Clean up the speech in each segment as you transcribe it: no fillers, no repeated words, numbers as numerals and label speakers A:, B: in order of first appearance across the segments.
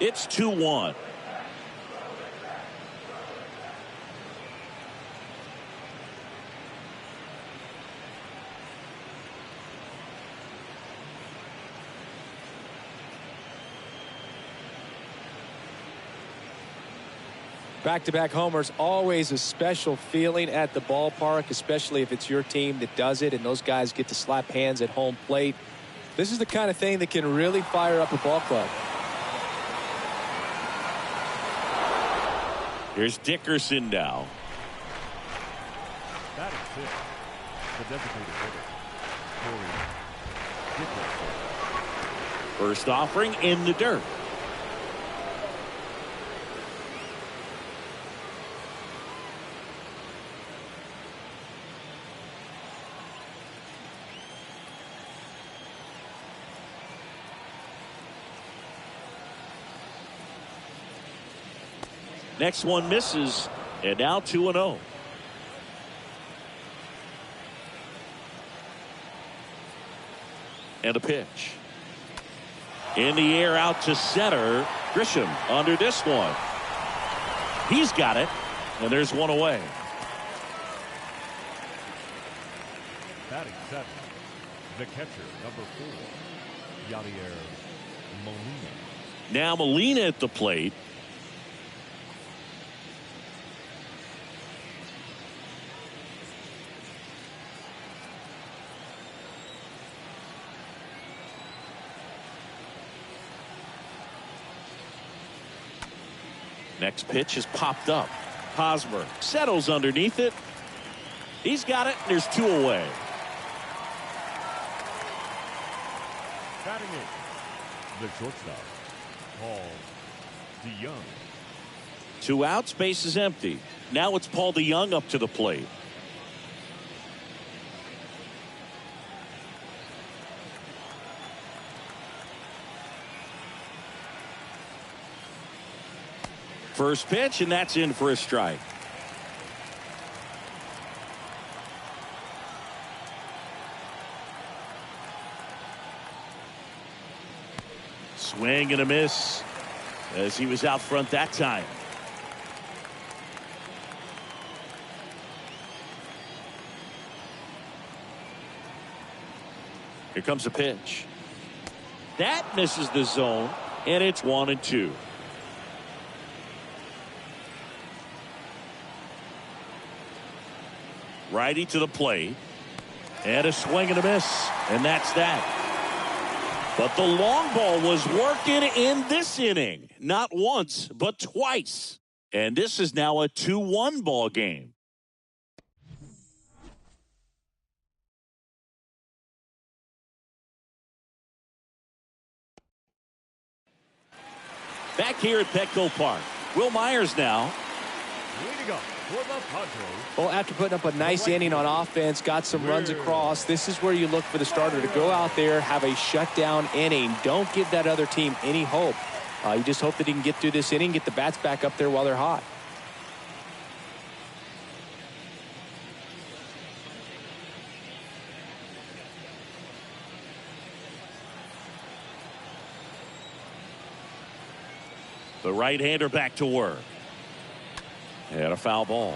A: It's 2-1.
B: Back-to-back homers, always a special feeling at the ballpark, especially if it's your team that does it and those guys get to slap hands at home plate. This is the kind of thing that can really fire up a ball club.
A: Here's Dickerson now.
C: That is it. The designated hitter, Dickerson.
A: First offering in the dirt. Next one misses, and now 2-0. And a pitch. In the air out to center. Grisham under this one. He's got it, and there's one away.
C: Batting seven, the catcher, number 4, Yadier Molina.
A: Now Molina at the plate. Next pitch is popped up. Hosmer settles underneath it. He's got it. There's 2 away.
C: Batting it, the shortstop, Paul DeYoung.
A: 2 outs, base is empty. Now it's Paul DeYoung up to the plate. First pitch, and that's in for a strike. Swing and a miss as he was out front that time. Here comes a pitch. That misses the zone, and it's 1-2. Righty to the plate. And a swing and a miss. And that's that. But the long ball was working in this inning. Not once, but twice. And this is now a 2-1 ball game. Back here at Petco Park. Will Myers now.
C: Leading up for the Padres.
B: Well, after putting up a nice inning on offense, got some runs across, this is where you look for the starter to go out there, have a shutdown inning. Don't give that other team any hope. You just hope that he can get through this inning, get the bats back up there while they're hot.
A: The right-hander back to work. And a foul ball.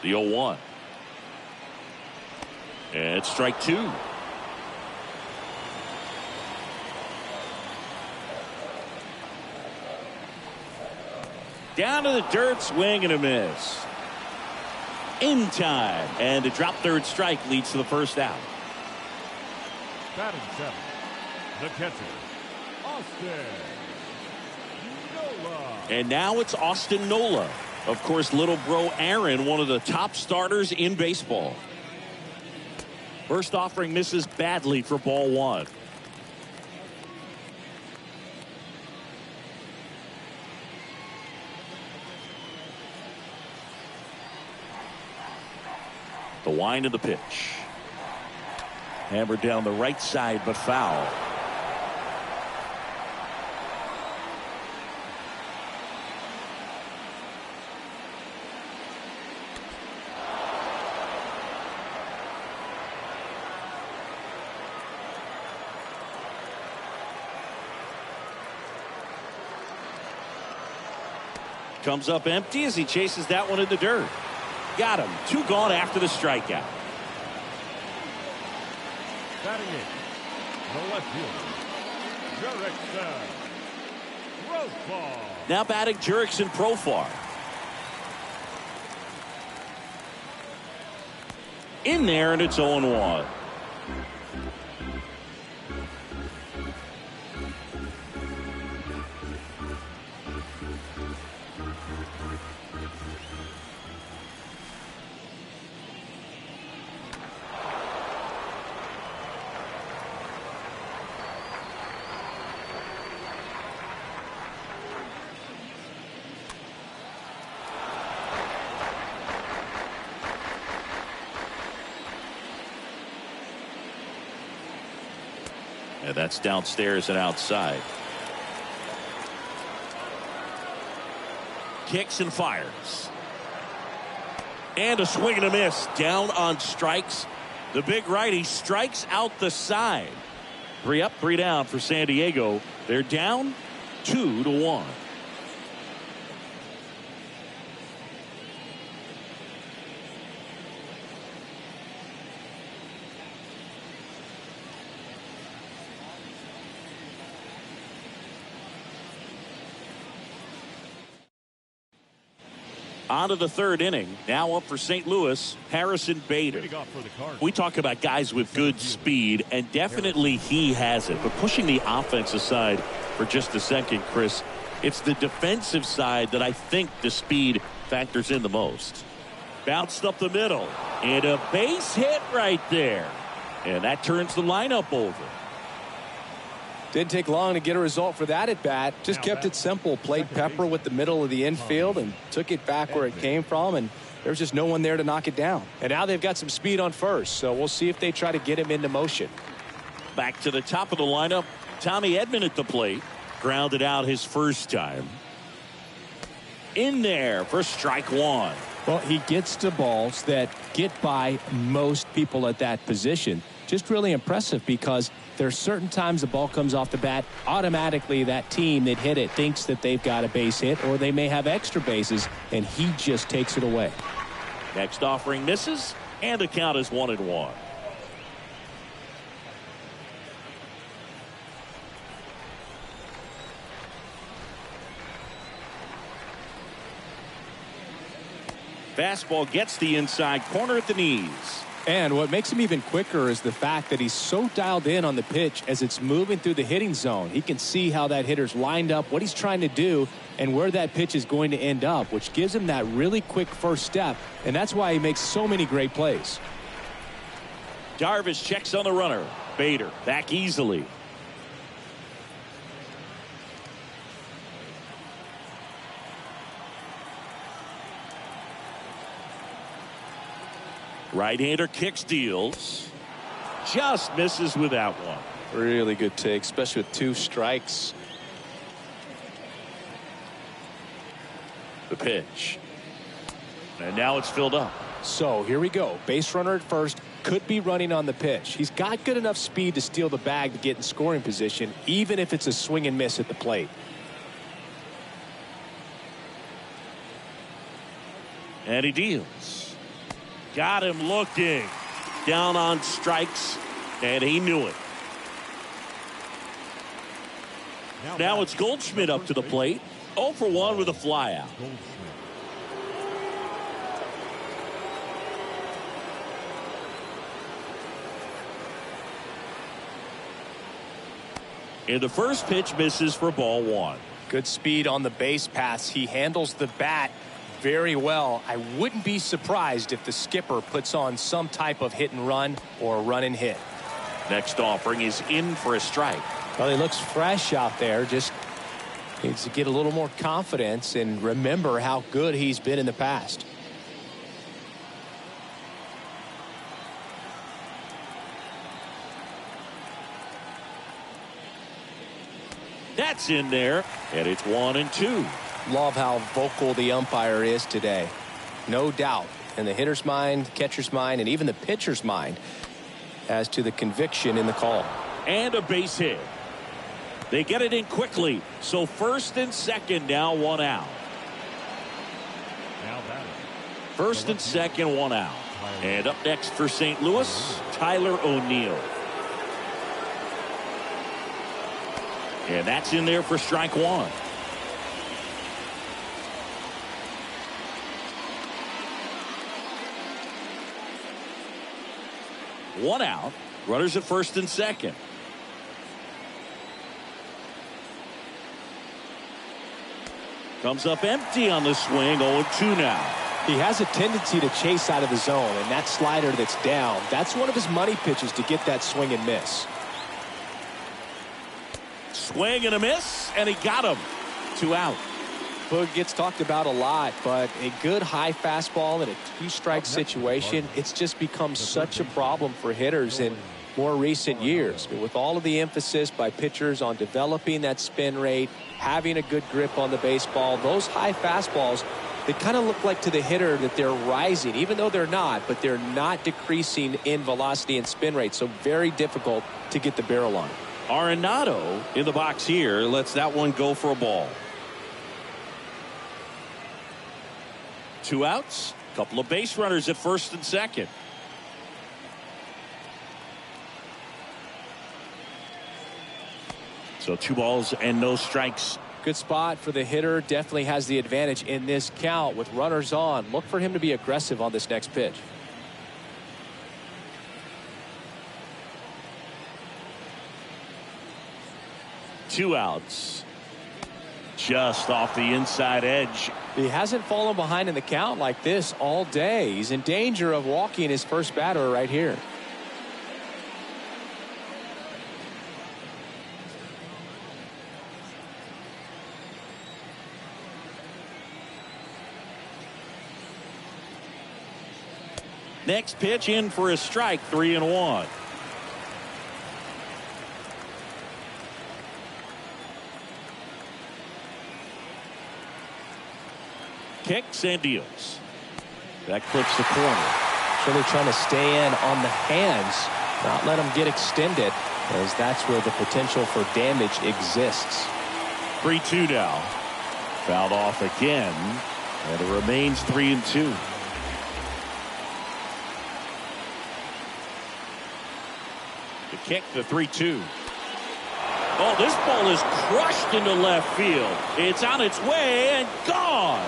A: The 0-1. And it's strike 2. Down to the dirt, swing and a miss. In time. And a drop third strike leads to the first out.
C: Batting seven, the catcher, Austin Nola.
A: And now it's Austin Nola. Of course, little bro Aaron, one of the top starters in baseball. First offering misses badly for ball 1. The wind of the pitch. Hammered down the right side, but foul. Comes up empty as he chases that one in the dirt. Got him. 2 gone after the strikeout.
C: Batting eighth, the left fielder, Jurickson. Profar.
A: Now batting Jurickson Profar. In there, and it's 0-1. And that's downstairs and outside. Kicks and fires. And a swing and a miss. Down on strikes. The big righty strikes out the side. 3 up, 3 down for San Diego. They're down 2-1. On to the 3rd inning. Now up for St. Louis, Harrison Bader. We talk about guys with good speed, and definitely he has it. But pushing the offense aside for just a second, Chris, it's the defensive side that I think the speed factors in the most. Bounced up the middle, and a base hit right there. And that turns the lineup over.
B: Didn't take long to get a result for that at bat. Just kept it simple. Played pepper with the middle of the infield and took it back where it came from. And there was just no one there to knock it down. And now they've got some speed on first. So we'll see if they try to get him into motion.
A: Back to the top of the lineup. Tommy Edman at the plate. Grounded out his first time. In there for strike 1.
B: Well, he gets to balls that get by most people at that position. Just really impressive because there's certain times the ball comes off the bat, automatically that team that hit it thinks that they've got a base hit or they may have extra bases, and he just takes it away.
A: Next offering misses, and the count is 1-1. Fastball gets the inside corner at the knees.
B: And what makes him even quicker is the fact that he's so dialed in on the pitch as it's moving through the hitting zone. He can see how that hitter's lined up, what he's trying to do, and where that pitch is going to end up, which gives him that really quick first step, and that's why he makes so many great plays.
A: Darvish checks on the runner. Bader back easily. Right-hander kicks, deals. Just misses with that one.
B: Really good take, especially with 2 strikes.
A: The pitch. And now it's filled up.
B: So here we go. Base runner at first. Could be running on the pitch. He's got good enough speed to steal the bag to get in scoring position, even if it's a swing and miss at the plate.
A: And he deals. Got him looking. Down on strikes, and he knew it. Now it's Goldschmidt up to the plate. 0 for 1 with a flyout. And the first pitch misses for ball 1.
B: Good speed on the base pass. He handles the bat very well. I wouldn't be surprised if the skipper puts on some type of hit and run or run and hit.
A: Next offering is in for a strike.
B: Well, he looks fresh out there. Just needs to get a little more confidence and remember how good he's been in the past.
A: That's in there, and it's 1-2.
B: Love how vocal the umpire is today. No doubt in the hitter's mind, catcher's mind, and even the pitcher's mind as to the conviction in the call.
A: And a base hit. They get it in quickly. So first and second, now 1 out. First and second, one out. And up next for St. Louis, Tyler O'Neill. And that's in there for strike one. One out. Runners at first and second. Comes up empty on the swing. 0-2 now.
B: He has a tendency to chase out of the zone, and that slider that's down, that's one of his money pitches to get that swing and miss.
A: Swing and a miss, and he got him. 2 out.
B: Boog gets talked about a lot, but a good high fastball in a 2-strike situation, it's just become such a problem for hitters in more recent years. With all of the emphasis by pitchers on developing that spin rate, having a good grip on the baseball, those high fastballs, they kind of look like to the hitter that they're rising, even though they're not, but they're not decreasing in velocity and spin rate, so very difficult to get the barrel on.
A: Arenado in the box here lets that one go for a ball. 2 outs. Couple of base runners at first and second. So 2 balls and no strikes.
B: Good spot for the hitter. Definitely has the advantage in this count with runners on. Look for him to be aggressive on this next pitch.
A: Two outs. Just off the inside edge.
B: He hasn't fallen behind in the count like this all day. He's in danger of walking his first batter right here.
A: Next pitch in for a strike, 3-1. Kicks and deals. That clips the corner.
B: So they're trying to stay in on the hands, not let them get extended, as that's where the potential for damage exists.
A: 3-2 now. Fouled off again, and it remains 3-2. The kick, the 3-2. Oh, this ball is crushed into left field. It's on its way and gone.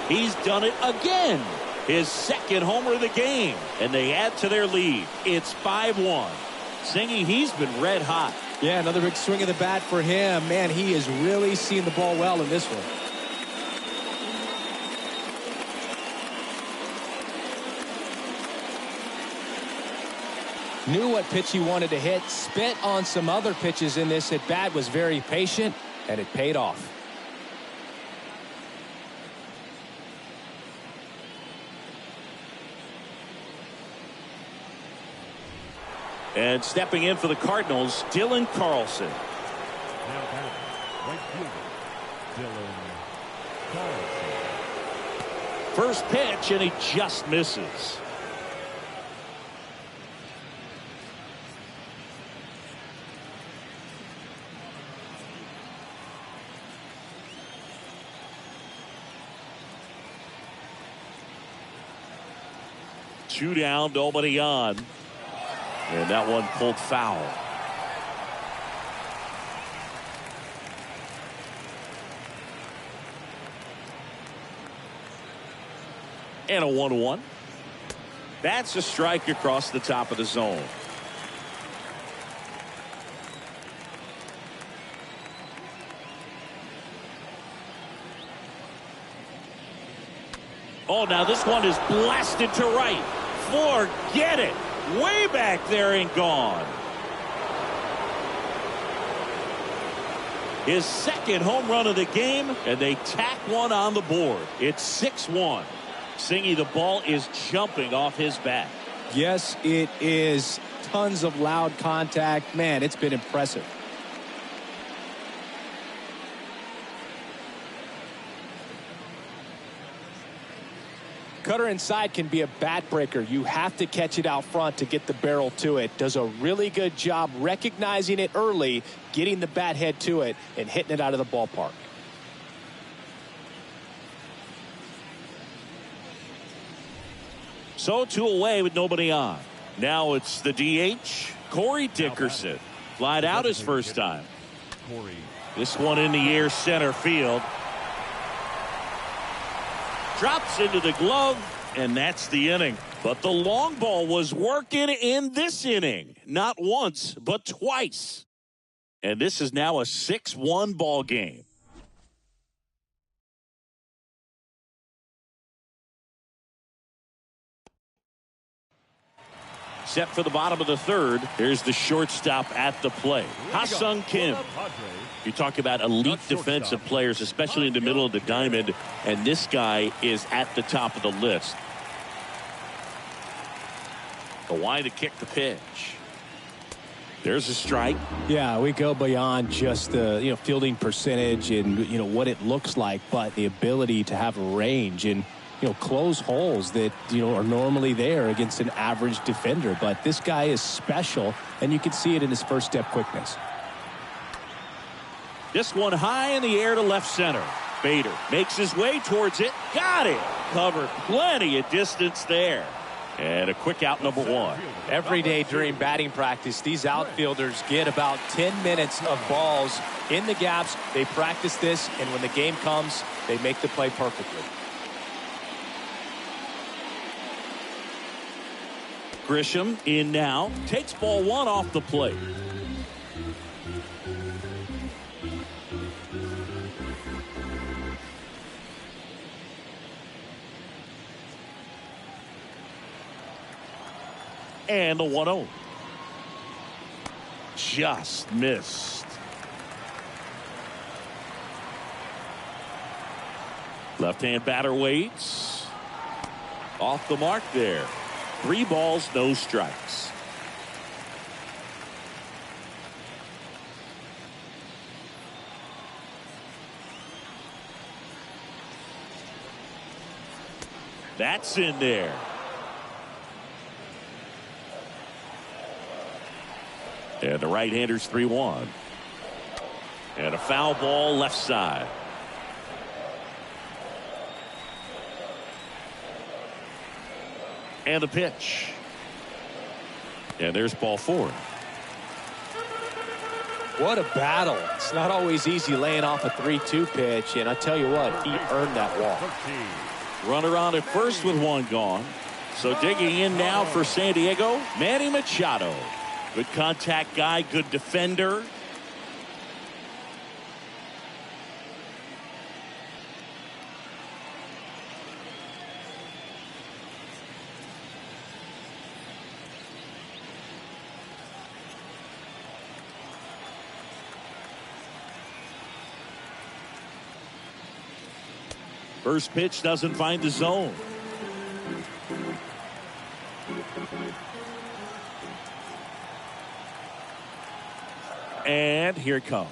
A: He's done it again. His second homer of the game. And they add to their lead. It's 5-1. Singy, he's been red hot.
B: Yeah, another big swing of the bat for him. Man, he is really seeing the ball well in this one. Knew what pitch he wanted to hit. Spit on some other pitches in this at bat. Was very patient, and it paid off.
A: And stepping in for the Cardinals, Dylan Carlson.
C: Now batting, right fielder, Dylan Carlson.
A: First pitch, and he just misses. Two down, nobody on. And that one pulled foul. And a 1-1. That's a strike across the top of the zone. Oh, now this one is blasted to right. Forget it. Way back there and gone. His second home run of the game, and they tack one on the board. It's 6-1. Singy, the ball is jumping off his bat.
B: Yes, it is. Tons of loud contact. Man, it's been impressive. Cutter inside can be a bat breaker. You have to catch it out front to get the barrel to it. Does a really good job recognizing it early, getting the bat head to it, and hitting it out of the ballpark.
A: So 2 away with nobody on. Now it's the DH, Corey Dickerson. Flied out his first time. This one in the air center field. Drops into the glove, and that's the inning. But the long ball was working in this inning. Not once, but twice. And this is now a 6-1 ball game. Set for the bottom of the third. Here's the shortstop at the plate. Ha-Sung Kim. You talk about elite defensive players, especially in the middle of the diamond, and this guy is at the top of the list. The line to kick the pitch. There's a strike.
B: Yeah, we go beyond just the fielding percentage and what it looks like, but the ability to have a range and close holes that are normally there against an average defender. But this guy is special, and you can see it in his first step quickness.
A: This one high in the air to left center. Bader makes his way towards it. Got it. Covered plenty of distance there. And a quick out, number 1.
B: Every day during batting practice, these outfielders get about 10 minutes of balls in the gaps. They practice this, and when the game comes, they make the play perfectly.
A: Grisham in now. Takes ball 1 off the plate. And the 1-0. Just missed. Left-hand batter waits. Off the mark there. 3 balls, no strikes. That's in there. And the right-hander's 3-1. And a foul ball left side. And the pitch. And there's ball 4.
B: What a battle. It's not always easy laying off a 3-2 pitch, and I tell you what, he earned that walk.
A: Runner on at first with 1 gone. So digging in now for San Diego, Manny Machado. Good contact guy, good defender. First pitch doesn't find the zone. And here it comes.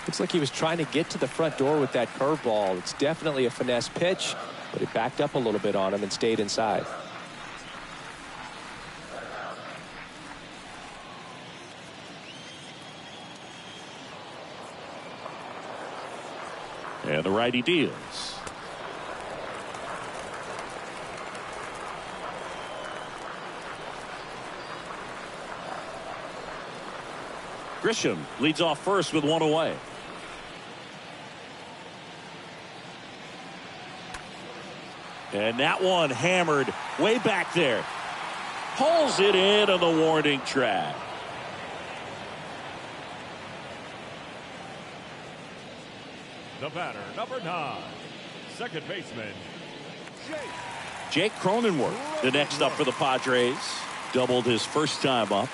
B: Looks like he was trying to get to the front door with that curveball. It's definitely a finesse pitch, but it backed up a little bit on him and stayed inside.
A: And the righty deals. Grisham leads off first with 1 away. And that one hammered way back there. Pulls it in on the warning track.
C: The batter, number 9, second baseman,
A: Jake Cronenworth, the next up for the Padres. Doubled his first time up.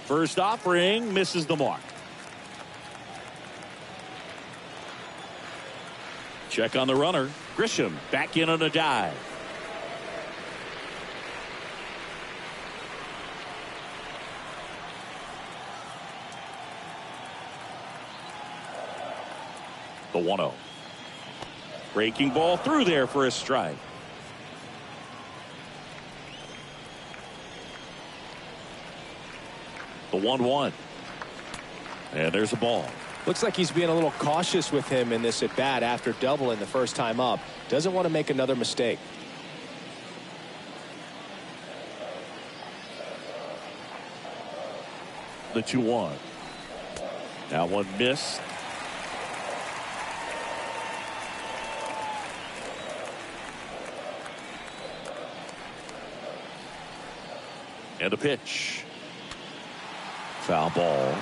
A: First offering misses the mark. Check on the runner. Grisham back in on a dive. The 1-0. Breaking ball through there for a strike. The 1-1. And there's a ball.
B: Looks like he's being a little cautious with him in this at bat after doubling the first time up. Doesn't want to make another mistake.
A: The 2-1. Now one missed. And a pitch. Foul ball.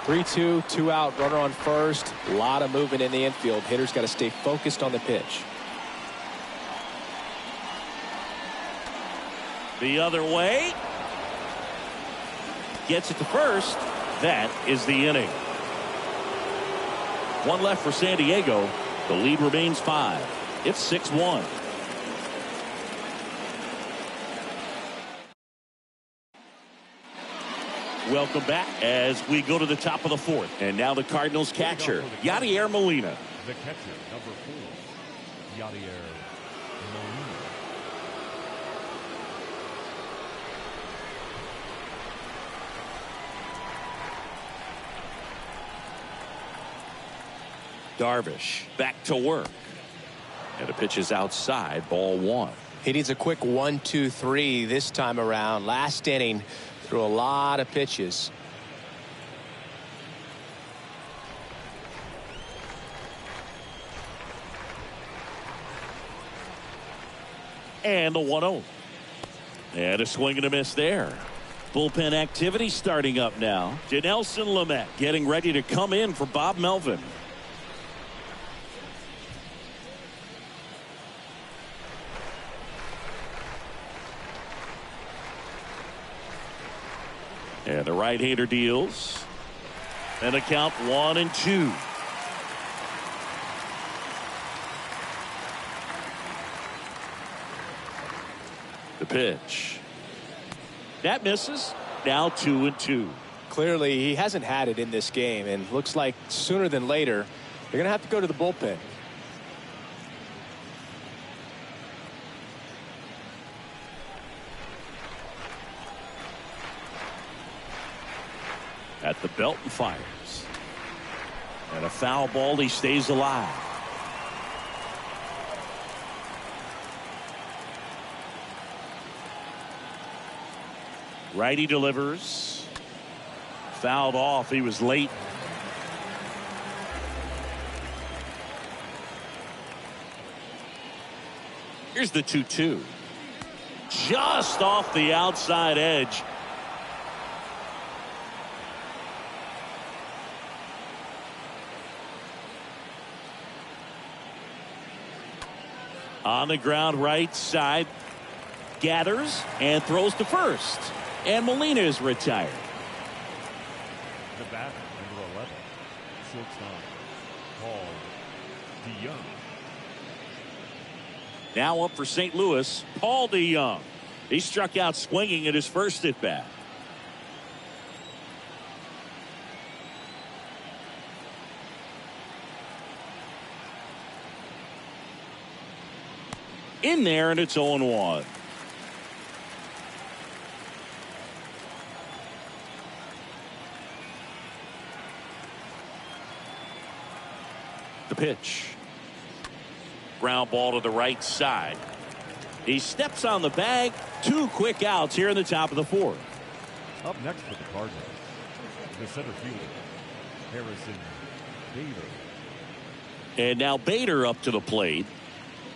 B: 3-2, 2 out, runner on first. A lot of movement in the infield. Hitter's got to stay focused on the pitch.
A: The other way. Gets it to first. That is the inning. One left for San Diego. The lead remains 5. It's 6-1. Welcome back as we go to the top of the 4th. And now the Cardinals catcher, Yadier Molina.
C: The catcher, number 4, Yadier Molina.
A: Darvish back to work. And the pitch is outside, ball 1.
B: He needs a quick 1-2-3 this time around. Last inning, threw a lot of pitches.
A: And the 1-0. And a swing and a miss there. Bullpen activity starting up now. Janelson Lamet getting ready to come in for Bob Melvin. And the right-hander deals. And a count 1-2. The pitch. That misses. Now 2-2.
B: Clearly, he hasn't had it in this game, and looks like sooner than later, they're going to have to go to the bullpen.
A: At the belt and fires. And a foul ball. He stays alive. Righty delivers. Fouled off. He was late. Here's the 2-2. Just off the outside edge. On the ground, right side, gathers and throws to first. And Molina is retired.
C: The batter, number 11, shortstop, Paul DeYoung.
A: Now up for St. Louis, Paul DeYoung. He struck out swinging at his first at bat. In there, and it's 0-1. The pitch. Ground ball to the right side. He steps on the bag. 2 quick outs here in the top of the 4th.
C: Up next for the Cardinals, the center fielder, Harrison Bader.
A: And now Bader up to the plate.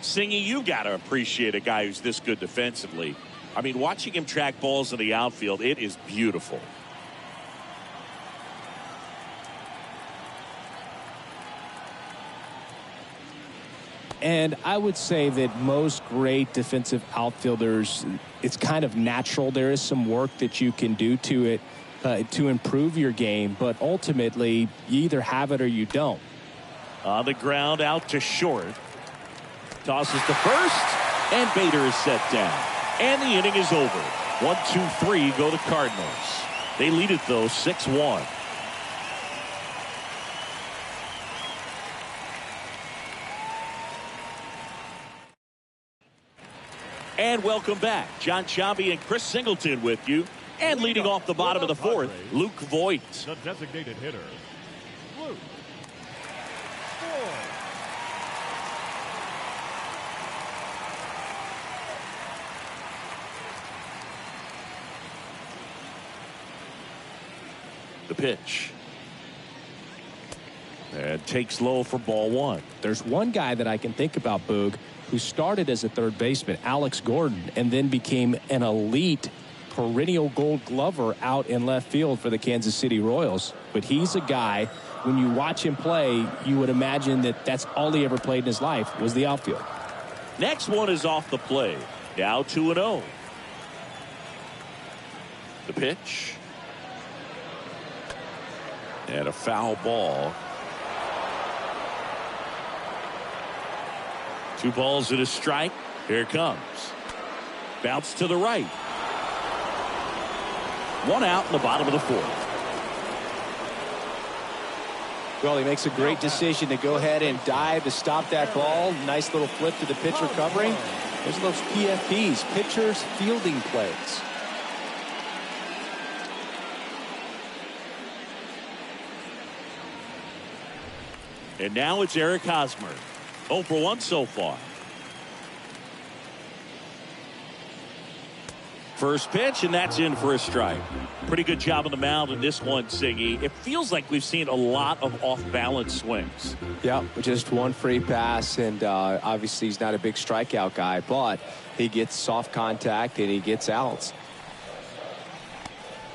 A: Singy, you got to appreciate a guy who's this good defensively. I mean, watching him track balls in the outfield, it is beautiful.
B: And I would say that most great defensive outfielders, it's kind of natural. There is some work that you can do to it to improve your game, but ultimately you either have it or you don't.
A: On the ground, out to short. Tosses to first, and Bader is set down. And the inning is over. 1, 2, 3 go the Cardinals. They lead it, though, 6-1. And welcome back. John Sciambi and Chris Singleton with you. And leading off the bottom of the fourth, Luke Voigt.
C: The designated hitter, Luke Voigt.
A: The pitch. And takes low for ball one.
B: There's one guy that I can think about, Boog, who started as a third baseman, Alex Gordon, and then became an elite perennial Gold Glover out in left field for the Kansas City Royals. But he's a guy, when you watch him play, you would imagine that that's all he ever played in his life was the outfield.
A: Next one is off the plate. Now 2-0. The pitch. And a foul ball. 2 balls and a strike. Here it comes. Bounce to the right. 1 out in the bottom of the fourth.
B: Well, he makes a great decision to go ahead and dive to stop that ball. Nice little flip to the pitcher covering. There's those PFPs, pitchers fielding plays.
A: And now it's Eric Hosmer. 0 for 1 so far. First pitch, and that's in for a strike. Pretty good job on the mound in this one, Siggy. It feels like we've seen a lot of off-balance swings.
B: Yeah, just one free pass, and obviously he's not a big strikeout guy, but he gets soft contact and he gets outs.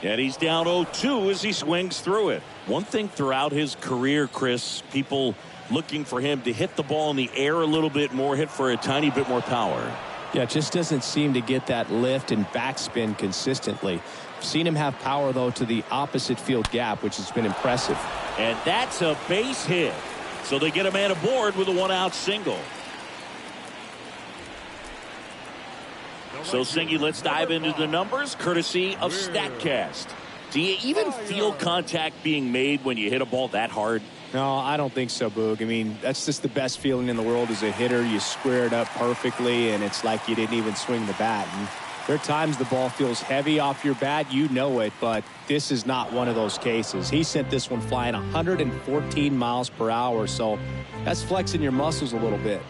A: And he's down 0-2 as he swings through it. One thing throughout his career, Chris, people looking for him to hit the ball in the air a little bit more, hit for a tiny bit more power.
B: Yeah, it just doesn't seem to get that lift and backspin consistently. Seen him have power, though, to the opposite field gap, which has been impressive.
A: And that's a base hit. So they get a man aboard with a 1-out single. So, Singy, let's dive into the numbers, courtesy of StatCast. Do you even feel contact being made when you hit a ball that hard?
B: No, I don't think so, Boog. I mean, that's just the best feeling in the world as a hitter. You square it up perfectly, and it's like you didn't even swing the bat. And there are times the ball feels heavy off your bat. You know it, but this is not one of those cases. He sent this one flying 114 miles per hour, so that's flexing your muscles a little bit.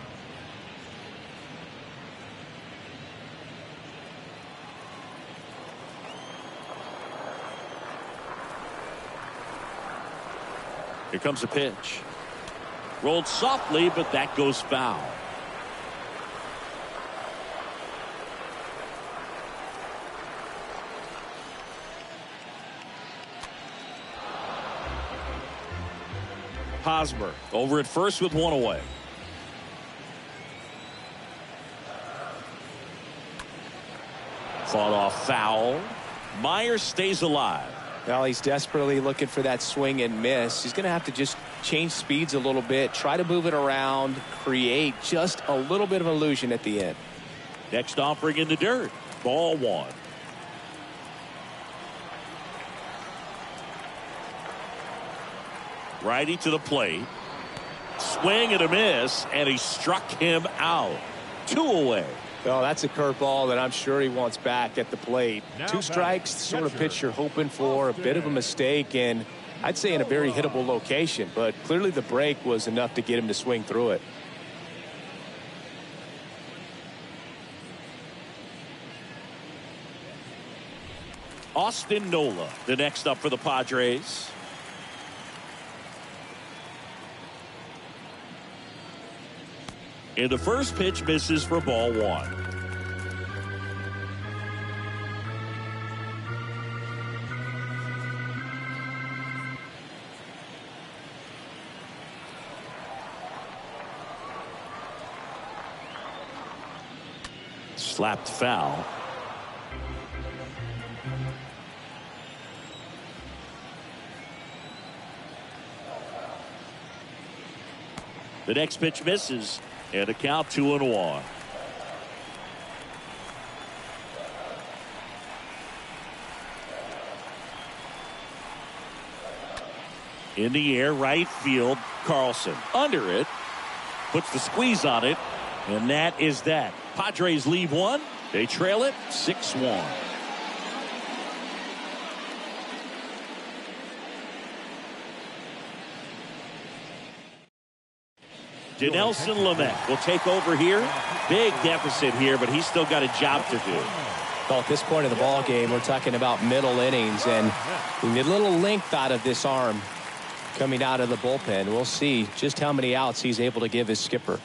A: Here comes a pitch. Rolled softly, but that goes foul. Hosmer over at first with 1 away. Fought off foul. Myers stays alive.
B: Well, he's desperately looking for that swing and miss. He's going to have to just change speeds a little bit, try to move it around, create just a little bit of illusion at the end.
A: Next offering in the dirt. Ball 1. Righty to the plate. Swing and a miss, and he struck him out. 2 away.
B: Well, that's a curveball that I'm sure he wants back at the plate.
C: Now
B: 2 strikes, the sort of pitch you're hoping for, a bit of a mistake, and I'd say in a very hittable location, but clearly the break was enough to get him to swing through it.
A: Austin Nola, the next up for the Padres. And the first pitch misses for ball 1. Slapped foul. The next pitch misses. And a count 2-1. In the air, right field, Carlson. Under it, puts the squeeze on it, and that is that. Padres leave 1, They trail it 6-1. Dinelson Lamet will take over here. Big deficit here, but he's still got a job to do.
B: Well, at this point of the ball game, we're talking about middle innings, and we need a little length out of this arm coming out of the bullpen. We'll see just how many outs he's able to give his skipper.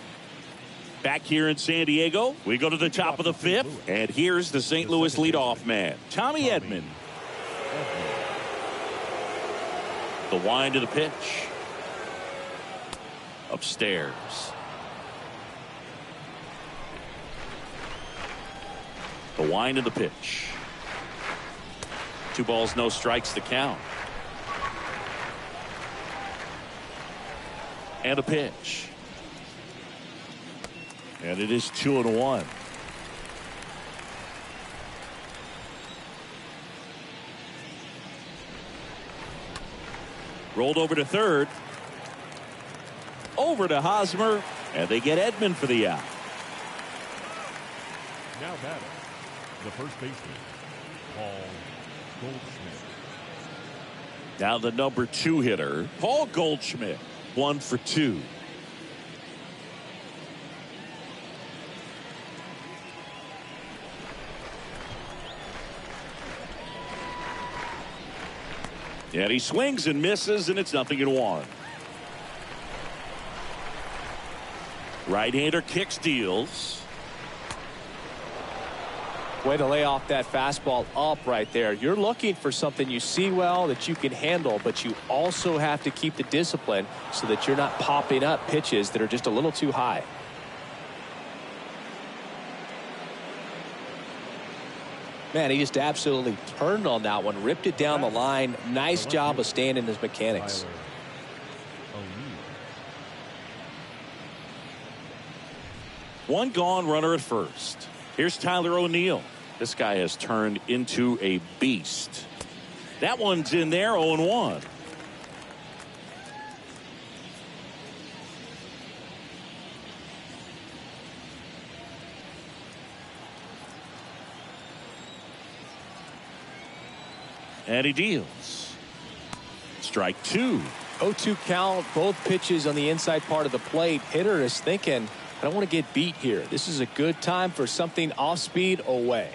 A: Back here in San Diego, we go to the top of the 5th, and here's the St. Louis leadoff man, Tommy Edman. The wind of the pitch. Upstairs. The wind of the pitch. 2 balls, no strikes to count. And a pitch. And it is 2-1. Rolled over to third. Over to Hosmer, and they get Edman for the out.
C: Now batting, the first baseman, Paul Goldschmidt.
A: Now the number 2 hitter, Paul Goldschmidt, 1 for 2. And he swings and misses, and it's 0-1. Right-hander kicks, deals.
B: Way to lay off that fastball up right there. You're looking for something you see well that you can handle, but you also have to keep the discipline so that you're not popping up pitches that are just a little too high. Man, he just absolutely turned on that one, ripped it down the line. Nice job of staying in his mechanics.
A: One gone, runner at first. Here's Tyler O'Neill. This guy has turned into a beast. That one's in there, 0-1. And he deals. Strike 2.
B: 0-2 count, both pitches on the inside part of the plate. Hitter is thinking, I don't want to get beat here. This is a good time for something off speed away.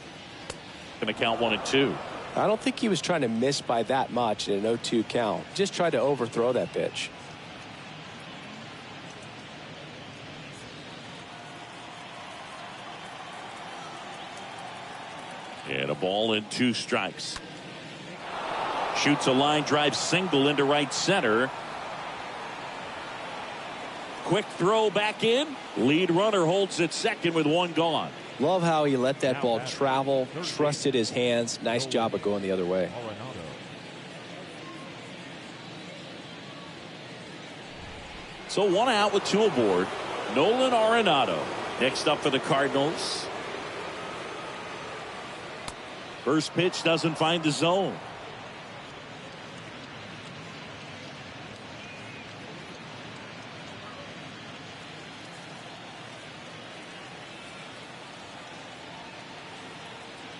A: Going to count 1-2.
B: I don't think he was trying to miss by that much in an 0-2 count. Just tried to overthrow that pitch.
A: And a ball and 2 strikes. Shoots a line drive single into right center. Quick throw back in. Lead runner holds at second with 1 gone.
B: Love how he let that ball travel, trusted his hands. Nice job of going the other way.
A: So 1 out with 2 aboard. Nolan Arenado next up for the Cardinals. First pitch doesn't find the zone.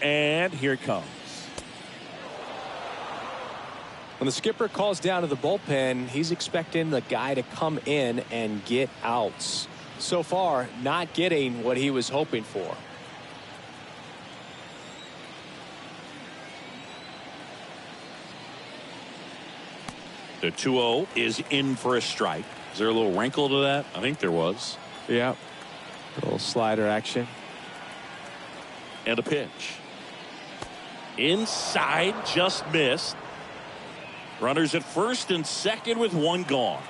A: And here it comes.
B: When the skipper calls down to the bullpen, he's expecting the guy to come in and get outs. So far, not getting what he was hoping for.
A: The 2-0 is in for a strike. Is there a little wrinkle to that? I think there was.
B: Yeah. A little slider action.
A: And a pitch. Inside, just missed. Runners at first and second with 1 gone.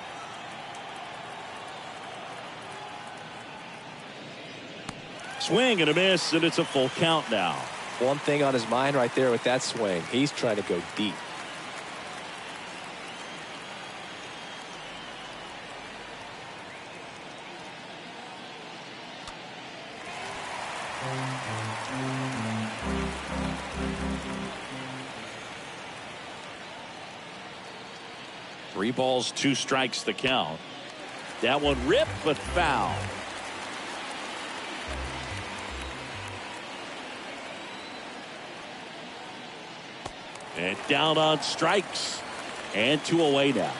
A: Swing and a miss, and it's a full count now.
B: One thing on his mind right there with that swing. He's trying to go deep.
A: Three balls, 2 strikes the count. That one ripped but foul. And down on strikes. And 2 away now.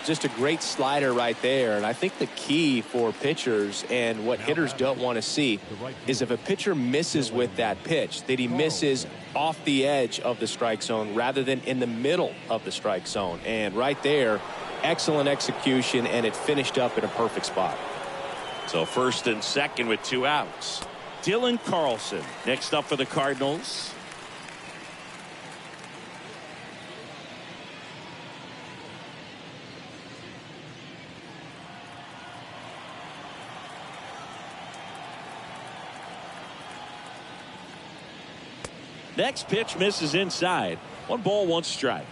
B: Just a great slider right there. And I think the key for pitchers and what hitters don't want to see is if a pitcher misses with that pitch, that he misses off the edge of the strike zone rather than in the middle of the strike zone. And right there, excellent execution, and it finished up in a perfect spot.
A: So first and second with 2 outs. Dylan Carlson next up for the Cardinals. Next pitch misses inside. 1 ball, 1 strike.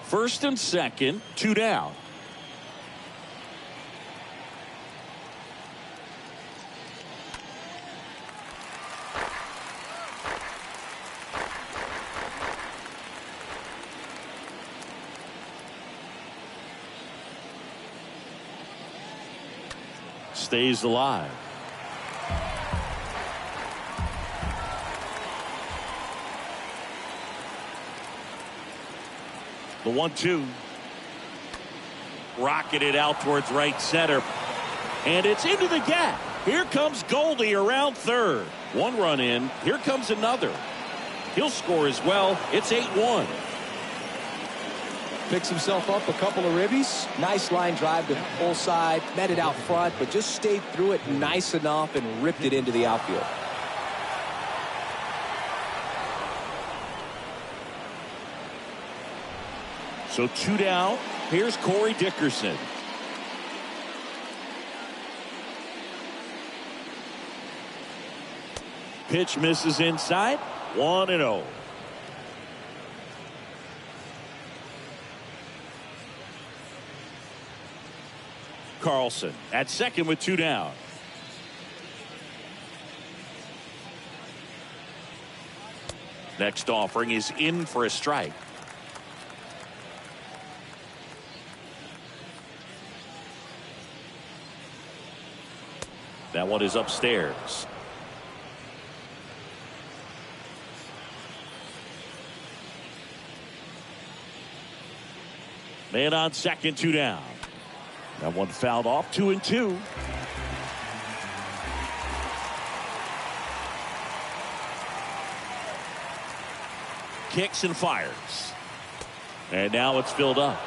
A: First and second, 2 down. Stays alive. The 1-2. Rocketed out towards right center. And it's into the gap. Here comes Goldie around third. 1 run in. Here comes another. He'll score as well. It's 8-1.
B: Picks himself up a couple of ribbies. Nice line drive to the full side. Met it out front, but just stayed through it nice enough and ripped it into the outfield.
A: So 2 down. Here's Corey Dickerson. Pitch misses inside. 1-0. Carlson at second with 2 down. Next offering is in for a strike. That one is upstairs. Man on second, 2 down. That one fouled off. 2-2. Kicks and fires. And now it's filled up.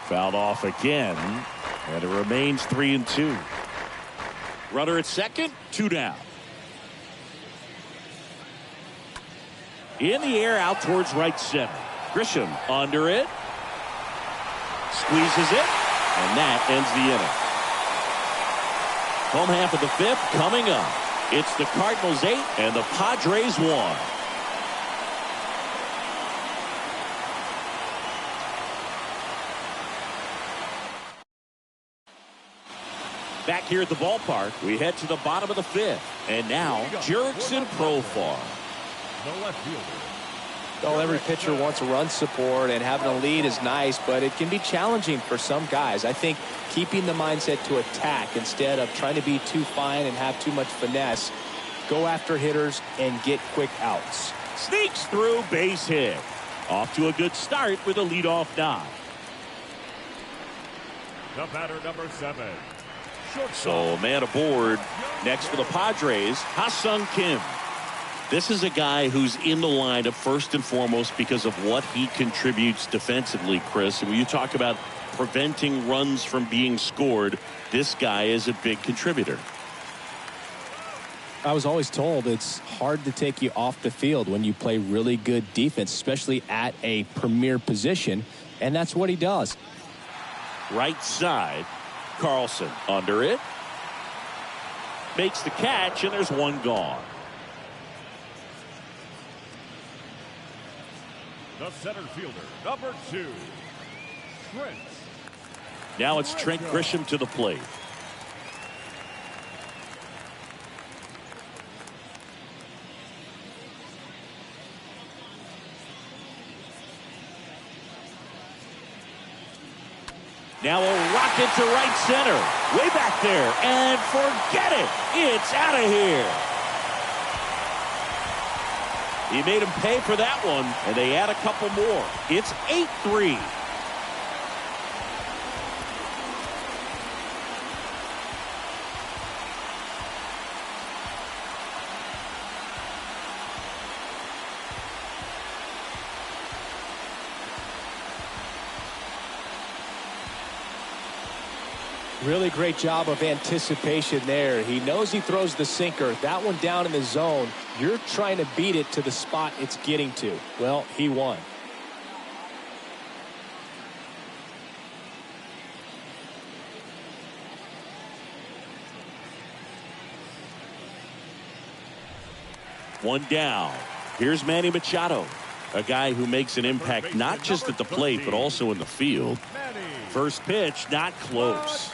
A: Fouled off again, and it remains 3-2. Runner at second, 2 down. In the air, out towards right center. Grisham under it. Squeezes it, and that ends the inning. Home half of the 5th coming up. It's the Cardinals 8 and the Padres 1. Back here at the ballpark, we head to the bottom of the 5th. And now, Jurickson Profar.
C: The left fielder.
B: Well, every pitcher wants a run support, and having a lead is nice, but it can be challenging for some guys. I think keeping the mindset to attack instead of trying to be too fine and have too much finesse, go after hitters and get quick outs.
A: Sneaks through, base hit. Off to a good start with a leadoff knock.
C: The batter, number 7.
A: So man aboard next for the Padres, Ha-Sung Kim. This is a guy who's in the lineup first and foremost because of what he contributes defensively, Chris. And when you talk about preventing runs from being scored, this guy is a big contributor.
B: I was always told it's hard to take you off the field when you play really good defense, especially at a premier position, and that's what he does.
A: Right side. Carlson under it. Makes the catch, and there's 1 gone.
C: The center fielder, number 2, Trent.
A: Now it's Trent Grisham to the plate. Now a rocket to right center. Way back there. And forget it. It's out of here. He made him pay for that one, and they add a couple more. It's 8-3.
B: Really great job of anticipation there. He knows he throws the sinker. That one down in the zone. You're trying to beat it to the spot it's getting to. Well, he won.
A: One down. Here's Manny Machado, a guy who makes an impact not just at the plate but also in the field. First pitch, not close.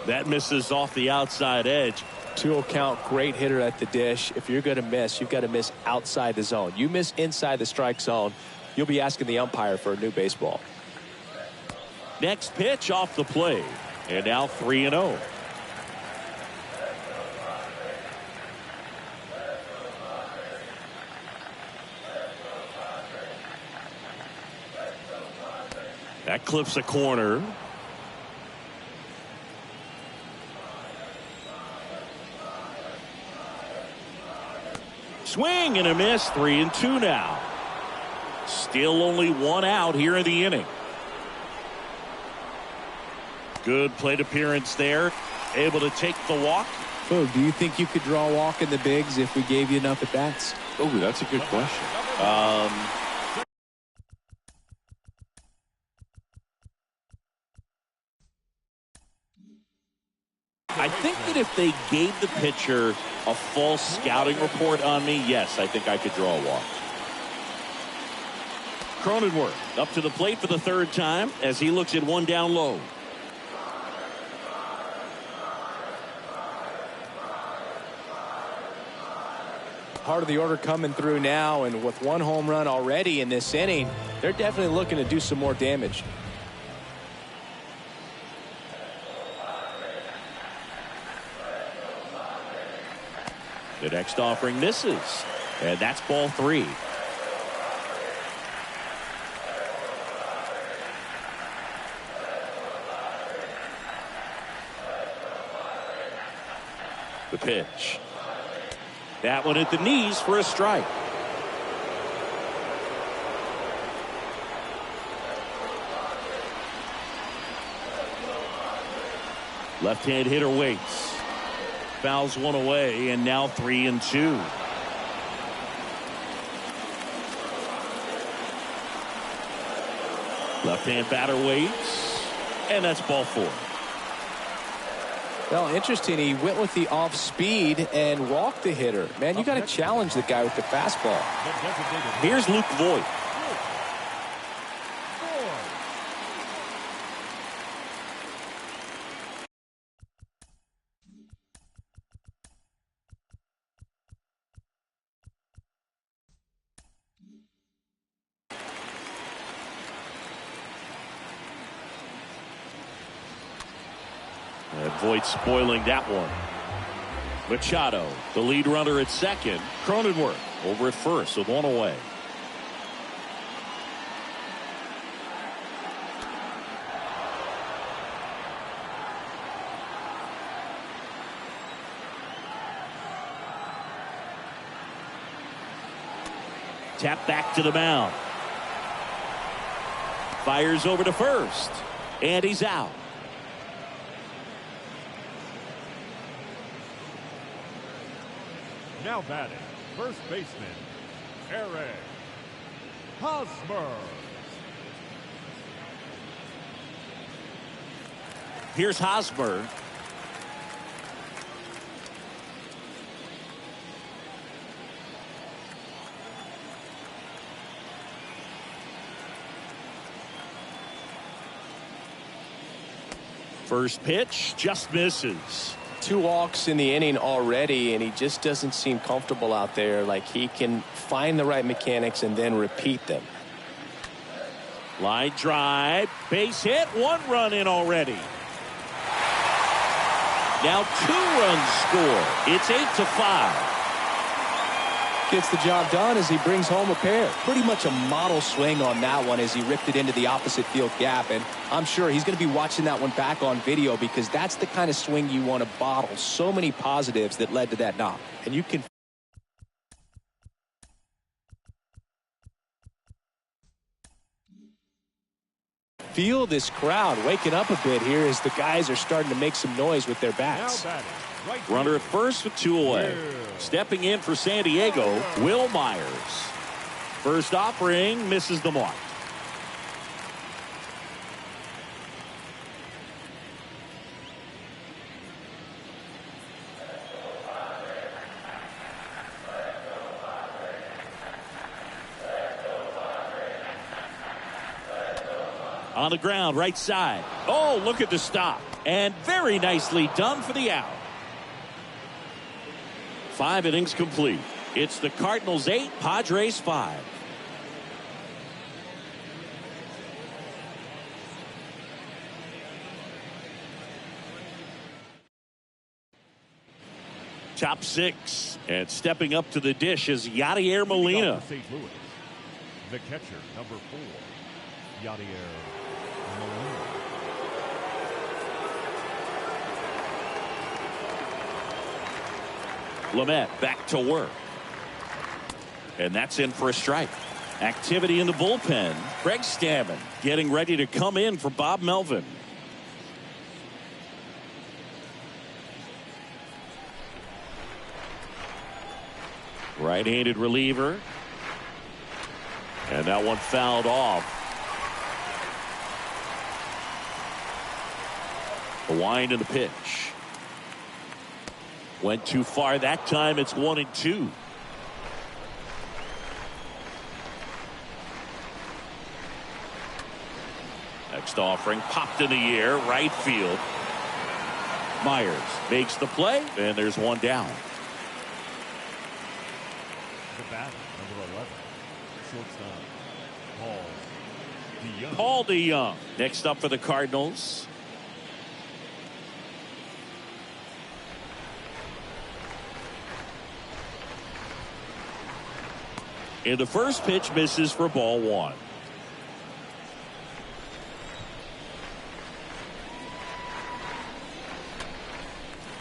A: That misses off the outside edge.
B: 2-0 count, great hitter at the dish. If you're going to miss, you've got to miss outside the zone. You miss inside the strike zone, you'll be asking the umpire for a new baseball.
A: Next pitch off the plate. And now 3-0. That clips a corner. Swing and a miss. 3-2 now. Still only one out here in the inning. Good plate appearance there. Able to take the walk.
B: Foog, do you think you could draw a walk in the bigs if we gave you enough at bats?
D: Oh, that's a good question.
A: I think that if they gave the pitcher a false scouting report on me, yes, I think I could draw a walk. Cronenworth up to the plate for the third time as he looks at one down low.
B: Part of the order coming through now, and with one home run already in this inning, they're definitely looking to do some more damage.
A: The next offering misses, and that's ball 3. The pitch. That one at the knees for a strike. Left-hand hitter waits. Fouls one away, and now 3-2. Left-hand batter waits, and that's ball 4.
B: Well, interesting. He went with the off speed and walked the hitter. Man, you got to challenge the guy with the fastball.
A: Here's Luke Voigt. And Voigt spoiling that one. Machado, the lead runner at second. Cronenworth over at first with one away. Tap back to the mound. Fires over to first. And he's out.
C: Now batting, first baseman, Eric Hosmer.
A: Here's Hosmer. First pitch just misses.
B: 2 walks in the inning already, and he just doesn't seem comfortable out there. Like he can find the right mechanics and then repeat them.
A: Line drive, base hit, 1 run in already. Now 2 runs score. It's 8-5.
B: Gets the job done as he brings home a pair. Pretty much a model swing on that one as he ripped it into the opposite field gap. And I'm sure he's going to be watching that one back on video, because that's the kind of swing you want to bottle. So many positives that led to that knock. And you can feel this crowd waking up a bit here as the guys are starting to make some noise with their bats.
A: Runner at first with 2 away. Stepping in for San Diego, Will Myers. First offering misses the mark. On the ground, right side. Oh, look at the stop. And very nicely done for the out. 5 innings complete. It's the Cardinals 8, Padres 5. Top 6. And stepping up to the dish is Yadier Molina.
C: St. Louis, the catcher, number 4, Yadier Molina.
A: Lamet back to work. And that's in for a strike. Activity in the bullpen. Greg Stammen getting ready to come in for Bob Melvin. Right-handed reliever. And that one fouled off. The wind and the pitch. Went too far that time. It's 1-2. Next offering popped in the air, right field. Myers makes the play, and there's 1 down.
C: The batter, number 11, shortstop, Paul DeYoung.
A: Paul DeYoung next up for the Cardinals. And the first pitch misses for ball 1.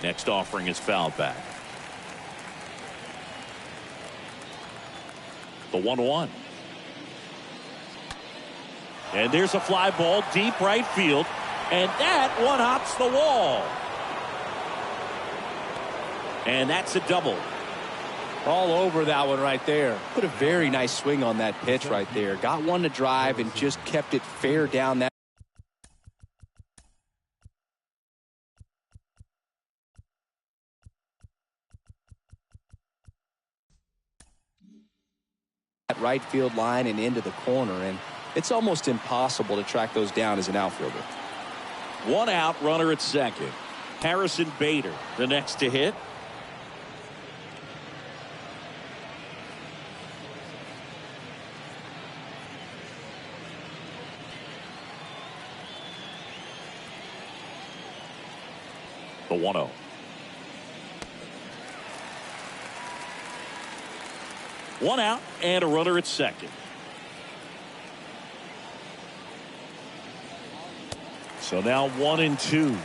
A: Next offering is fouled back. The 1-1. And there's a fly ball deep right field. And that one hops the wall. And that's a double.
B: All over that one right there. Put a very nice swing on that pitch right there. Got one to drive and just kept it fair down that. Right field line and into the corner, and it's almost impossible to track those down as an outfielder.
A: 1 out, runner at second. Harrison Bader the next to hit. The 1-0. One out and a runner at second. So now 1-2.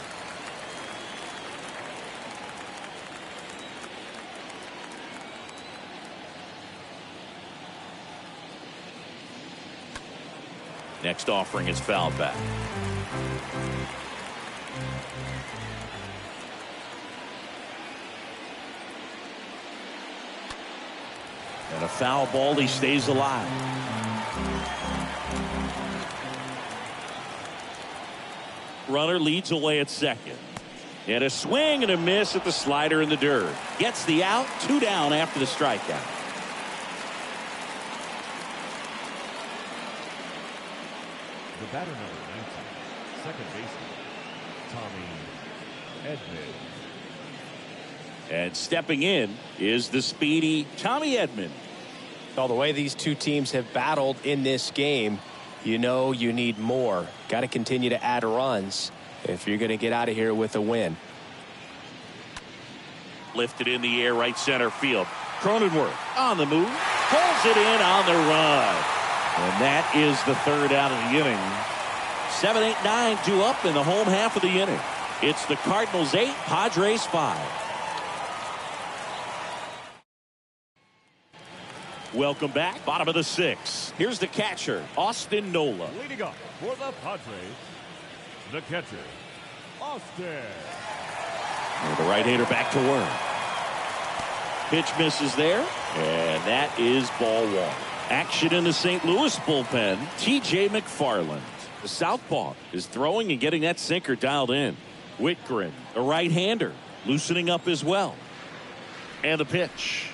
A: Next offering is fouled back. And a foul ball, he stays alive. Runner leads away at second. And a swing and a miss at the slider in the dirt. Gets the out, 2 down after the strikeout.
C: The batter, number 19, second baseman, Tommy Edman.
A: And stepping in is the speedy Tommy Edman.
B: Well, the way these two teams have battled in this game, you know you need more. Got to continue to add runs if you're going to get out of here with a win.
A: Lifted in the air, right center field. Cronenworth on the move. Pulls it in on the run. And that is the third out of the inning. 7, 8, 9 due up in the home half of the inning. It's the Cardinals 8, Padres 5. Welcome back. Bottom of the 6th. Here's the catcher, Austin Nola.
C: Leading up for the Padres, the catcher, Austin.
A: And the right-hander back to work. Pitch misses there, and that is ball 1. Action in the St. Louis bullpen, T.J. McFarland. The southpaw is throwing and getting that sinker dialed in. Whitgren, a right-hander, loosening up as well. And the pitch.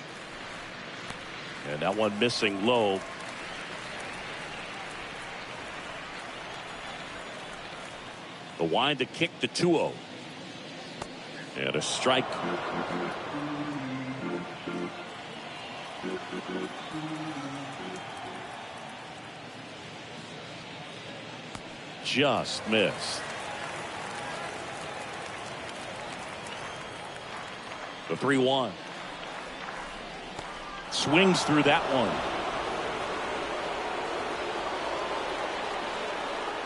A: And that one missing low. The wind to kick the 2-0. And a strike. Just missed. The 3-1. Swings through that one.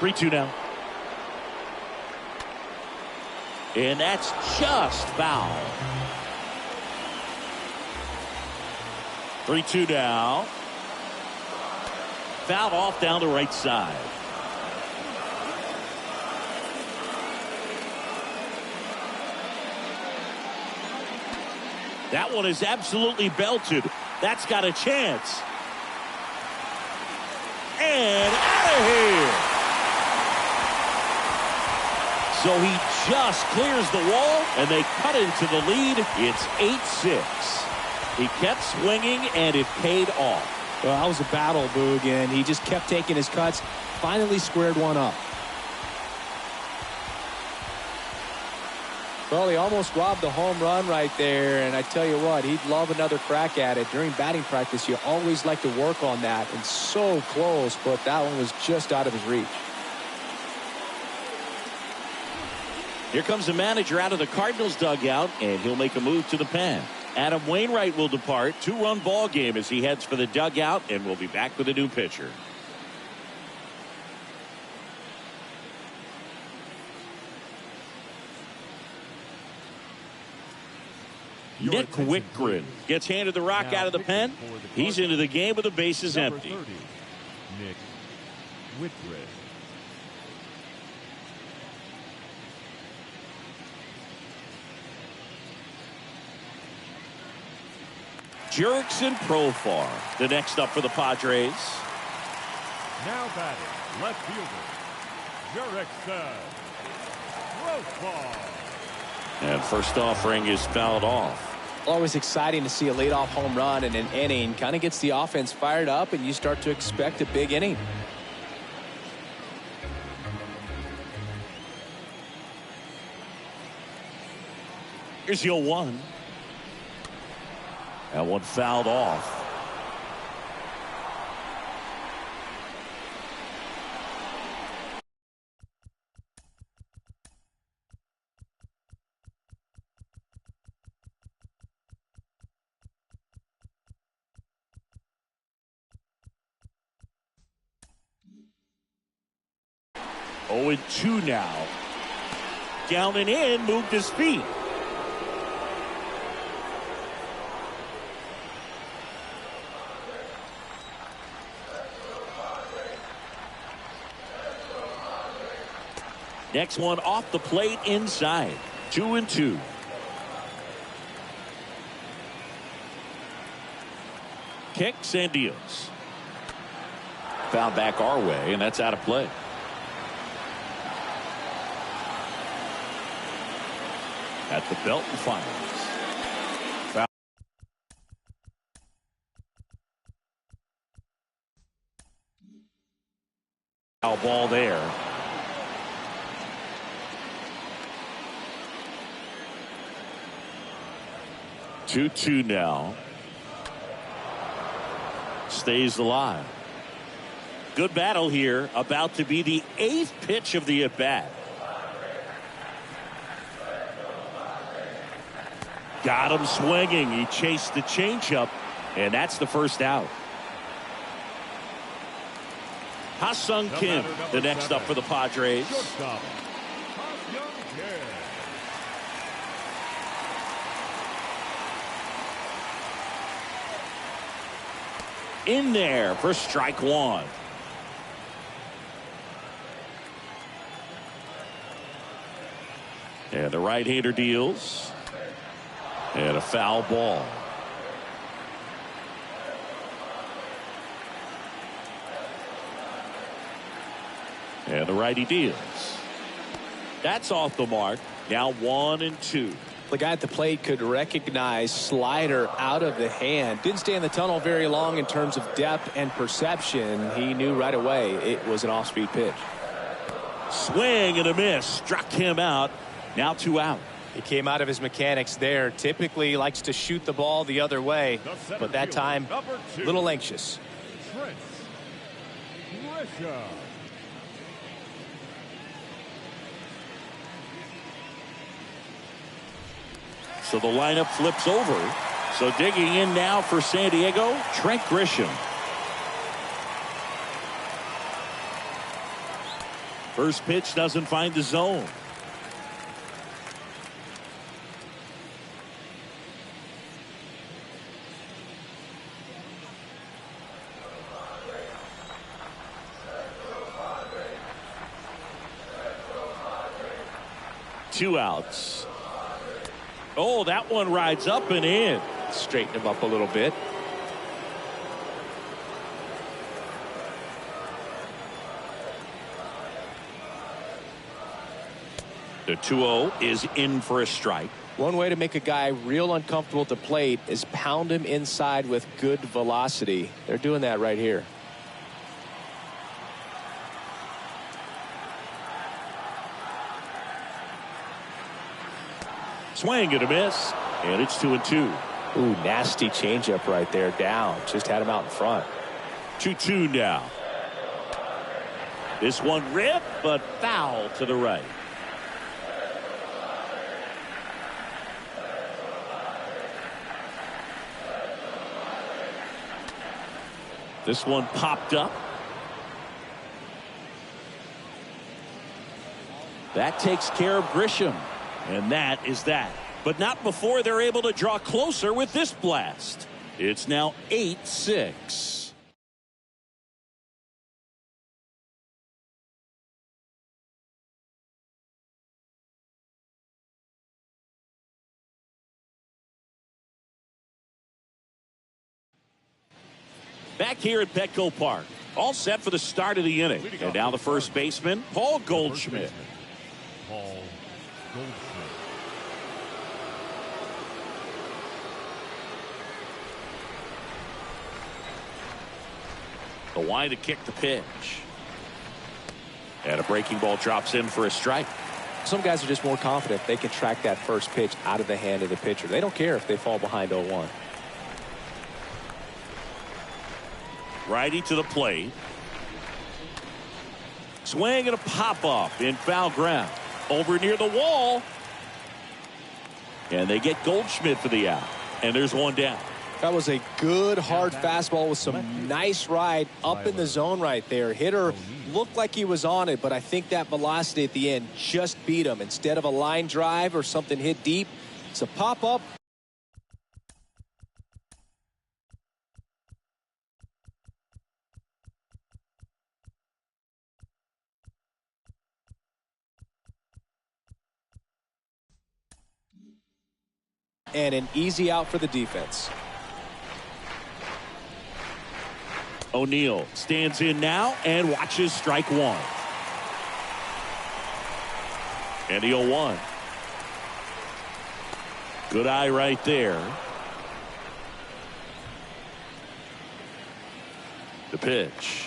A: 3-2 now. And that's just foul. 3-2 now. Fouled off down the right side. That one is absolutely belted. That's got a chance. And out of here. So he just clears the wall, and they cut into the lead. It's 8-6. He kept swinging, and it paid off.
B: Well, that was a battle, Boog, and he just kept taking his cuts. Finally squared one up. Well, he almost robbed the home run right there, and I tell you what, he'd love another crack at it. During batting practice, you always like to work on that, and so close, but that one was just out of his reach.
A: Here comes the manager out of the Cardinals dugout, and he'll make a move to the pen. Adam Wainwright will depart. 2-run ball game as he heads for the dugout, and we'll be back with a new pitcher. Nick Whitgren gets handed the rock out of the pen. He's into the game with the bases empty.
C: 30, Nick Whitgren.
A: Jurickson Profar, the next up for the Padres.
C: Now batting, left fielder, Jurickson Profar.
A: And first offering is fouled off.
B: Always exciting to see a leadoff home run in an inning. Kind of gets the offense fired up, and you start to expect a big inning.
A: Here's the 0-1. That one fouled off. Oh, and 2 now. Down and in, moved his feet. Next one off the plate inside. 2-2. Kick, San Dios. Foul back our way, and that's out of play. At the belt and finals. Foul. Foul ball there. 2-2 now. Stays alive. Good battle here. About to be the 8th pitch of the at-bat. Got him swinging. He chased the changeup, and that's the first out. Ha-Sung Kim, the next up for the Padres. In there for strike one. And the right-hander deals. And a foul ball. And the righty deals. That's off the mark. Now 1-2.
B: The guy at the plate could recognize slider out of the hand. Didn't stay in the tunnel very long in terms of depth and perception. He knew right away it was an off-speed pitch.
A: Swing and a miss. Struck him out. Now 2 out.
B: He came out of his mechanics there. Typically likes to shoot the ball the other way, but that time a little anxious.
A: So the lineup flips over. So digging in now for San Diego, Trent Grisham. First pitch doesn't find the zone. Two outs. Oh, that one rides up and in.
B: Straighten him up a little bit.
A: The 2-0 is in for a strike.
B: One way to make a guy real uncomfortable at the plate is pound him inside with good velocity. They're doing that right here.
A: Swing and a miss, and it's 2-2.
B: Ooh, nasty changeup right there. Down. Just had him out in front.
A: 2-2 now. This one ripped, but foul to the right. This one popped up. That takes care of Grisham. And that is that. But not before they're able to draw closer with this blast. It's now 8-6. Back here at Petco Park. All set for the start of the inning. And now the first baseman, Paul Goldschmidt.
C: Paul Goldschmidt.
A: The line to kick the pitch. And a breaking ball drops in for a strike.
B: Some guys are just more confident they can track that first pitch out of the hand of the pitcher. They don't care if they fall behind 0-1.
A: Righty to the plate. Swing and a pop-up in foul ground. Over near the wall. And they get Goldschmidt for the out. And there's one down.
B: That was a good hard fastball with some nice ride up in the zone right there. Hitter looked like he was on it, but I think that velocity at the end just beat him. Instead of a line drive or something hit deep, it's a pop-up. And an easy out for the defense.
A: O'Neill stands in now and watches strike one. And the 0-1. Good eye right there. The pitch.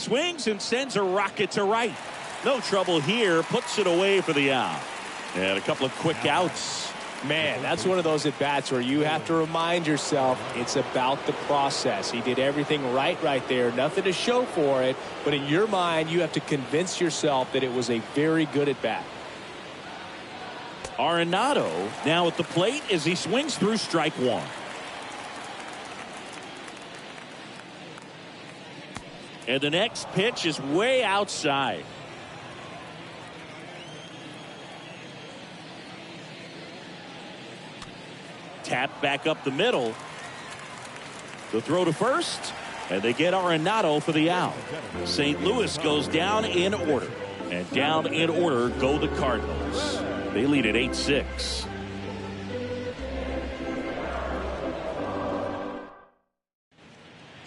A: Swings and sends a rocket to right. No trouble here. Puts it away for the out. And a couple of quick outs.
B: Man, that's one of those at-bats where you have to remind yourself it's about the process. He did everything right there. Nothing to show for it. But in your mind, you have to convince yourself that it was a very good at-bat.
A: Arenado now at the plate as he swings through strike one. And the next pitch is way outside. Tap back up the middle. The throw to first, and they get Arenado for the out. St. Louis goes down in order. And down in order go the Cardinals. They lead at 8-6.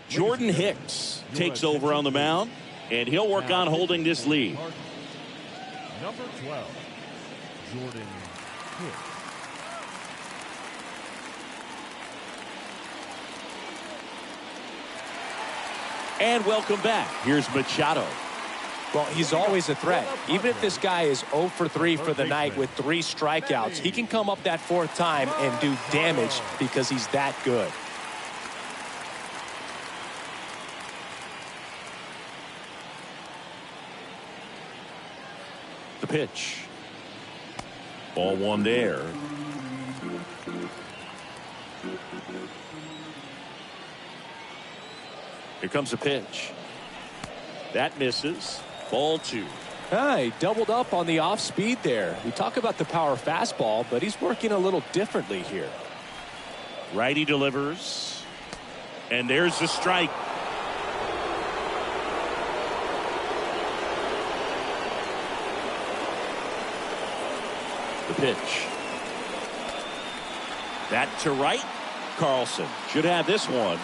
A: Jordan Hicks takes over on the mound, and he'll work on holding this lead.
C: Number 12, Jordan Hicks.
A: And welcome back. Here's Machado.
B: Well, he's always a threat. Even if this guy is 0 for 3 for the night with 3 strikeouts, he can come up that 4th time and do damage because he's that good.
A: The pitch. Ball one there. Here comes a pitch. That misses. Ball 2.
B: He doubled up on the off speed there. We talk about the power fastball, but he's working a little differently here.
A: Righty delivers. And there's the strike. The pitch. That to right. Carlson should have this one.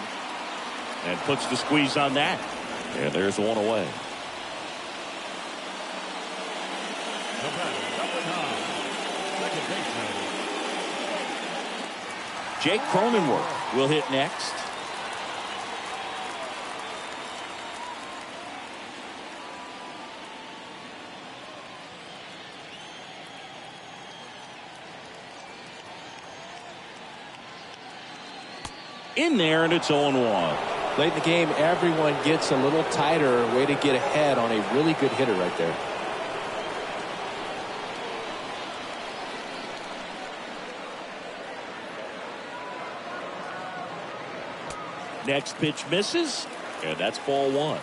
A: And puts the squeeze on that. And there's one away. Jake Cronenworth will hit next. In there, and it's 0-1.
B: Late in the game, everyone gets a little tighter. Way to get ahead on a really good hitter right there.
A: Next pitch misses, and that's ball 1.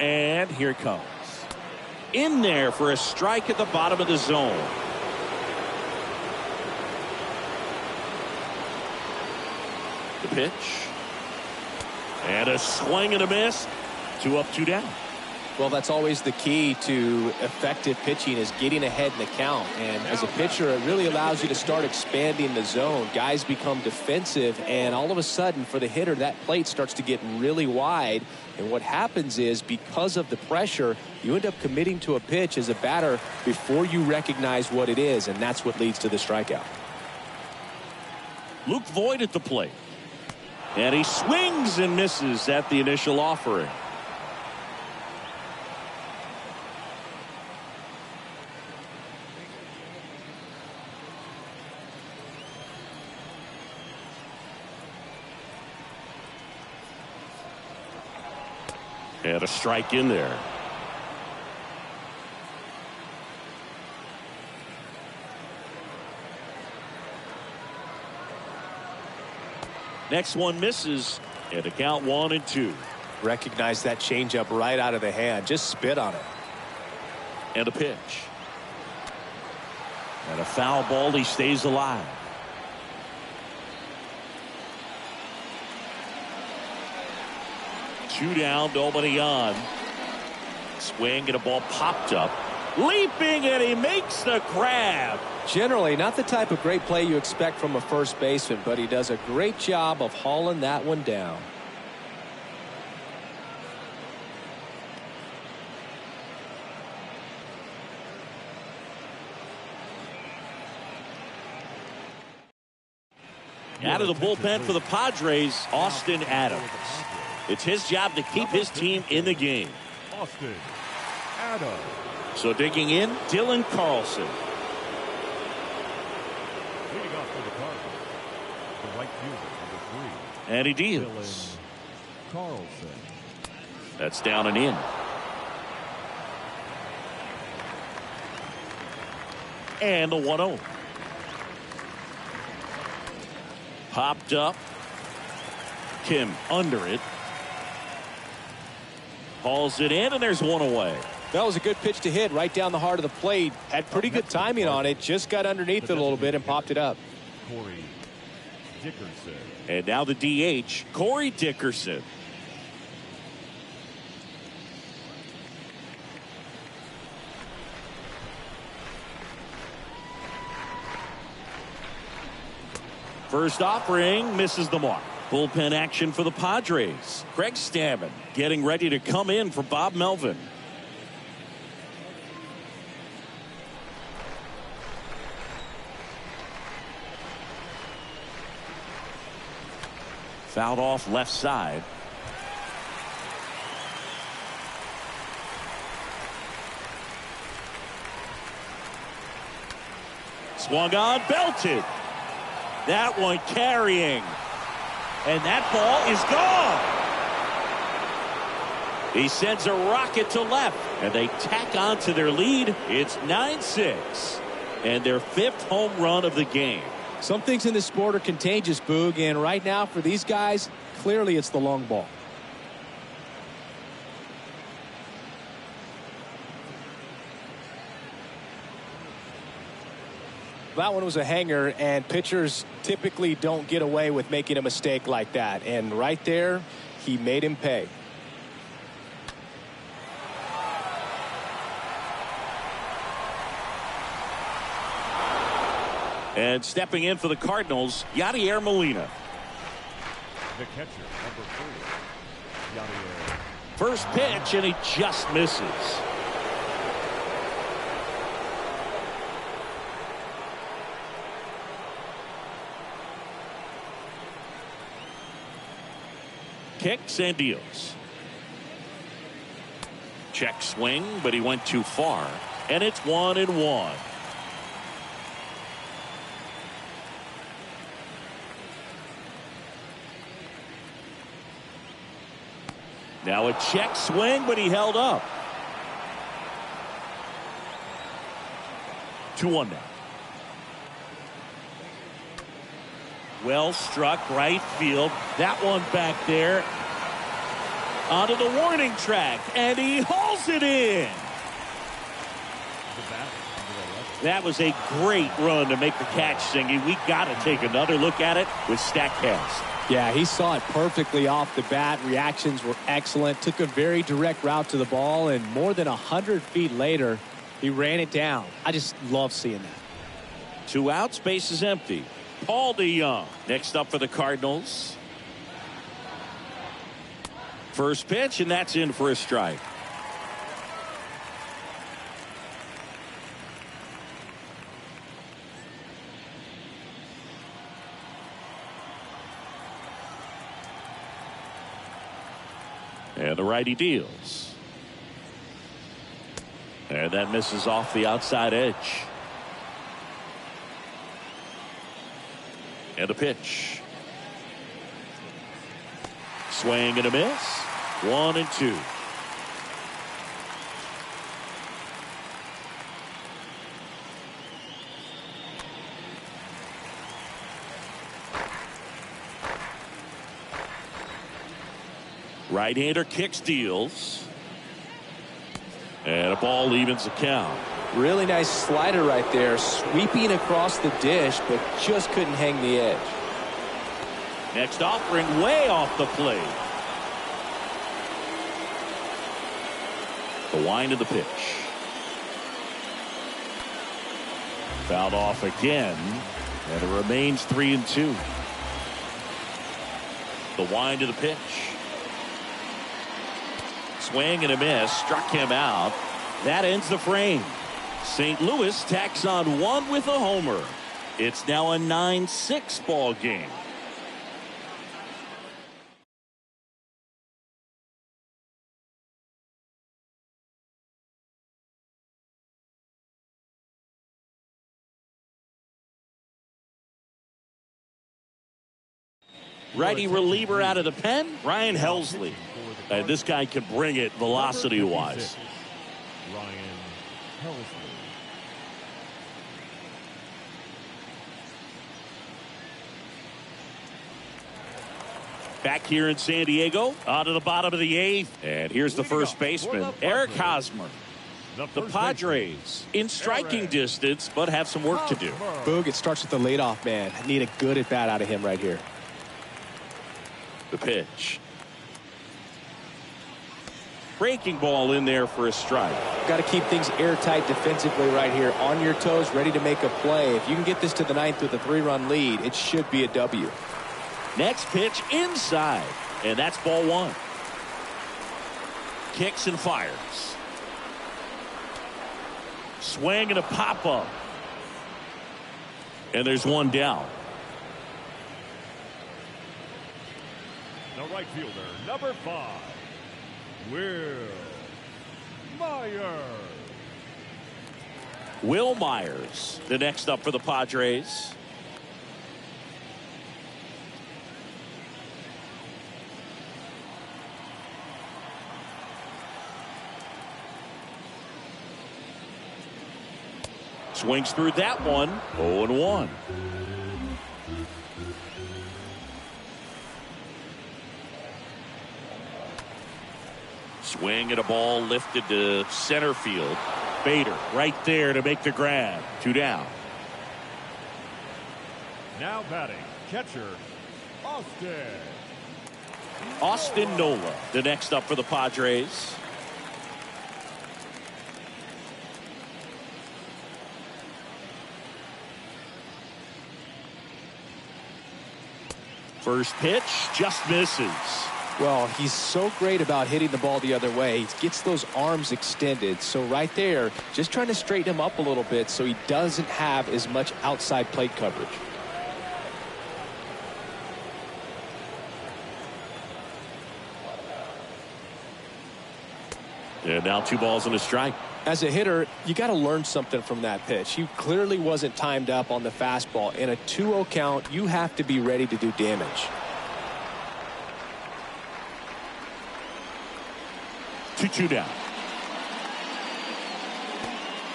A: And here it comes. In there for a strike at the bottom of the zone. The pitch. And a swing and a miss. 2 up, 2 down.
B: Well, that's always the key to effective pitching is getting ahead in the count. And as a pitcher, it really allows you to start expanding the zone. Guys become defensive, and all of a sudden, for the hitter, that plate starts to get really wide. And what happens is, because of the pressure, you end up committing to a pitch as a batter before you recognize what it is, and that's what leads to the strikeout.
A: Luke Voit at the plate. And he swings and misses at the initial offering. And a strike in there. Next one misses, and a count 1-2.
B: Recognize that changeup right out of the hand. Just spit on it.
A: And a pitch. And a foul ball. He stays alive. Two down, nobody on. Swing and a ball popped up. Leaping, and he makes the grab.
B: Generally not the type of great play you expect from a first baseman, but he does a great job of hauling that one down.
A: Out of the bullpen for the Padres, Austin Adams. It's his job to keep his team in the game.
C: Austin Adams.
A: So digging in, Dylan Carlson.
C: Leading off for the Cardinals, the right fielder, number 3.
A: And he deals.
C: Dylan Carlson.
A: That's down and in. And the 1-0. Popped up. Kim under it. Hauls it in, and there's one away.
B: That was a good pitch to hit right down the heart of the plate. Had pretty good timing on it. Just got underneath it a little bit and popped it up.
C: Corey Dickerson.
A: And now the DH, Corey Dickerson. First offering misses the mark. Bullpen action for the Padres. Greg Stammen getting ready to come in for Bob Melvin. Fouled off left side. Swung on, belted. That one carrying. And that ball is gone. He sends a rocket to left. And they tack on to their lead. It's 9-6. And their 5th home run of the game.
B: Some things in this sport are contagious, Boog. And right now for these guys, clearly it's the long ball. That one was a hanger, and pitchers typically don't get away with making a mistake like that. And right there, he made him pay.
A: And stepping in for the Cardinals, Yadier Molina.
C: The catcher, number 3. Yadier.
A: First pitch, and he just misses. Kicks and deals. Check swing, but he went too far. And it's 1-1. Now a check swing, but he held up. 2-1 now. Well struck right field. That one back there. Onto the warning track. And he hauls it in. That was a great run to make the catch, Singy. We got to take another look at it with StatCast.
B: Yeah, he saw it perfectly off the bat. Reactions were excellent. Took a very direct route to the ball, and more than 100 feet later, he ran it down. I just love seeing that.
A: 2 outs, base is empty. Paul DeYoung next up for the Cardinals. First pitch, and that's in for a strike. And the righty deals. And that misses off the outside edge. And a pitch. Swing and a miss. 1-2. Right-hander kicks, deals. And a ball evens the count.
B: Really nice slider right there, sweeping across the dish, but just couldn't hang the edge.
A: Next offering way off the plate. The wind of the pitch. Fouled off again, and it remains 3-2. The wind of the pitch. Swing and a miss, struck him out. That ends the frame. St. Louis tacks on 1 with a homer. It's now a 9-6 ball game. Righty reliever out of the pen, Ryan Helsley. And this guy can bring it velocity-wise.
C: Ryan Helsley.
A: Back here in San Diego, on to the bottom of the 8th. And here's the first baseman, Eric Hosmer. The Padres in striking distance, but have some work to do.
B: Boog, it starts with the leadoff man. Need a good at-bat out of him right here.
A: The pitch. Breaking ball in there for a strike.
B: Got to keep things airtight defensively right here. On your toes, ready to make a play. If you can get this to the 9th with a 3-run lead, it should be a W.
A: Next pitch inside, and that's ball 1. Kicks and fires. Swing and a pop-up. And there's one down.
C: The right fielder, number 5, Will Myers.
A: Will Myers, the next up for the Padres. Swings through that one. 0-1. Swing and a ball lifted to center field. Bader right there to make the grab. 2 down.
C: Now batting, catcher,
A: Austin Nola, the next up for the Padres. First pitch just misses.
B: Well, he's so great about hitting the ball the other way. He gets those arms extended. So right there, just trying to straighten him up a little bit so he doesn't have as much outside plate coverage.
A: And now 2 balls and a strike.
B: As a hitter, you got to learn something from that pitch. He clearly wasn't timed up on the fastball. In a 2-0 count, you have to be ready to do damage.
A: 2-2 down.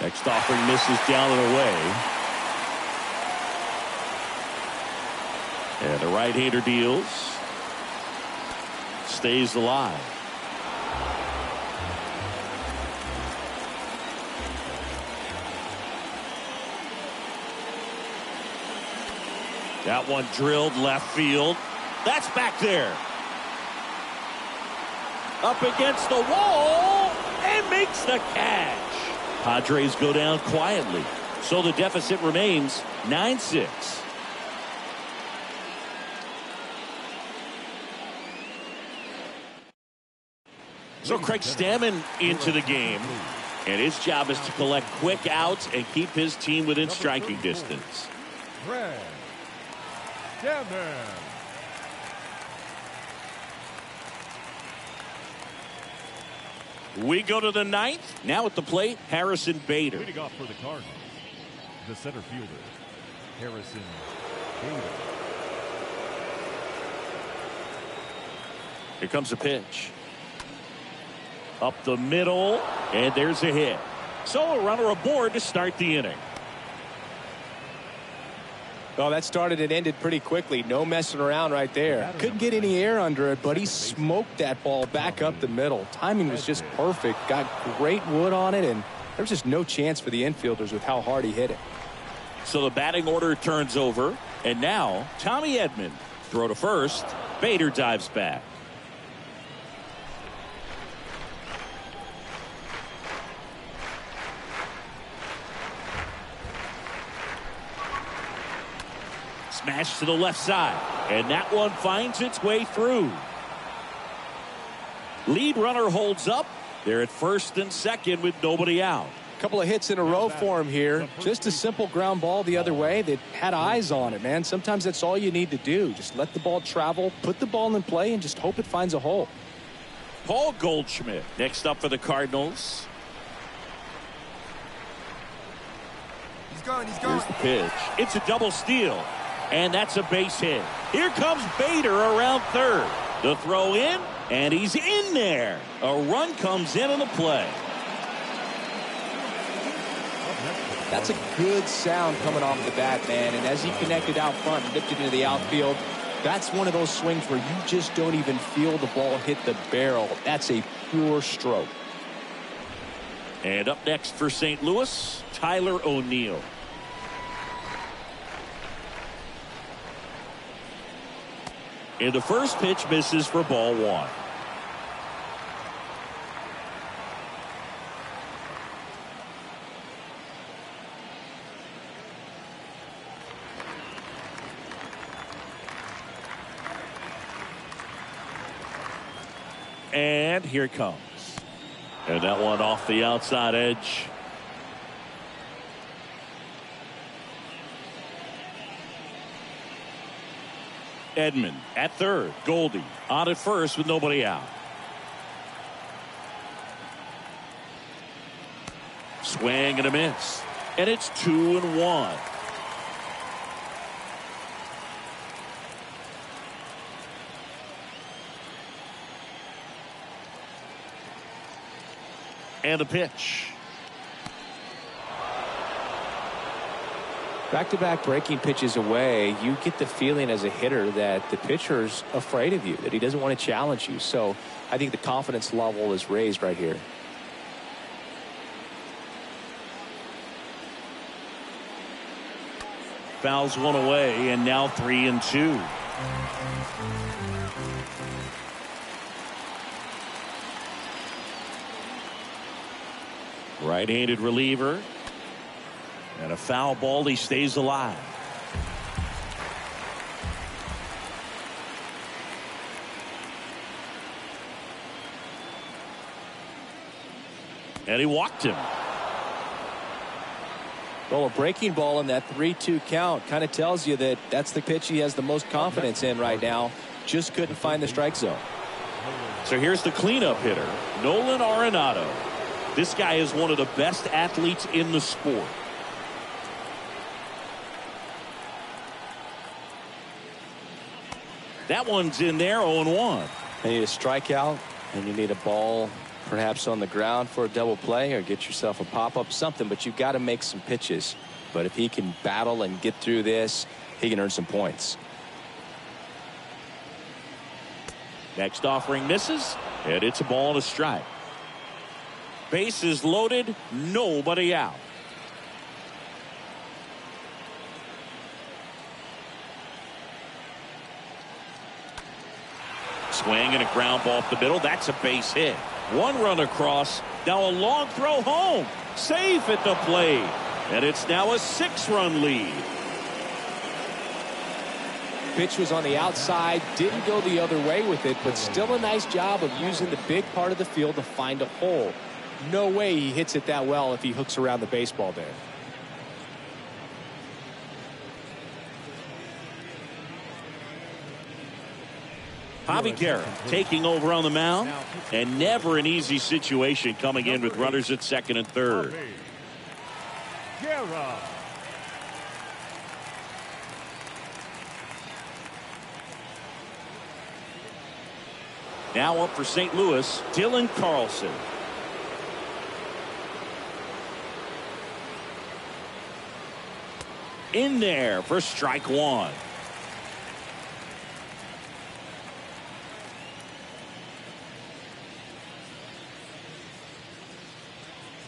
A: Next offering misses down and away. And the right-hander deals. Stays alive. That one drilled left field. That's back there. Up against the wall and makes the catch. Padres go down quietly. So the deficit remains 9-6. So Craig Stammen into the game. And his job is to collect quick outs and keep his team within striking distance.
C: Craig Stammen.
A: We go to the 9th. Now at the plate, Harrison Bader.
C: Leading off for the Cardinals, the center fielder, Harrison Bader.
A: Here comes a pitch. Up the middle, and there's a hit. So a runner aboard to start the inning.
B: Oh, that started and ended pretty quickly. No messing around right there. Couldn't get any air under it, but he smoked that ball back up the middle. Timing was just perfect. Got great wood on it, and there was just no chance for the infielders with how hard he hit it.
A: So the batting order turns over, and now Tommy Edman. Throw to first. Bader dives back. Smash to the left side, and that one finds its way through. Lead runner holds up. They're at first and second with nobody out.
B: Couple of hits in a row for him here. Just a simple ground ball the other way that had eyes on it, man. Sometimes that's all you need to do. Just let the ball travel, put the ball in play, and just hope it finds a hole.
A: Paul Goldschmidt next up for the Cardinals.
D: He's going.
A: Here's the pitch. It's a double steal. And that's a base hit. Here comes Bader around third. The throw in, and he's in there. A run comes in on the play.
B: That's a good sound coming off the bat, man. And as he connected out front and lifted into the outfield, that's one of those swings where you just don't even feel the ball hit the barrel. That's a pure stroke.
A: And up next for St. Louis, Tyler O'Neill. And the first pitch misses for ball one. And here it comes. And that one off the outside edge. Edman at third. Goldie on at first with nobody out. Swing and a miss. And it's 2-1. And a pitch.
B: Back-to-back breaking pitches away, you get the feeling as a hitter that the pitcher's afraid of you, that he doesn't want to challenge you. So I think the confidence level is raised right here.
A: Fouls one away, and now 3-2. Right-handed reliever. And a foul ball. He stays alive. And he walked him.
B: Well, a breaking ball in that 3-2 count kind of tells you that that's the pitch he has the most confidence in right now. Just couldn't find the strike zone.
A: So here's the cleanup hitter, Nolan Arenado. This guy is one of the best athletes in the sport. That one's in there, 0-1.
B: You need a strikeout, and you need a ball perhaps on the ground for a double play, or get yourself a pop-up, something, but you've got to make some pitches. But if he can battle and get through this, he can earn some points.
A: Next offering misses, and it's a ball and a strike. Bases loaded, nobody out. Swing and a ground ball up the middle. That's a base hit. One run across. Now a long throw home. Safe at the plate. And it's now a 6-run lead.
B: Pitch was on the outside, didn't go the other way with it, but still a nice job of using the big part of the field to find a hole. No way he hits it that well if he hooks around the baseball there.
A: Javi Guerra taking over on the mound, and never an easy situation coming in with runners at second and third.
C: Guerra.
A: Now up for St. Louis, Dylan Carlson. In there for strike one.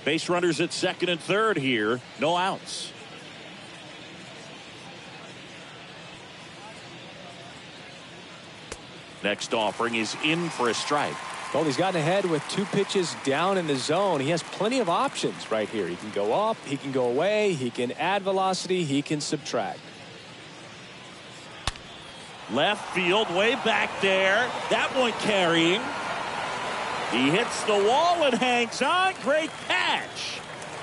A: Base runners at second and third here. No outs. Next offering is in for a strike.
B: Well, he's gotten ahead with 2 pitches down in the zone. He has plenty of options right here. He can go up, he can go away, he can add velocity, he can subtract.
A: Left field, way back there. That one carrying. He hits the wall and hangs on. Great catch.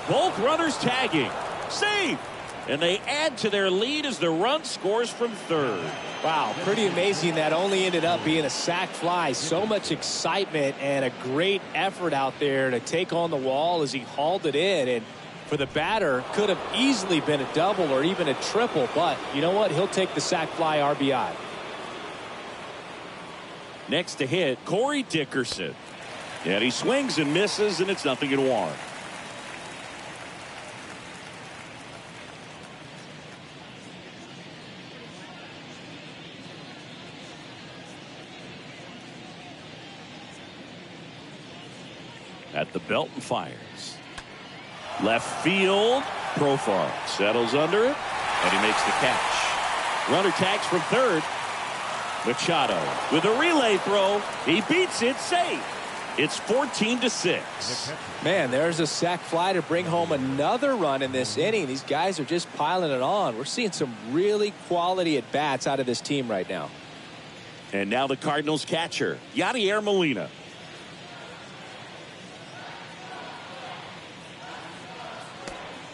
A: Both runners tagging. Safe. And they add to their lead as the run scores from third.
B: Wow, pretty amazing. That only ended up being a sac fly. So much excitement and a great effort out there to take on the wall as he hauled it in. And For the batter, could have easily been a double or even a triple, but you know what? He'll take the sac fly RBI.
A: Next to hit, Corey Dickerson. And he swings and misses, and it's 0-1. At the belt and fires. Left field. Profar settles under it, and he makes the catch. Runner tags from third. Machado with a relay throw. He beats it safe. It's 14-6.
B: Man, there's a sac fly to bring home another run in this inning. These guys are just piling it on. We're seeing some really quality at bats out of this team right now.
A: And now the Cardinals catcher, Yadier Molina.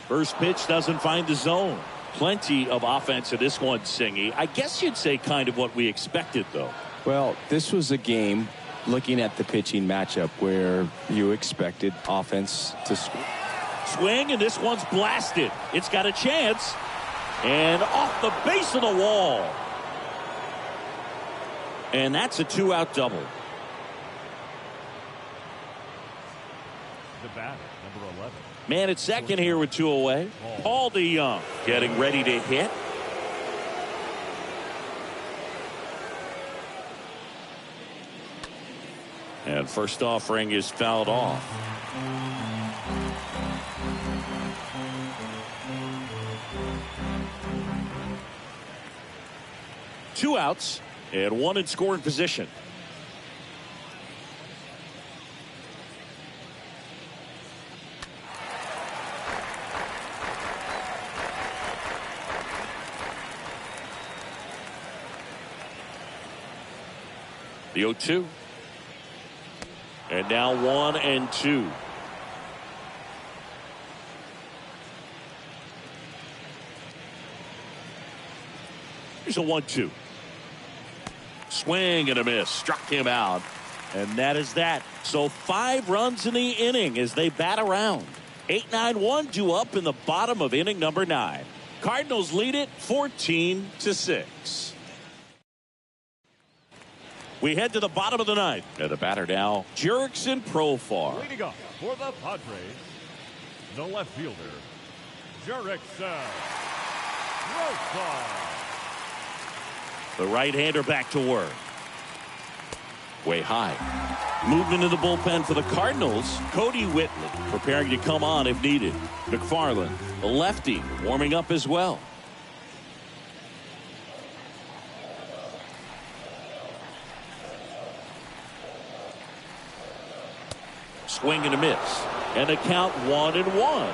A: First pitch doesn't find the zone. Plenty of offense in this one, Singy. I guess you'd say kind of what we expected, though.
B: Well, this was a game, looking at the pitching matchup, where you expected offense to
A: swing, and this one's blasted. It's got a chance. And off the base of the wall. And that's a 2-out double.
C: The batter, number 11.
A: Man at second here with 2 away. Paul DeYoung getting ready to hit. And first offering is fouled off. Two outs and one in scoring position. The 0-2. And now 1-2. Here's a 1-2. Swing and a miss. Struck him out. And that is that. So 5 runs in the inning as they bat around. 8-9-1 due up in the bottom of inning number 9. Cardinals lead it 14-6. We head to the bottom of the 9th. And the batter now, Jurickson Profar.
C: Leading off for the Padres, the left fielder, Jurickson Profar.
A: The right-hander back to work. Way high. Movement in the bullpen for the Cardinals. Cody Whitley preparing to come on if needed. McFarland, the lefty, warming up as well. Swing and a miss. And the count 1-1.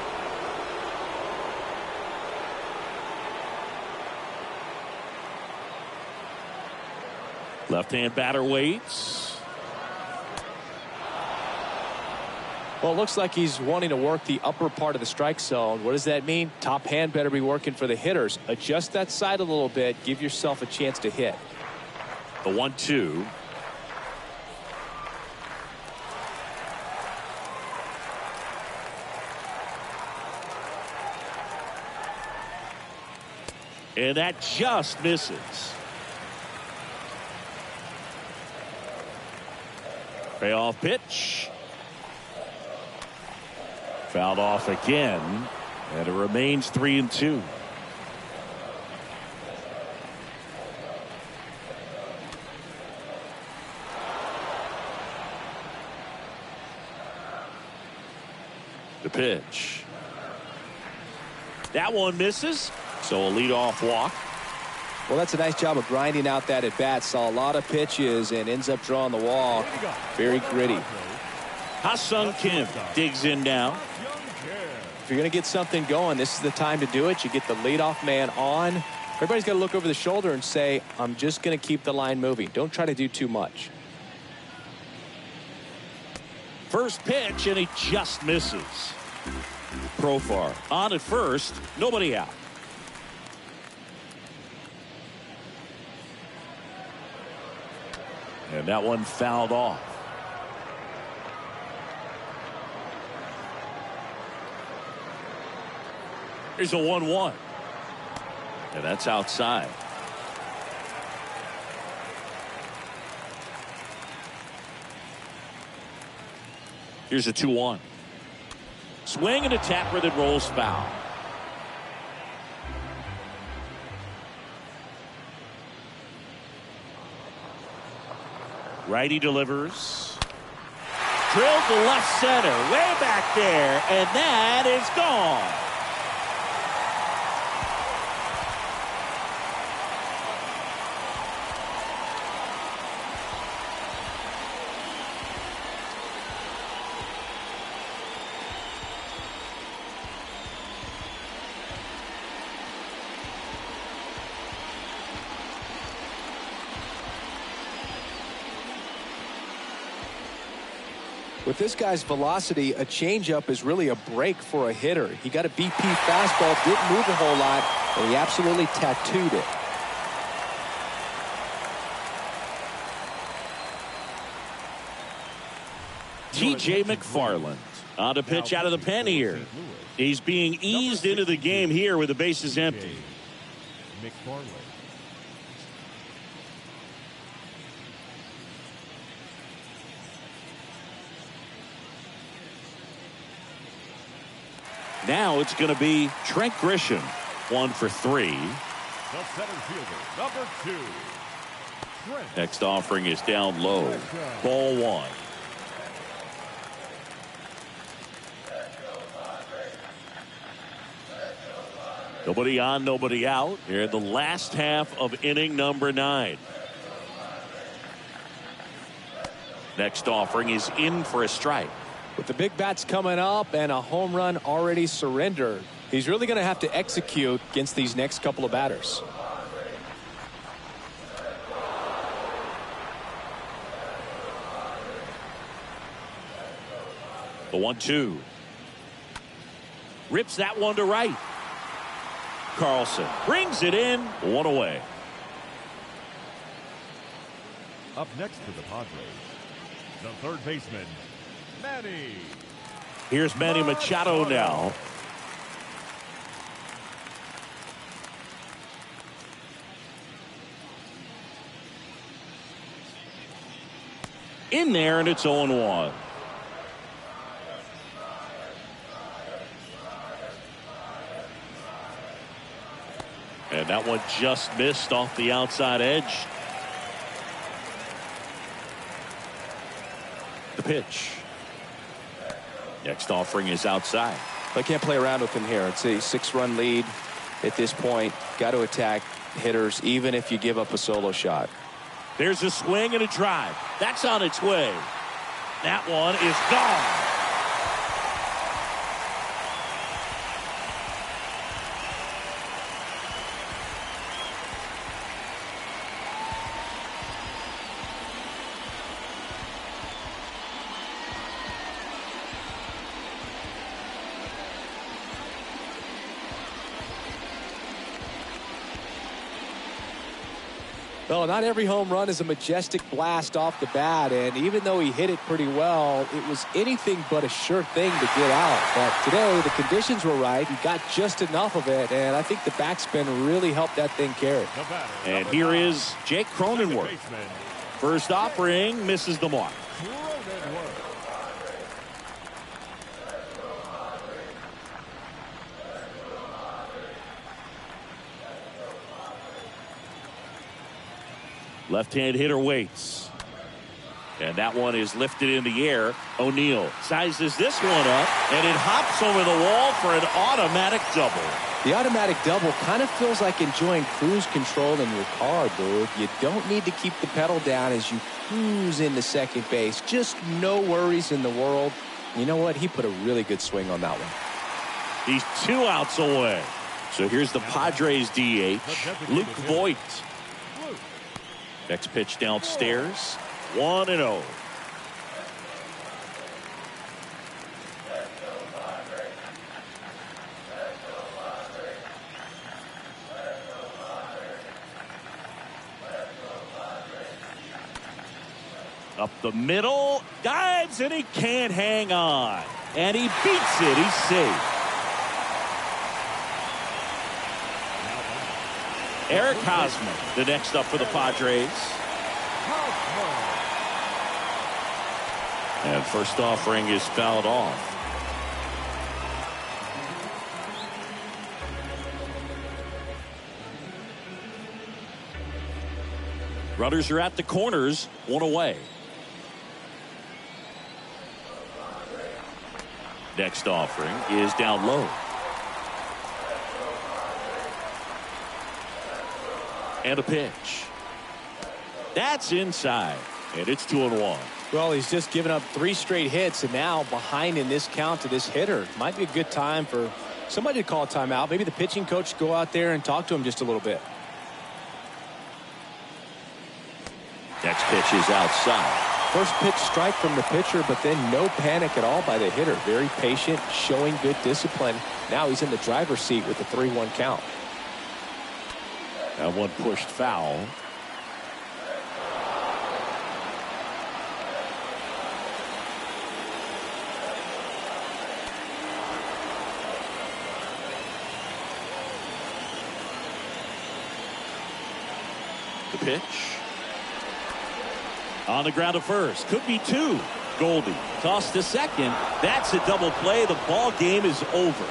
A: Left-hand batter waits.
B: Well, it looks like he's wanting to work the upper part of the strike zone. What does that mean? Top hand better be working for the hitters. Adjust that side a little bit. Give yourself a chance to hit.
A: The 1-2. And that just misses. Payoff pitch. Fouled off again. And it remains 3-2. The pitch. That one misses. So a leadoff walk.
B: Well, that's a nice job of grinding out that at bat. Saw a lot of pitches and ends up drawing the walk. Very gritty.
A: Ha-Sung Kim digs in now.
B: If you're going to get something going, this is the time to do it. You get the leadoff man on. Everybody's got to look over the shoulder and say, I'm just going to keep the line moving. Don't try to do too much.
A: First pitch, and he just misses. Profar on at first, nobody out. And that one fouled off. Here's a 1-1. And that's outside. Here's a 2-1. Swing and a tapper that rolls foul. Righty delivers. Drilled to left center. Way back there. And that is gone.
B: With this guy's velocity, a changeup is really a break for a hitter. He got a BP fastball, didn't move a whole lot, and he absolutely tattooed it.
A: TJ McFarland on to pitch out of the pen here. He's being eased into the game here with the bases empty.
C: McFarland.
A: Now it's going to be Trent Grisham, 1 for 3.
C: The center fielder, number 2. Trent.
A: Next offering is down low. Ball 1. Nobody on, nobody out. Here in the last half of inning number 9. Next offering is in for a strike.
B: With the big bats coming up and a home run already surrendered, he's really going to have to execute against these next couple of batters.
A: The 1-2. Rips that one to right. Carlson brings it in. 1 away.
C: Up next for the Padres, the third baseman, Manny.
A: Here's Manny Machado now. In there, and it's 0-1. And that one just missed off the outside edge. The pitch. Next offering is outside.
B: I can't play around with him here. It's a 6-run lead at this point. Got to attack hitters even if you give up a solo shot.
A: There's a swing and a drive. That's on its way. That one is gone.
B: Well, not every home run is a majestic blast off the bat, and even though he hit it pretty well, it was anything but a sure thing to get out. But today, the conditions were right. He got just enough of it, and I think the backspin really helped that thing carry.
A: And here is Jake Cronenworth. First offering misses the mark. Left-hand hitter waits. And that one is lifted in the air. O'Neill sizes this one up, and it hops over the wall for an automatic double.
B: The automatic double kind of feels like enjoying cruise control in your car, dude. You don't need to keep the pedal down as you cruise into second base. Just no worries in the world. You know what? He put a really good swing on that one.
A: He's 2 outs away. So here's the Padres DH, Luke Voigt. Next pitch downstairs. 1-0. Up the middle, dives, and he can't hang on. And he beats it. He's safe. Eric Hosmer, the next up for the Padres. And first offering is fouled off. Runners are at the corners, one away. Next offering is down low. And a pitch. That's inside. And it's 2-1.
B: Well, he's just given up 3 straight hits, and now behind in this count to this hitter. Might be a good time for somebody to call a timeout. Maybe the pitching coach go out there and talk to him just a little bit.
A: Next pitch is outside.
B: First pitch strike from the pitcher, but then no panic at all by the hitter. Very patient, showing good discipline. Now he's in the driver's seat with the 3-1 count.
A: That one pushed foul. The pitch. On the ground to first. Could be 2. Goldie tossed to second. That's a double play. The ball game is over.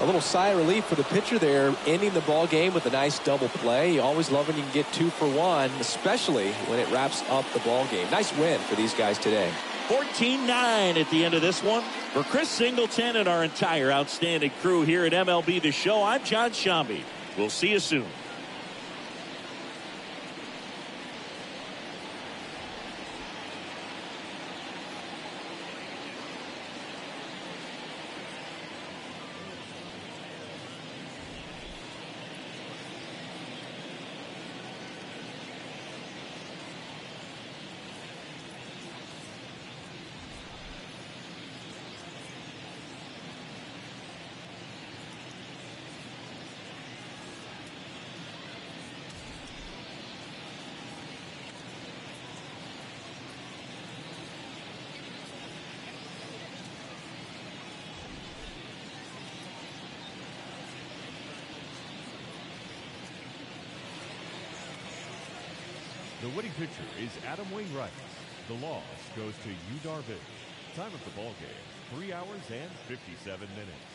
B: A little sigh of relief for the pitcher there, ending the ball game with a nice double play. You always love when you can get 2 for 1, especially when it wraps up the ball game. Nice win for these guys today.
A: 14-9 at the end of this one. For Chris Singleton and our entire outstanding crew here at MLB The Show, I'm John Shambi. We'll see you soon.
C: The winning pitcher is Adam Wainwright. The loss goes to Yu Darvish. Time of the ball game, 3 hours and 57 minutes.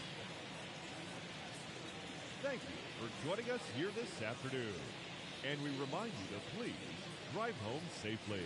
C: Thank you for joining us here this afternoon. And we remind you to please drive home safely.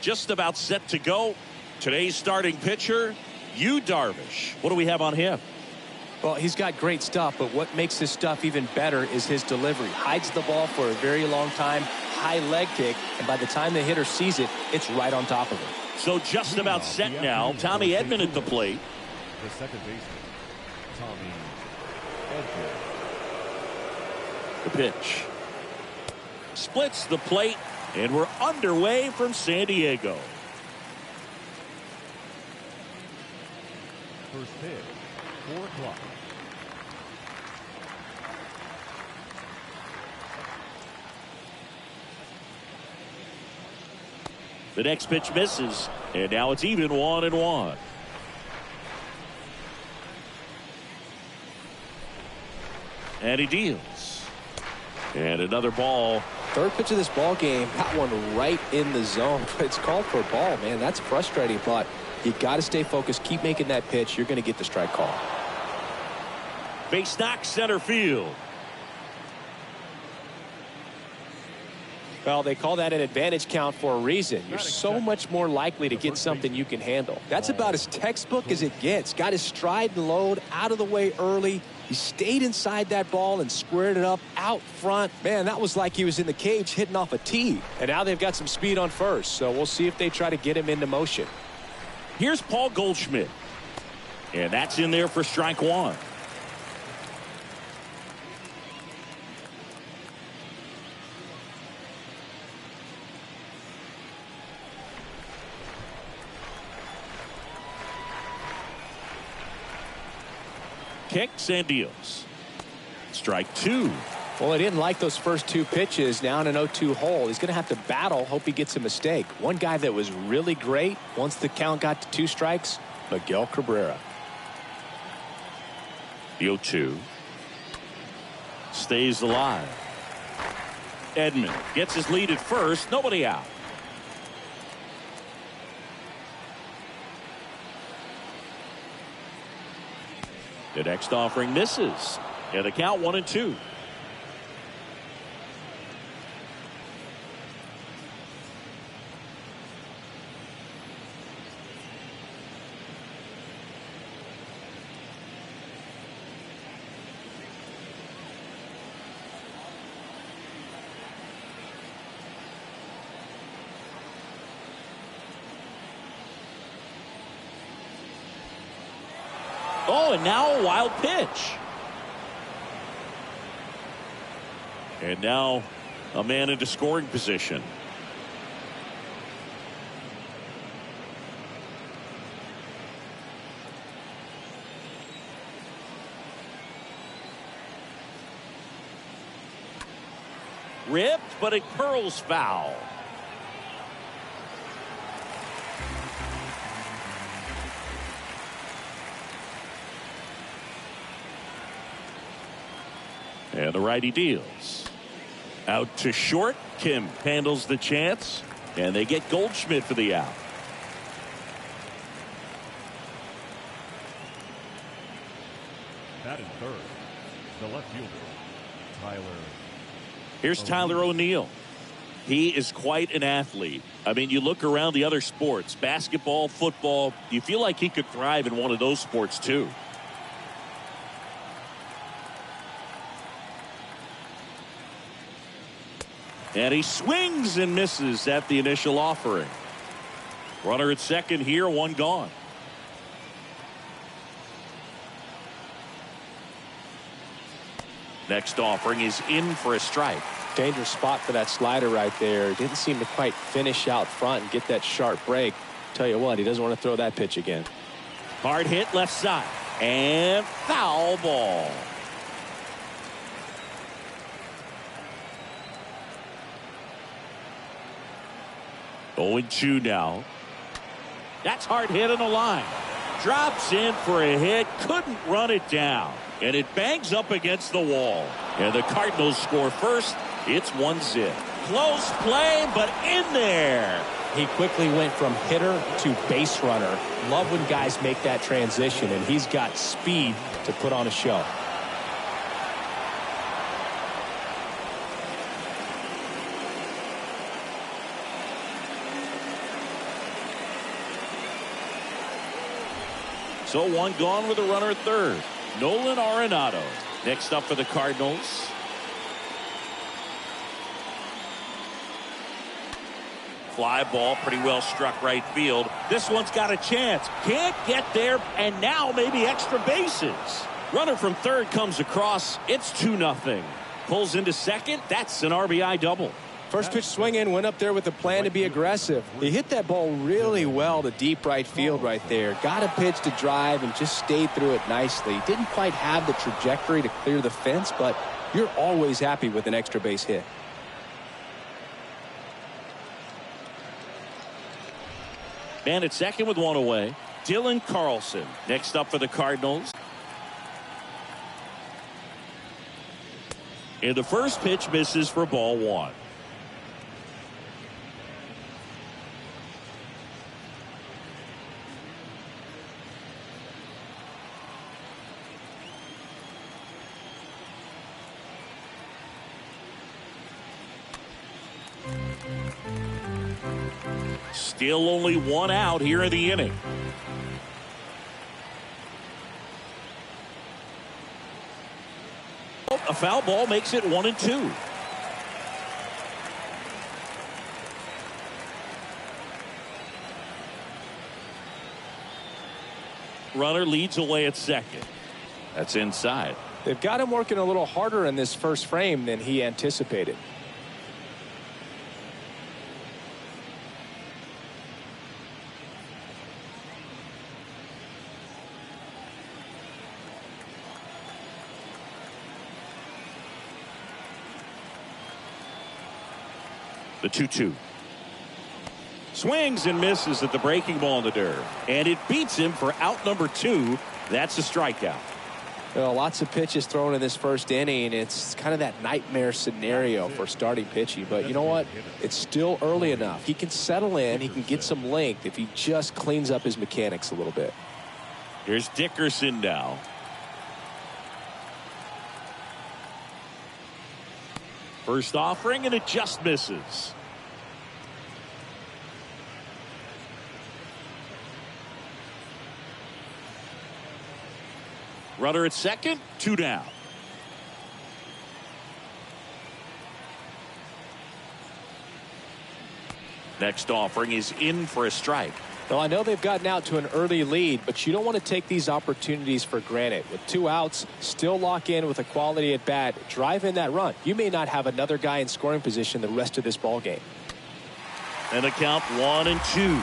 A: just about set to go. Today's starting pitcher, Yu Darvish. What do we have on him?
B: Well, he's got great stuff, but what makes his stuff even better is his delivery. Hides the ball for a very long time, high leg kick, and by the time the hitter sees it, it's right on top of him.
A: So just about set now. Tommy Edman at the plate.
C: The second baseman, Tommy Edman.
A: The pitch. Splits the plate, and we're underway from San Diego.
C: First pitch, 4 o'clock.
A: The next pitch misses, and now it's even 1-1. And he deals. And another ball.
B: Third pitch of this ball game, got one right in the zone. It's called for a ball, man. That's frustrating, but you got to stay focused. Keep making that pitch. You're going to get the strike call.
A: Base knock center field.
B: Well, they call that an advantage count for a reason. You're so much more likely to get something you can handle. That's about as textbook as it gets. Got his stride and load out of the way early. He stayed inside that ball and squared it up out front. Man, that was like he was in the cage hitting off a tee. And now they've got some speed on first, so we'll see if they try to get him into motion.
A: Here's Paul Goldschmidt. And that's in there for strike one. Kicks and deals. Strike two.
B: Well, he didn't like those first two pitches. Now in an 0-2 hole, he's going to have to battle. Hope he gets a mistake. One guy that was really great once the count got to 2 strikes, Miguel Cabrera.
A: The 0-2 stays alive. Edman gets his lead at first. Nobody out. The next offering misses. And the count 1-2. Oh, and now a wild pitch. And now a man into scoring position. Ripped, but it curls foul. And the righty deals. Out to short. Kim handles the chance. And they get Goldschmidt for the out.
C: Batting third, the left fielder, Tyler.
A: Here's Tyler O'Neill. He is quite an athlete. I mean, you look around the other sports, basketball, football, you feel like he could thrive in one of those sports too. And he swings and misses at the initial offering. Runner at second here, one gone. Next offering is in for a strike.
B: Dangerous spot for that slider right there. Didn't seem to quite finish out front and get that sharp break. Tell you what, he doesn't want to throw that pitch again.
A: Hard hit left side. And foul ball. Oh, 0-2 now. That's hard hit on the line. Drops in for a hit. Couldn't run it down. And it bangs up against the wall. And the Cardinals score first. It's 1-0. Close play, but in there.
B: He quickly went from hitter to base runner. Love when guys make that transition, and he's got speed to put on a show.
A: So one gone with a runner at third. Nolan Arenado next up for the Cardinals. Fly ball pretty well struck right field. This one's got a chance. Can't get there, and now maybe extra bases. Runner from third comes across. It's 2-0. Pulls into second. That's an RBI double.
B: First pitch swing in, went up there with a plan to be aggressive. He hit that ball really well to deep right field right there. Got a pitch to drive and just stayed through it nicely. Didn't quite have the trajectory to clear the fence, but you're always happy with an extra base hit.
A: Man at second with one away. Dylan Carlson next up for the Cardinals. And the first pitch misses for ball one. Still only one out here in the inning. A foul ball makes it 1-2. Runner leads away at second. That's inside.
B: They've got him working a little harder in this first frame than he anticipated.
A: The 2-2. Swings and misses at the breaking ball in the dirt. And it beats him for out number 2. That's a strikeout.
B: Well, lots of pitches thrown in this first inning. It's kind of that nightmare scenario for starting pitching. But you know what? It's still early enough. He can settle in. He can get some length if he just cleans up his mechanics a little bit.
A: Here's Dickerson now. First offering, and it just misses. Runner at second, 2 down. Next offering is in for a strike.
B: Well, I know they've gotten out to an early lead, but you don't want to take these opportunities for granted. With 2 outs, still lock in with a quality at bat, drive in that run. You may not have another guy in scoring position the rest of this ball game.
A: And the count 1-2.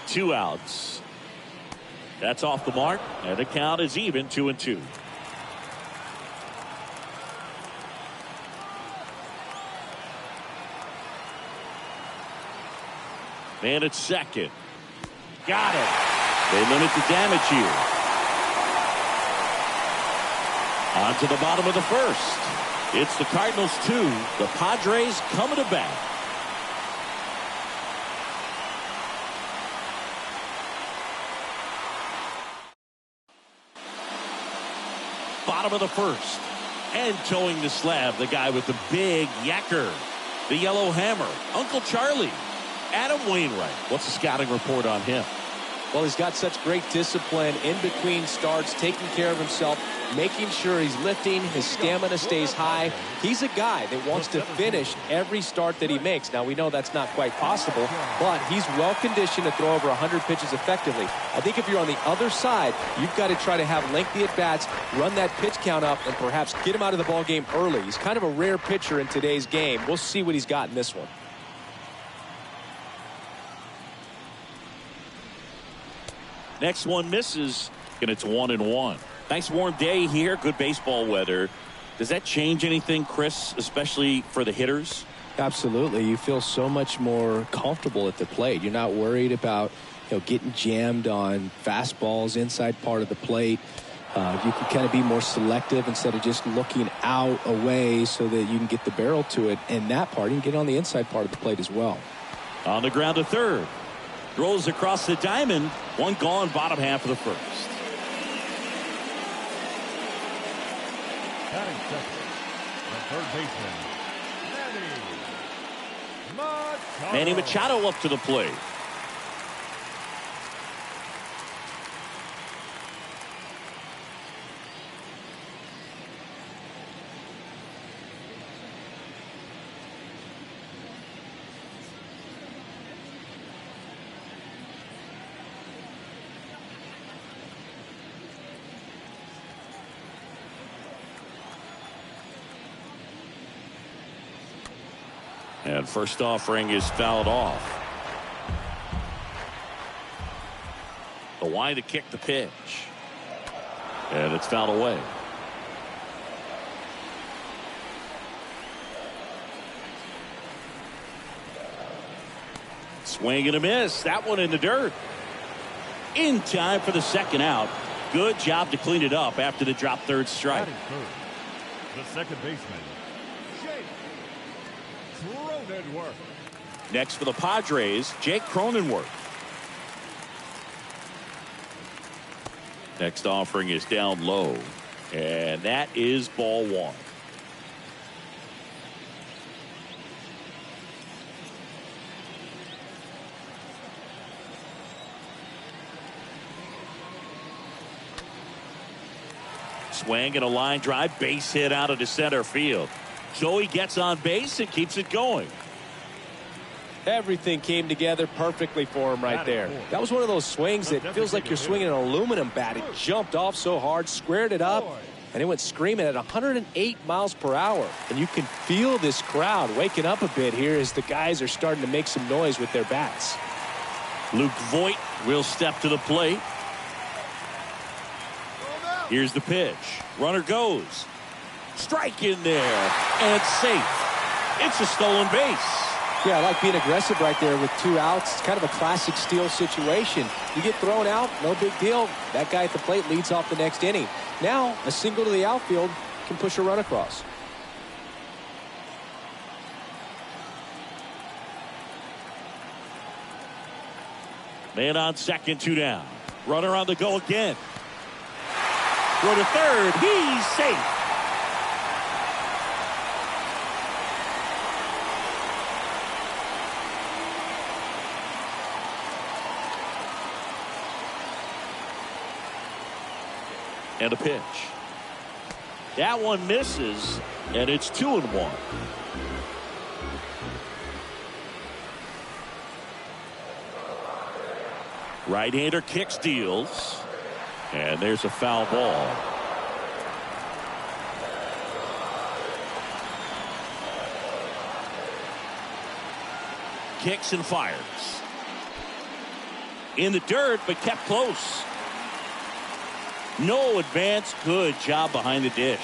A: Two outs. That's off the mark, and the count is even 2-2. Man at second. Got it. They limit the damage here. On to the bottom of the first. It's the Cardinals 2. The Padres coming to bat. Bottom of the first. And towing the slab, the guy with the big yacker. The yellow hammer, Uncle Charlie. Adam Wainwright. What's the scouting report on him?
B: Well, he's got such great discipline in between starts, taking care of himself, making sure he's lifting, his stamina stays high. He's a guy that wants to finish every start that he makes. Now, we know that's not quite possible, but he's well-conditioned to throw over 100 pitches effectively. I think if you're on the other side, you've got to try to have lengthy at-bats, run that pitch count up, and perhaps get him out of the ballgame early. He's kind of a rare pitcher in today's game. We'll see what he's got in this one.
A: Next one misses, and it's 1-1. Nice warm day here. Good baseball weather. Does that change anything, Chris, especially for the hitters?
B: Absolutely. You feel so much more comfortable at the plate. You're not worried about getting jammed on fastballs inside part of the plate. You can kind of be more selective instead of just looking out away so that you can get the barrel to it. And that part, you can get on the inside part of the plate as well.
A: On the ground to third. Throws across the diamond. One gone, bottom half of the first.
C: Batting second, the third baseman, Manny.
A: Manny Machado up to the plate. And first offering is fouled off. The wide to kick the pitch. And it's fouled away. Swing and a miss. That one in the dirt. In time for the second out. Good job to clean it up after the drop third strike.
C: The second baseman, Cronenworth.
A: Next for the Padres, Jake Cronenworth. Next offering is down low, and that is ball one. Swing and a line drive, base hit out into center field. Joey gets on base and keeps it going.
B: Everything came together perfectly for him right there. That was one of those swings that feels like you're swinging an aluminum bat. It jumped off so hard, squared it up, and it went screaming at 108 miles per hour. And you can feel this crowd waking up a bit here as the guys are starting to make some noise with their bats.
A: Luke Voit will step to the plate. Here's the pitch. Runner goes. Strike in there. And safe. It's a stolen base.
B: Yeah, I like being aggressive right there with 2 outs. It's kind of a classic steal situation. You get thrown out, no big deal. That guy at the plate leads off the next inning. Now, a single to the outfield can push a run across.
A: Man on second, 2 down. Runner on the go again. Throw to third. He's safe. And a pitch. That one misses, and it's 2-1. Right-hander kicks, deals, and there's a foul ball. Kicks and fires. In the dirt, but kept close. No advance. Good job behind the dish.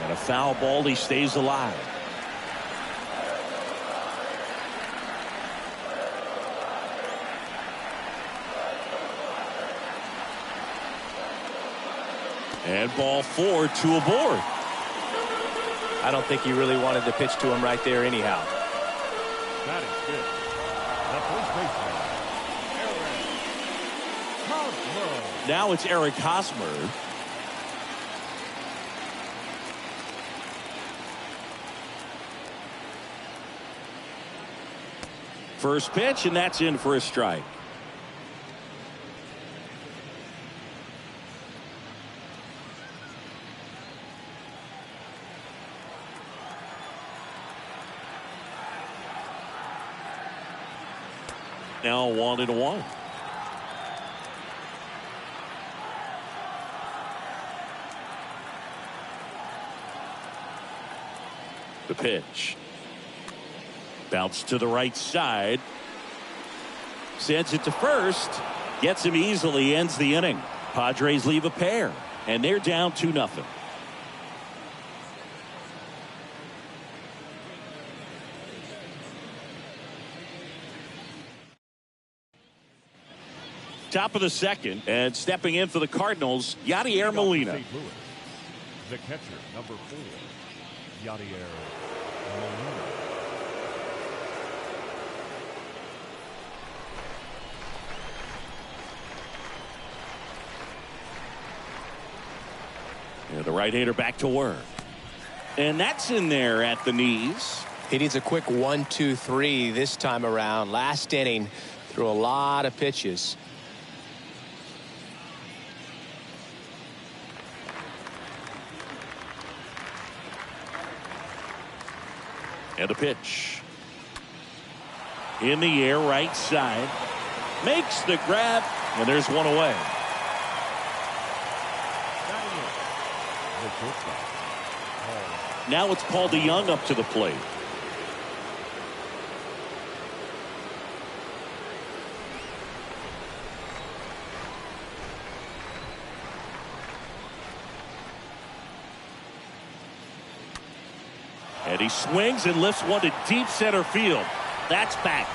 A: And a foul ball. He stays alive. And ball 4, 2 aboard.
B: I don't think he really wanted to pitch to him right there anyhow.
C: That is good. The first baseman, Eric Hosmer.
A: Now it's Eric Hosmer. First pitch, and that's in for a strike. Now 1-1. The pitch. Bounce to the right side. Sends it to first. Gets him easily. Ends the inning. Padres leave a pair. And they're down 2-0. Top of the second, and stepping in for the Cardinals, Yadier Molina.
C: The catcher, number 4, Yadier Molina.
A: Yeah, the right-hander back to work. And that's in there at the knees.
B: He needs a quick 1-2-3 this time around. Last inning, threw a lot of pitches.
A: And a pitch. In the air, right side. Makes the grab, and there's one away. Now it's Paul DeYoung up to the plate. And he swings and lifts one to deep center field. That's back.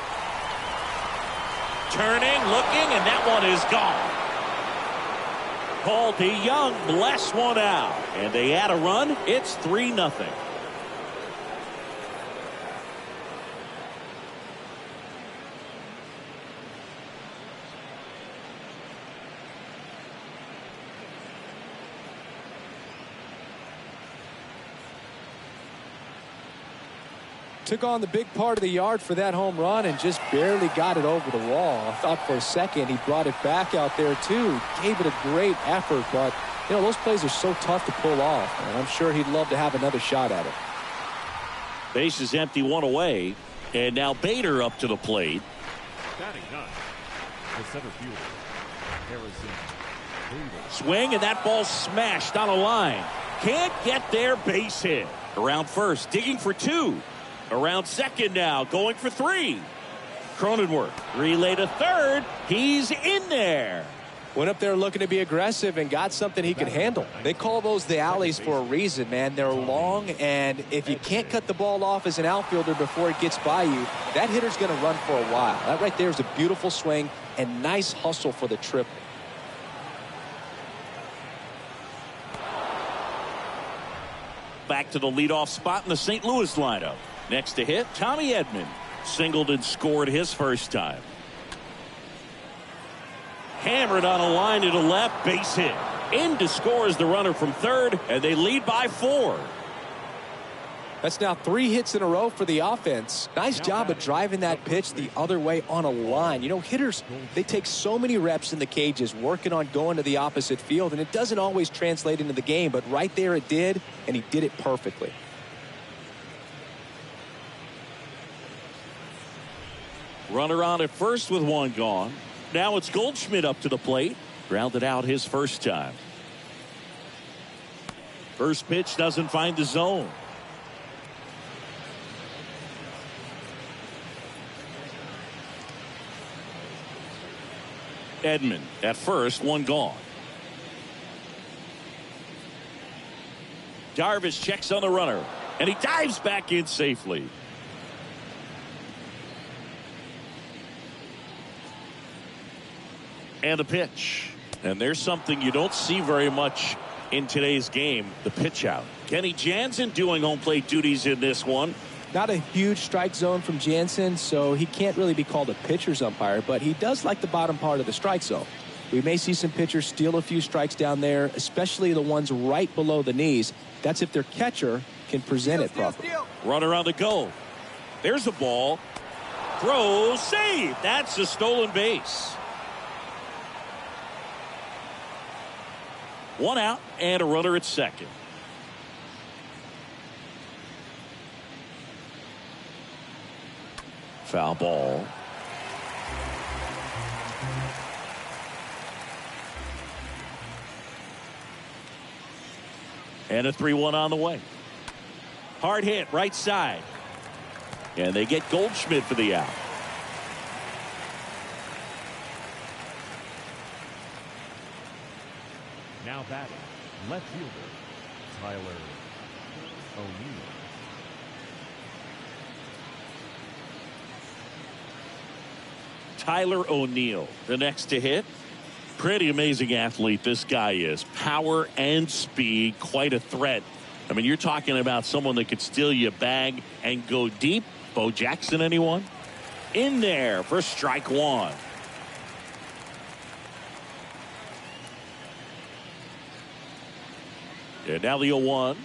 A: Turning, looking, and that one is gone. Paul DeYoung blasts one out. And they add a run. It's 3-0.
B: Took on the big part of the yard for that home run and just barely got it over the wall. I thought for a second he brought it back out there too. Gave it a great effort, but you know, those plays are so tough to pull off, and I'm sure he'd love to have another shot at it.
A: Base is empty, one away, and now Bader up to the plate.
C: Batting ninth, the center fielder, Harrison Bader.
A: Swing, and that ball smashed on a line. Can't get there, base hit. Around first, digging for two. Around second now, going for three. Cronenworth, relay to third. He's in there.
B: Went up there looking to be aggressive and got something he could handle. They call those the alleys for a reason, man. They're long, and if you can't cut the ball off as an outfielder before it gets by you, that hitter's going to run for a while. That right there is a beautiful swing and nice hustle for the triple.
A: Back to the leadoff spot in the St. Louis lineup. Next to hit, Tommy Edman. Singled and scored his first time. Hammered on a line to the left, base hit. In to score is the runner from third, and they lead by 4.
B: That's now 3 hits in a row for the offense. Nice job of driving that pitch the other way on a line. You know, hitters, they take so many reps in the cages working on going to the opposite field, and it doesn't always translate into the game, but right there it did, and he did it perfectly.
A: Runner on at first with one gone. Now it's Goldschmidt up to the plate. Grounded out his first time. First pitch doesn't find the zone. Edman at first, one gone. Darvish checks on the runner, and he dives back in safely. And a pitch. And there's something you don't see very much in today's game, the pitch out. Kenny Jansen doing home plate duties in this one.
B: Not a huge strike zone from Jansen, so he can't really be called a pitcher's umpire, but he does like the bottom part of the strike zone. We may see some pitchers steal a few strikes down there, especially the ones right below the knees. That's if their catcher can present it properly.
A: Runner on the go. There's a ball. Throw, save. That's a stolen base. One out and a runner at second. Foul ball. And a 3-1 on the way. Hard hit right side. And they get Goldschmidt for the out.
C: Now batting, left fielder, Tyler O'Neill.
A: Tyler O'Neill, the next to hit. Pretty amazing athlete this guy is. Power and speed, quite a threat I mean, you're talking about someone that could steal you a bag and go deep. Bo Jackson, anyone? In there for strike one. And now the 0-1.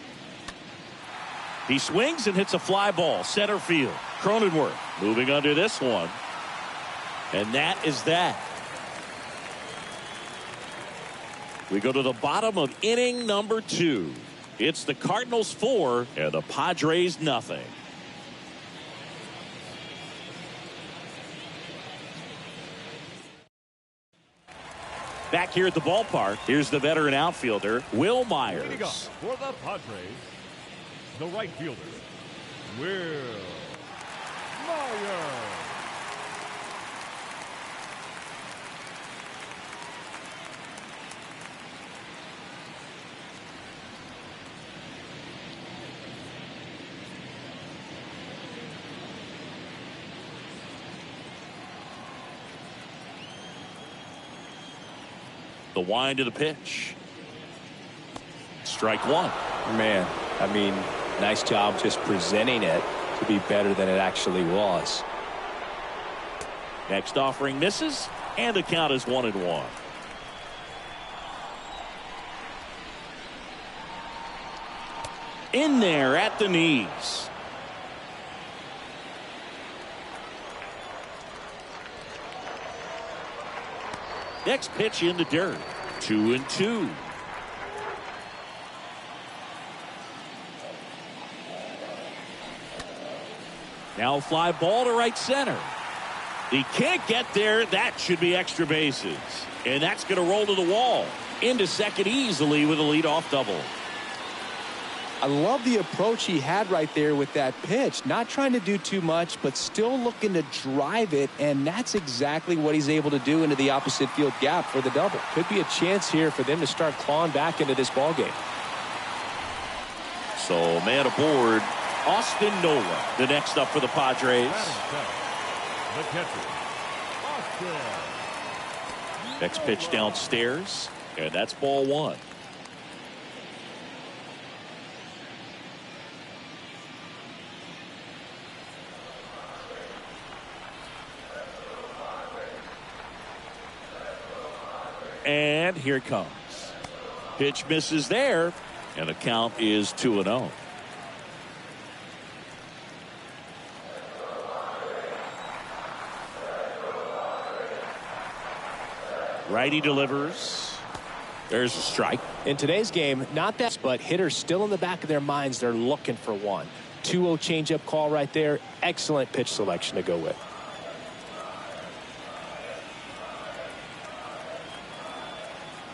A: He swings and hits a fly ball. Center field. Cronenworth moving under this one. And that is that. We go to the bottom of inning number 2. It's the Cardinals 4 and the Padres nothing. Back here at the ballpark, here's the veteran outfielder, Will Myers.
C: Leading up for the Padres, the right fielder, Will Myers.
A: The wind of the pitch. Strike one.
B: Man, I mean, nice job just presenting it to be better than it actually was.
A: Next offering misses, and the count is 1-1. In there at the knees. Next pitch in the dirt. 2-2. Now a fly ball to right center. He can't get there. That should be extra bases. And that's going to roll to the wall. Into second easily with a leadoff double.
B: I love the approach he had right there with that pitch. Not trying to do too much, but still looking to drive it, and that's exactly what he's able to do into the opposite field gap for the double. Could be a chance here for them to start clawing back into this ballgame.
A: So man aboard, Austin Nola, the next up for the Padres.
C: The catcher, Austin.
A: Next pitch downstairs, and that's ball one. And here it comes. Pitch misses there, and the count is 2-0. Righty delivers. There's a strike.
B: In today's game, not that, but hitters still in the back of their minds, they're looking for one. 2-0 changeup call right there. Excellent pitch selection to go with.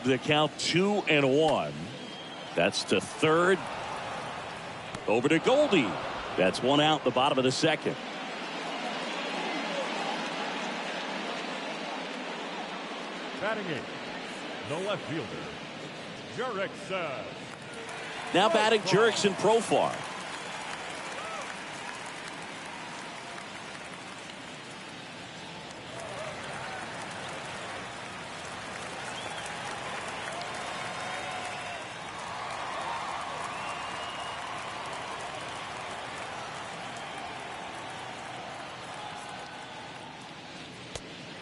A: The count 2-1. That's to third. Over to Goldie. That's one out in the bottom of the second.
C: Batting eighth, the left fielder, Jurickson.
A: Now batting Jurickson Profar.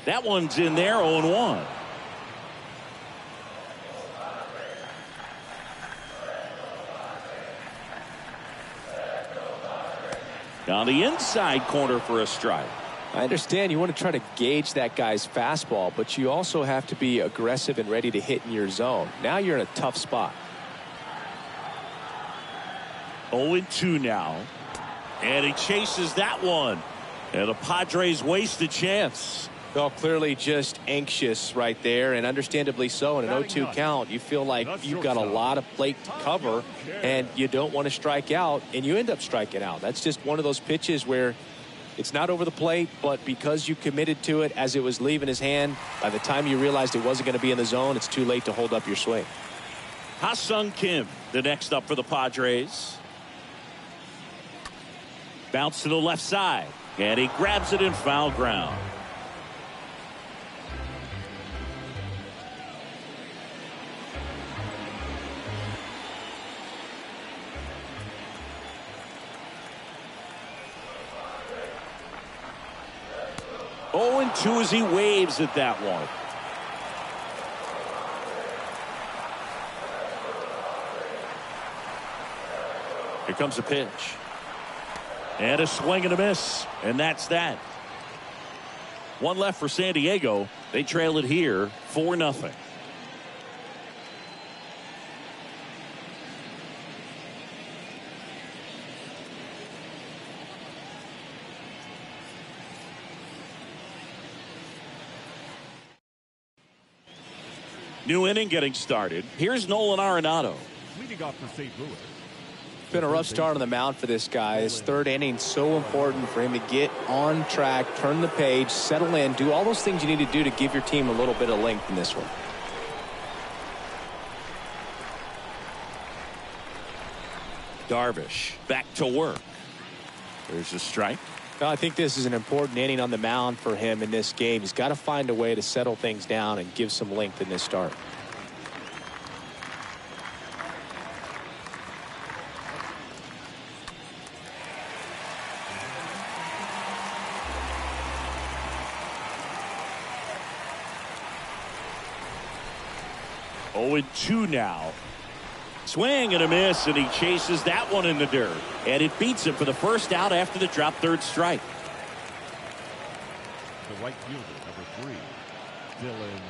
A: That one's in there, 0-1. On the inside corner for a strike.
B: I understand you want to try to gauge that guy's fastball, but you also have to be aggressive and ready to hit in your zone. Now you're in a tough spot.
A: 0-2 now. And he chases that one. And the Padres waste a chance.
B: Well, clearly just anxious right there, and understandably so. In an 0-2 count, you feel like you've got a lot of plate to cover, and you don't want to strike out, and you end up striking out. That's just one of those pitches where it's not over the plate, but because you committed to it as it was leaving his hand, by the time you realized it wasn't going to be in the zone, it's too late to hold up your swing.
A: Ha-Sung Kim, the next up for the Padres. Bounce to the left side, and he grabs it in foul ground. 0-2 as he waves at that one. Here comes a pitch. And a swing and a miss. And that's that. One left for San Diego. They trail it here 4-0. New inning getting started. Here's Nolan Arenado.
C: Leading off for St. Louis.
B: Been a rough start on the mound for this guy. His third inning so important for him to get on track, turn the page, settle in, do all those things you need to do to give your team a little bit of length in this one.
A: Darvish back to work. There's a strike.
B: I think this is an important inning on the mound for him in this game. He's got to find a way to settle things down and give some length in this start.
A: Oh, 2 now. Swing and a miss, and he chases that one in the dirt. And it beats him for the first out after the drop third strike.
C: The right fielder, number 3, Dylan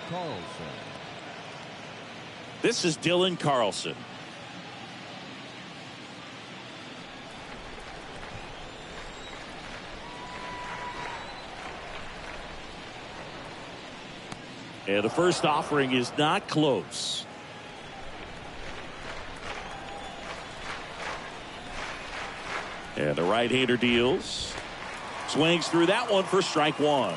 C: Carlson.
A: This is Dylan Carlson. And the first offering is not close. And the right-hander deals. Swings through that one for strike 1.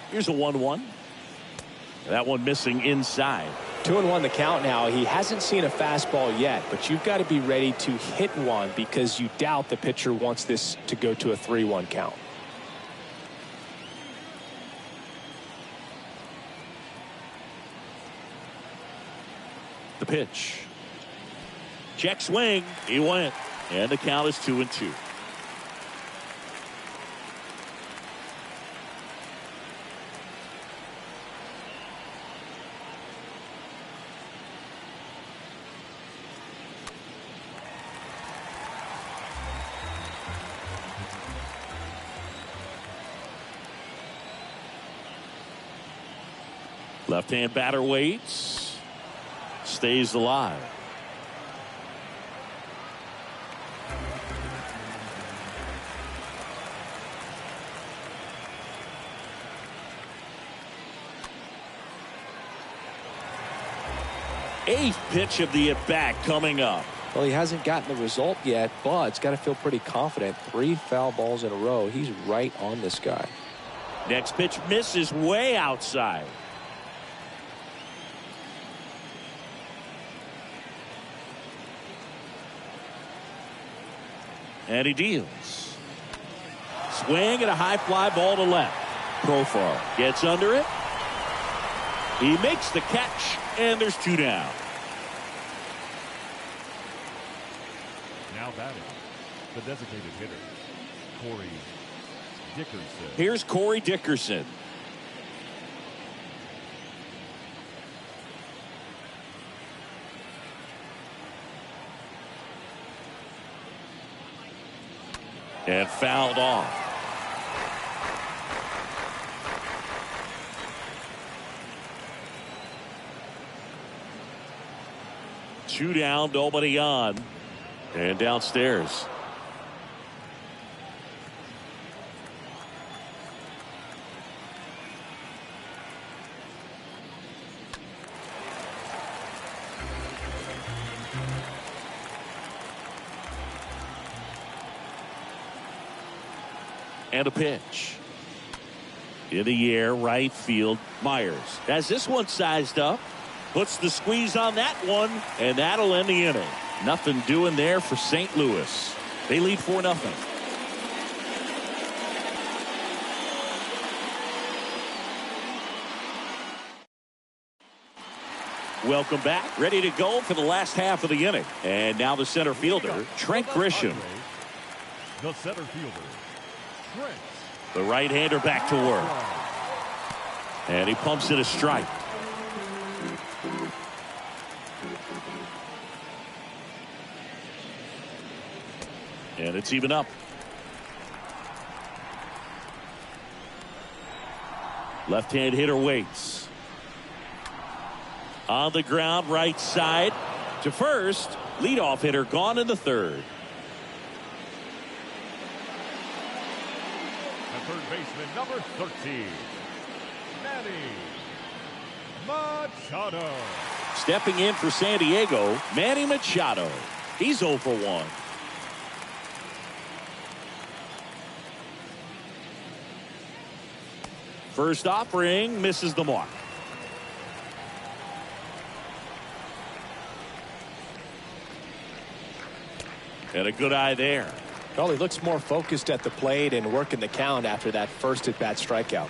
A: Here's a 1-1. That one missing inside.
B: 2-1 the count now. He hasn't seen a fastball yet, but you've got to be ready to hit one because you doubt the pitcher wants this to go to a 3-1 count.
A: The pitch. Check swing. He went. And the count is 2-2. Left-hand batter waits. Stays alive. Eighth pitch of the at-bat coming up.
B: Well, he hasn't gotten the result yet, but it's got to feel pretty confident. 3 foul balls in a row. He's right on this guy.
A: Next pitch misses way outside. And he deals. Swing and a high fly ball to left. Profar gets under it. He makes the catch, and there's 2 down.
C: Now batting, the designated hitter, Corey Dickerson.
A: Here's Corey Dickerson. And fouled off. Two down, nobody on. And downstairs. And a pitch. In the air, right field, Myers. As this one sized up, puts the squeeze on that one, and that'll end the inning. Nothing doing there for St. Louis. They lead 4-0. Welcome back. Ready to go for the last half of the inning. And now the center fielder, Trent Grisham.
C: The center fielder, Trent.
A: The right-hander back to work. And he pumps it a strike. And it's even up. Left-hand hitter waits. On the ground, right side to first. Leadoff hitter gone in the third.
C: The third baseman, number 13, Manny Machado.
A: Stepping in for San Diego, Manny Machado. He's 0 for 1. First offering misses the mark. And a good eye there.
B: Well, he looks more focused at the plate and working the count after that first at-bat strikeout.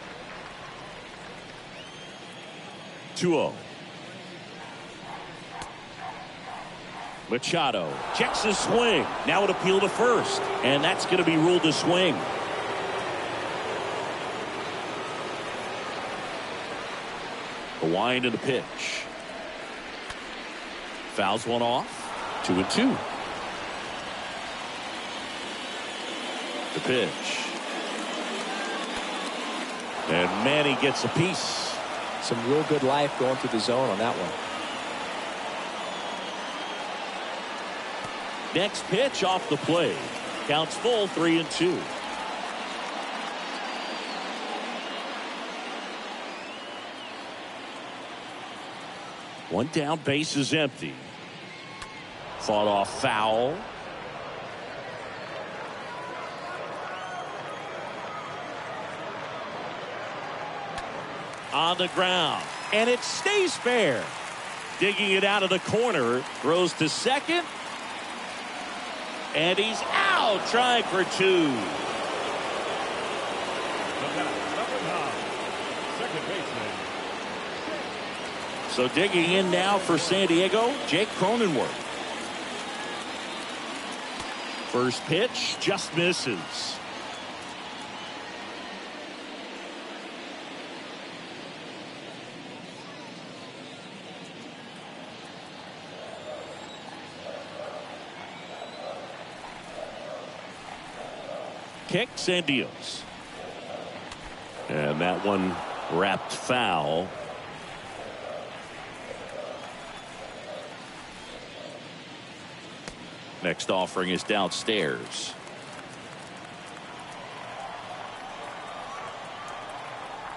A: 2-0. Machado checks his swing. Now an appeal to first. And that's going to be ruled a swing. The wind and the pitch. Fouls one off. 2-2. The pitch. And Manny gets a piece.
B: Some real good life going through the zone on that one.
A: Next pitch off the plate. Counts full, 3-2. One down, base is empty. Fought off foul. On the ground, and it stays fair. Digging it out of the corner, throws to second, and he's out, trying for 2.
C: Second baseman.
A: So digging in now for San Diego, Jake Cronenworth. First pitch just misses. Kicks and deals. And that one wrapped foul. Next offering is downstairs.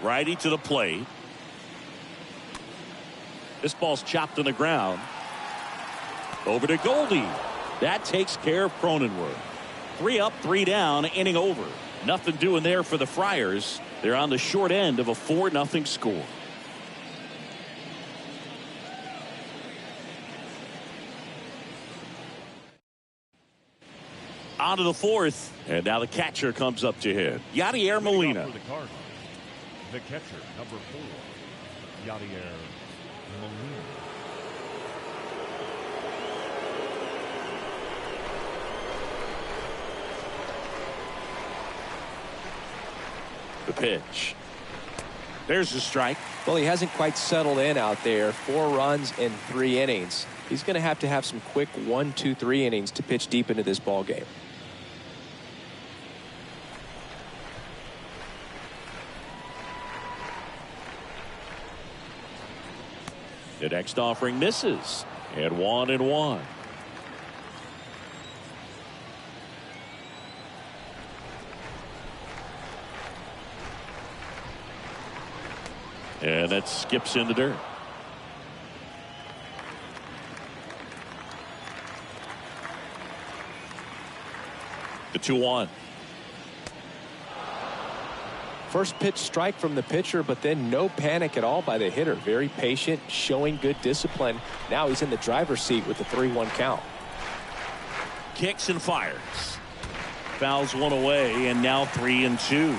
A: Righty to the plate. This ball's chopped on the ground. Over to Goldie. That takes care of Cronenworth. 3 up, 3 down, inning over. Nothing doing there for the Friars. They're on the short end of a 4-0 score. On to the 4th, and now the catcher comes up to hit. Yadier Molina.
C: For the Cardinals, the catcher, number 4, Yadier Molina.
A: The pitch. There's the strike.
B: Well, he hasn't quite settled in out there. 4 runs in 3 innings. He's going to have some quick 1, 2, 3 innings to pitch deep into this ball game.
A: The next offering misses. And 1-1. And that skips in the dirt. The 2-1.
B: First pitch strike from the pitcher, but then no panic at all by the hitter. Very patient, showing good discipline. Now he's in the driver's seat with the 3-1 count.
A: Kicks and fires. Fouls one away, and now 3-2.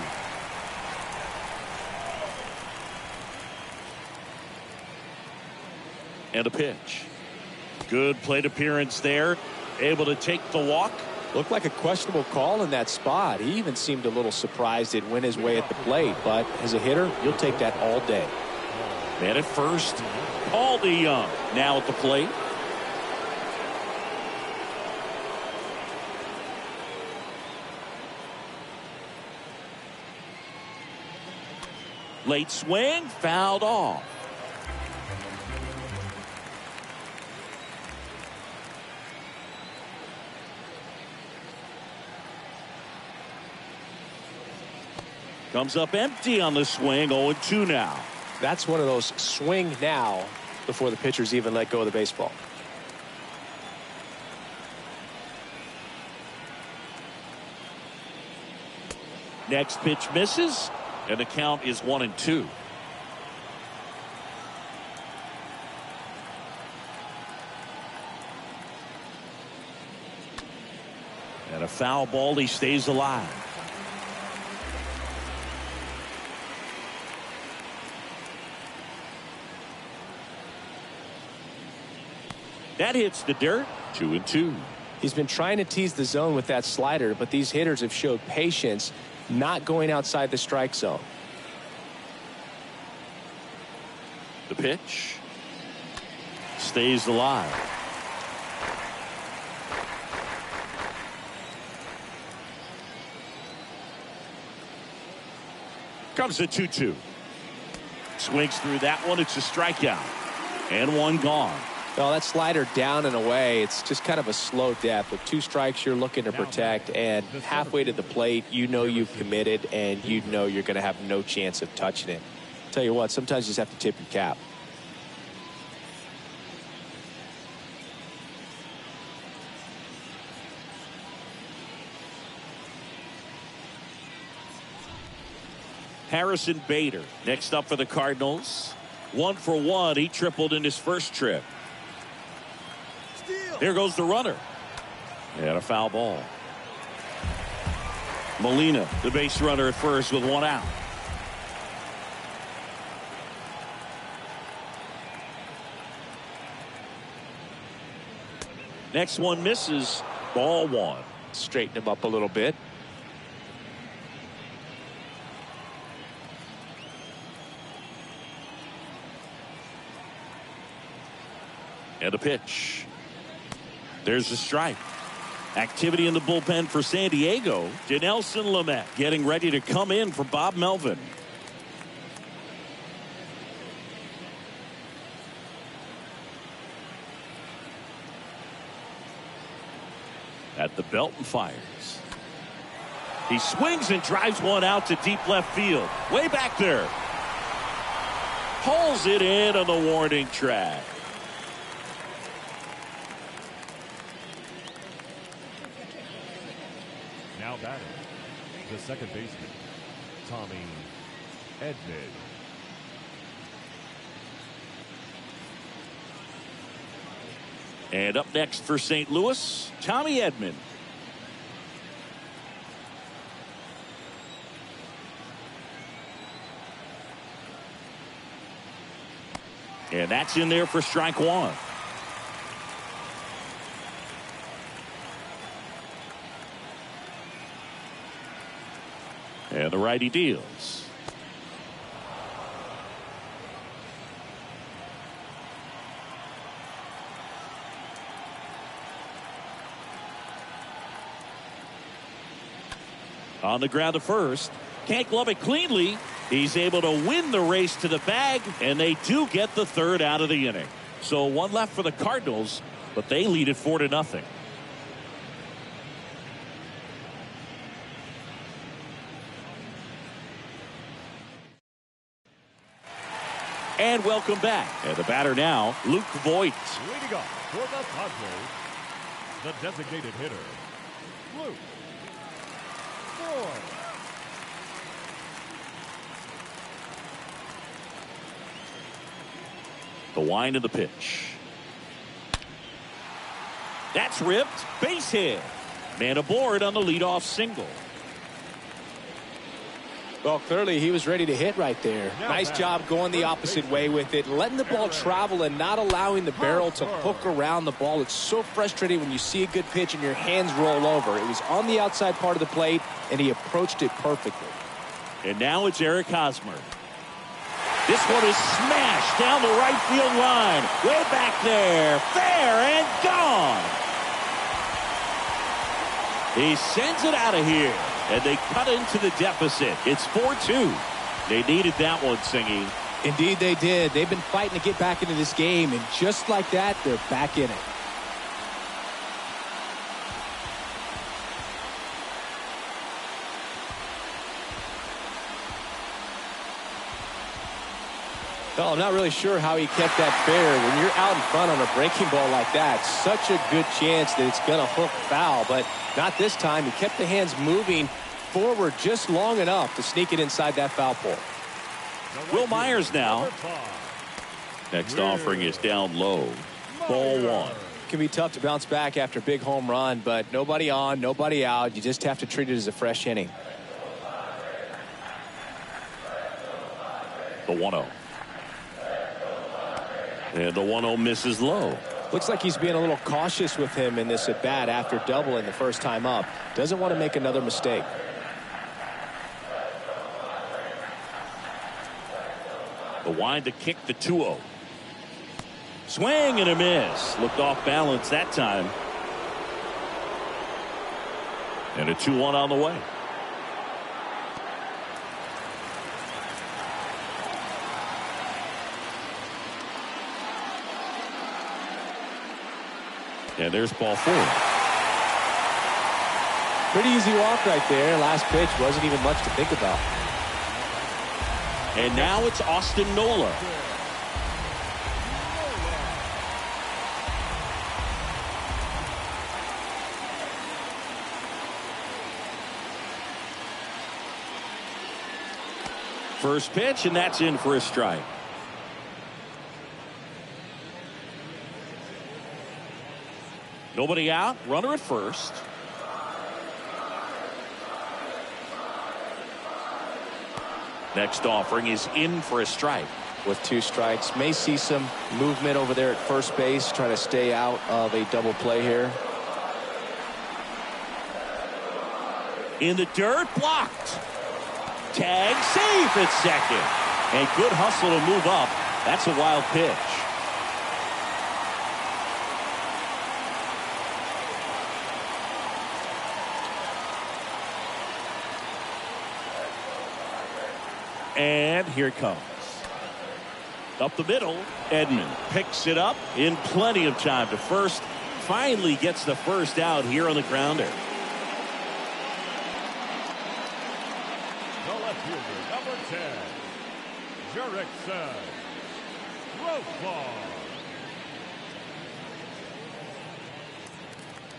A: And a pitch. Good plate appearance there. Able to take the walk.
B: Looked like a questionable call in that spot. He even seemed a little surprised it went his way at the plate. But as a hitter, you'll take that all day.
A: Man at first. Paul DeYoung now at the plate. Late swing, fouled off. Comes up empty on the swing. 0-2 now.
B: That's one of those swing now before the pitchers even let go of the baseball.
A: Next pitch misses, and the count is 1-2. And a foul ball. He stays alive. That hits the dirt. 2-2.
B: He's been trying to tease the zone with that slider, but these hitters have showed patience, not going outside the strike zone.
A: The pitch stays alive. Comes a 2-2. Swings through that one. It's a strikeout. And one gone.
B: Well, that slider down and away, it's just kind of a slow death. With 2 strikes, you're looking to protect, and halfway to the plate, you know you've committed, and you know you're going to have no chance of touching it. Tell you what, sometimes you just have to tip your cap.
A: Harrison Bader next up for the Cardinals. 1 for 1. He tripled in his first trip. Here goes the runner. And a foul ball. Molina, the base runner at first with 1 out. Next one misses. Ball 1.
B: Straighten him up a little bit.
A: And a pitch. There's a strike. Activity in the bullpen for San Diego. Dinelson Lamet getting ready to come in for Bob Melvin. At the belt and fires. He swings and drives one out to deep left field. Way back there. Pulls it in on the warning track.
C: Now batting, the second baseman, Tommy Edman.
A: And up next for St. Louis, Tommy Edman. And that's in there for strike 1. And the righty deals. On the ground to first. Can't glove it cleanly. He's able to win the race to the bag, and they do get the third out of the inning. So 1 left for the Cardinals, but they lead it 4-0. And welcome back. And the batter now, Luke Voigt.
C: Leading off for the Padres, the designated hitter, Luke Voigt.
A: The wind of the pitch. That's ripped. Base hit. Man aboard on the leadoff single.
B: Well, clearly he was ready to hit right there. Nice job going the opposite way with it, letting the ball travel and not allowing the barrel to hook around the ball. It's so frustrating when you see a good pitch and your hands roll over. It was on the outside part of the plate, and he approached it perfectly.
A: And now it's Eric Hosmer. This one is smashed down the right field line. Way back there. Fair and gone. He sends it out of here. And they cut into the deficit. It's 4-2. They needed that one, Singy.
B: Indeed they did. They've been fighting to get back into this game, and just like that, they're back in it. Well, I'm not really sure how he kept that fair. When you're out in front on a breaking ball like that, such a good chance that it's going to hook foul, but not this time. He kept the hands moving forward just long enough to sneak it inside that foul pole.
A: Will Myers now. Next offering is down low. Ball one.
B: It can be tough to bounce back after a big home run, but nobody on, nobody out. You just have to treat it as a fresh inning.
A: The 1-0. And the 1-0 misses low.
B: Looks like he's being a little cautious with him in this at bat after doubling the first time up. Doesn't want to make another mistake.
A: The wind to kick the 2-0. Swing and a miss. Looked off balance that time. And a 2-1 on the way. And there's ball 4.
B: Pretty easy walk right there. Last pitch wasn't even much to think about.
A: And now it's Austin Nola. First pitch, and that's in for a strike. Nobody out, runner at first. Next offering is in for a strike.
B: With 2 strikes, may see some movement over there at first base, trying to stay out of a double play here.
A: In the dirt, blocked. Tag safe at second. And good hustle to move up. That's a wild pitch. And here it comes. Up the middle, Edman picks it up in plenty of time to first. Finally gets the first out here on the grounder.
C: The left fielder, number 10, Jurickson Profar.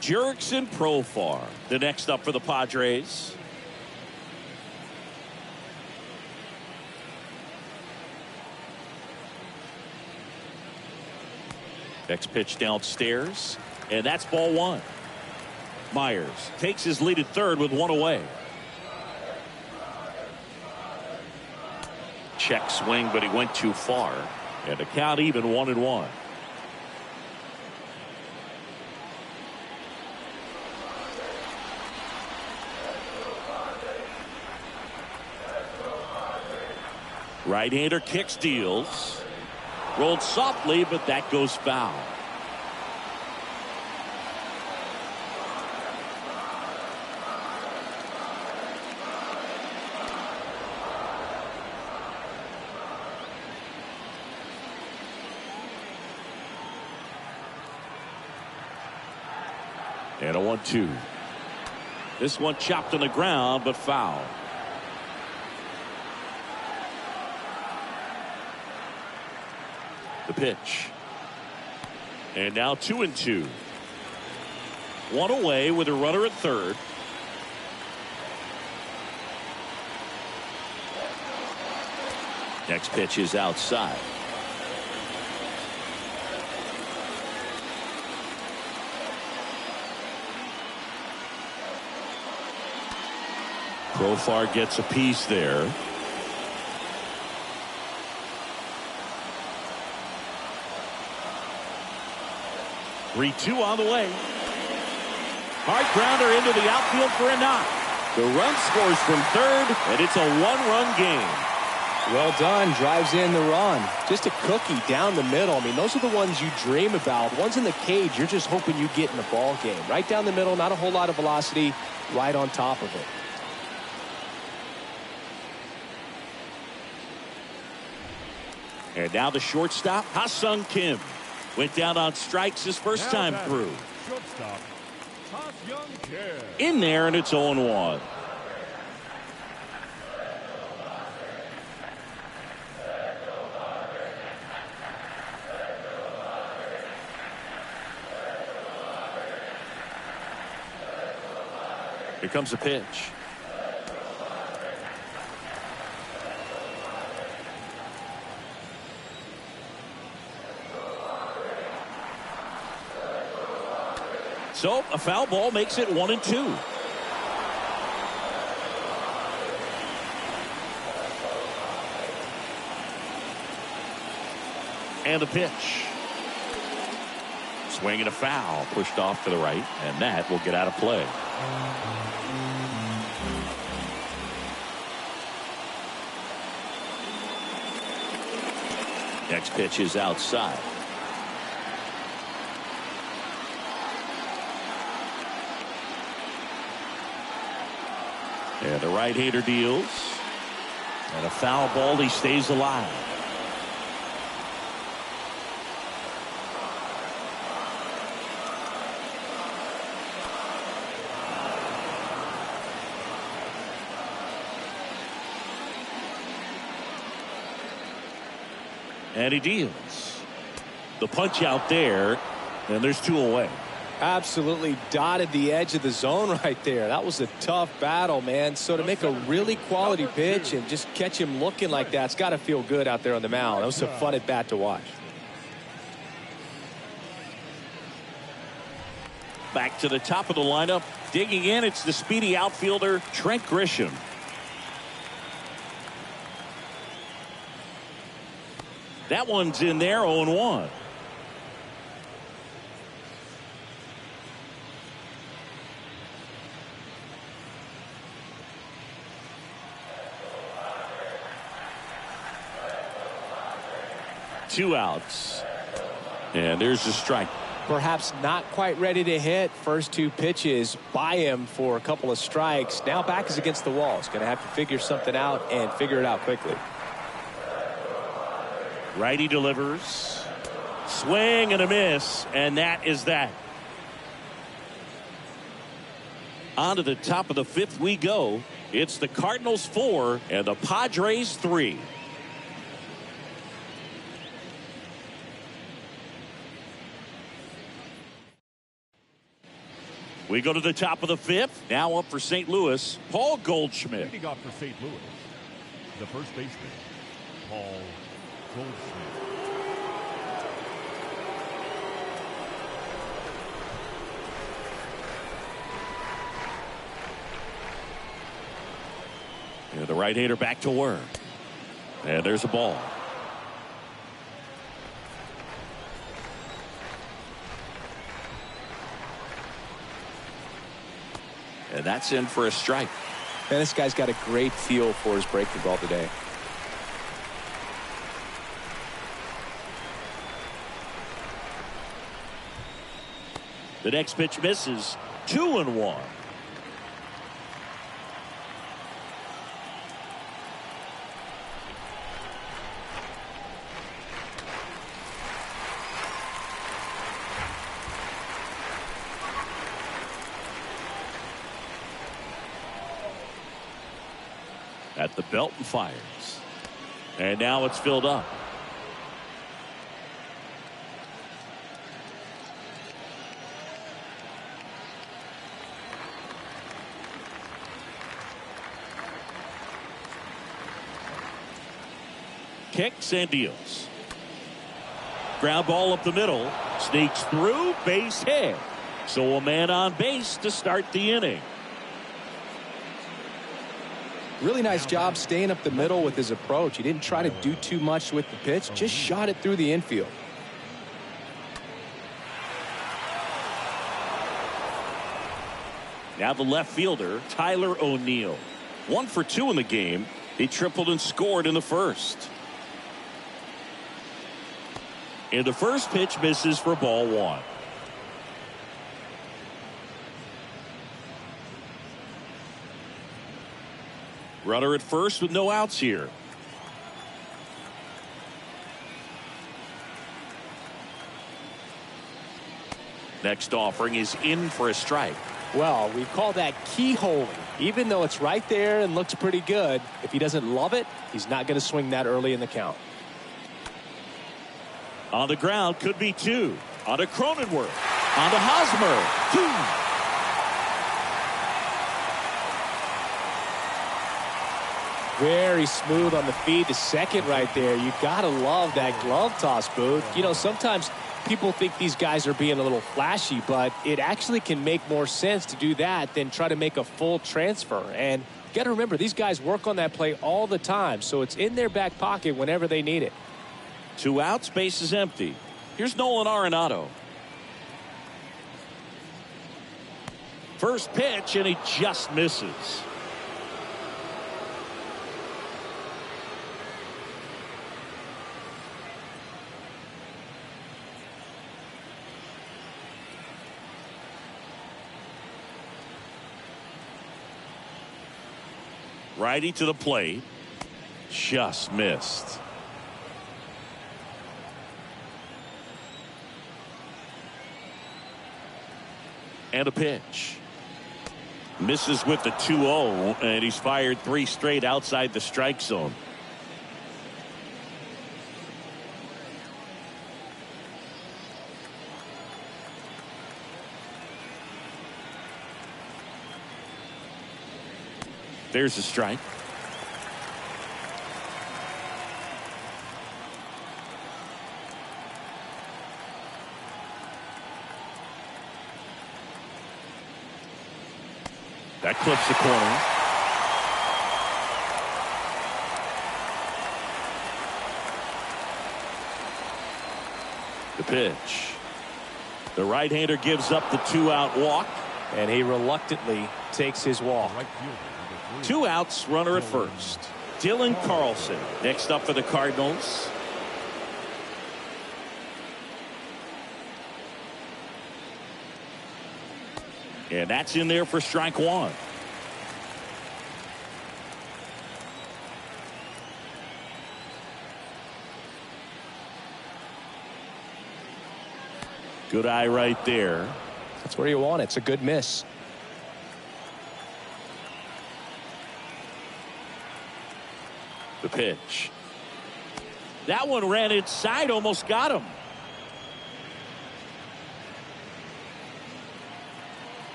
A: Jurickson Profar, the next up for the Padres. Next pitch downstairs, and that's ball 1. Myers takes his lead at third with 1 away. Check swing, but he went too far. And the count even 1-1. Right-hander kicks, deals. Rolled softly, but that goes foul. And a 1-2. This one chopped on the ground, but foul. The pitch. And now 2-2. 1 away with a runner at third. Next pitch is outside. Profar gets a piece there. Three-two on the way. Hard grounder into the outfield for a knock. The run scores from third, and it's a one-run game.
B: Well done. Drives in the run. Just a cookie down the middle. I mean, those are the ones you dream about. Ones in the cage, you're just hoping you get in the ball game. Right down the middle, not a whole lot of velocity, right on top of it.
A: And now the shortstop, Ha-Sung Kim. Went down on strikes his first time through.
C: Shortstop, Ha-Sung Kim.
A: In there, and it's 0-1. Here comes the pitch. So a foul ball makes it 1-2. And the pitch. Swing and a foul, pushed off to the right, and that will get out of play. Next pitch is outside. And the right-hander deals. And a foul ball, he stays alive. And he deals. The punch out there, and there's two away.
B: Absolutely dotted the edge of the zone right there. That was a tough battle, man. So to make a really quality pitch and just catch him looking like that, it's got to feel good out there on the mound. That was a fun at bat to watch.
A: Back to the top of the lineup. Digging in, it's the speedy outfielder, Trent Grisham. That one's in there, 0-1. Two outs. And there's the strike.
B: Perhaps not quite ready to hit. First two pitches by him for a couple of strikes. Now back is against the wall. He's going to have to figure something out and figure it out quickly.
A: Righty delivers. Swing and a miss. And that is that. On to the top of the fifth we go. It's the Cardinals 4 and the Padres 3. We go to the top of the fifth. Now up for St. Louis, Paul Goldschmidt.
C: Leading off for St. Louis, the first baseman, Paul Goldschmidt.
A: And the right-hander back to work. And there's a ball. And that's in for a strike.
B: Man, this guy's got a great feel for his breaking ball today.
A: The next pitch misses. 2-1. At the belt and fires. And now it's filled up. Kicks and deals. Ground ball up the middle. Sneaks through, base hit. So a man on base to start the inning.
B: Really nice job staying up the middle with his approach. He didn't try to do too much with the pitch, just shot it through the infield.
A: Now the left fielder, Tyler O'Neill. 1 for 2 in the game. He tripled and scored in the first. And the first pitch misses for ball 1. Runner at first with no outs here. Next offering is in for a strike.
B: Well, we call that keyholing. Even though it's right there and looks pretty good, if he doesn't love it, he's not going to swing that early in the count.
A: On the ground, could be 2. On to Cronenworth. On to Hosmer. 2.
B: Very smooth on the feed to second right there. You got to love that glove toss, Booth. You know, sometimes people think these guys are being a little flashy, but it actually can make more sense to do that than try to make a full transfer. And you got to remember, these guys work on that play all the time, so it's in their back pocket whenever they need it.
A: 2 outs, base is empty. Here's Nolan Arenado. First pitch, and he just misses. Righty to the plate. Just missed. And a pitch. Misses with the 2-0, and he's fired 3 straight outside the strike zone. There's a strike. That clips the corner. The pitch. The right-hander gives up the 2-out walk.
B: And he reluctantly takes his walk.
A: 2 outs, runner at first. Dylan Carlson next up for the Cardinals. And that's in there for strike 1. Good eye right there.
B: That's where you want it. It's a good miss.
A: The pitch. That one ran inside, almost got him.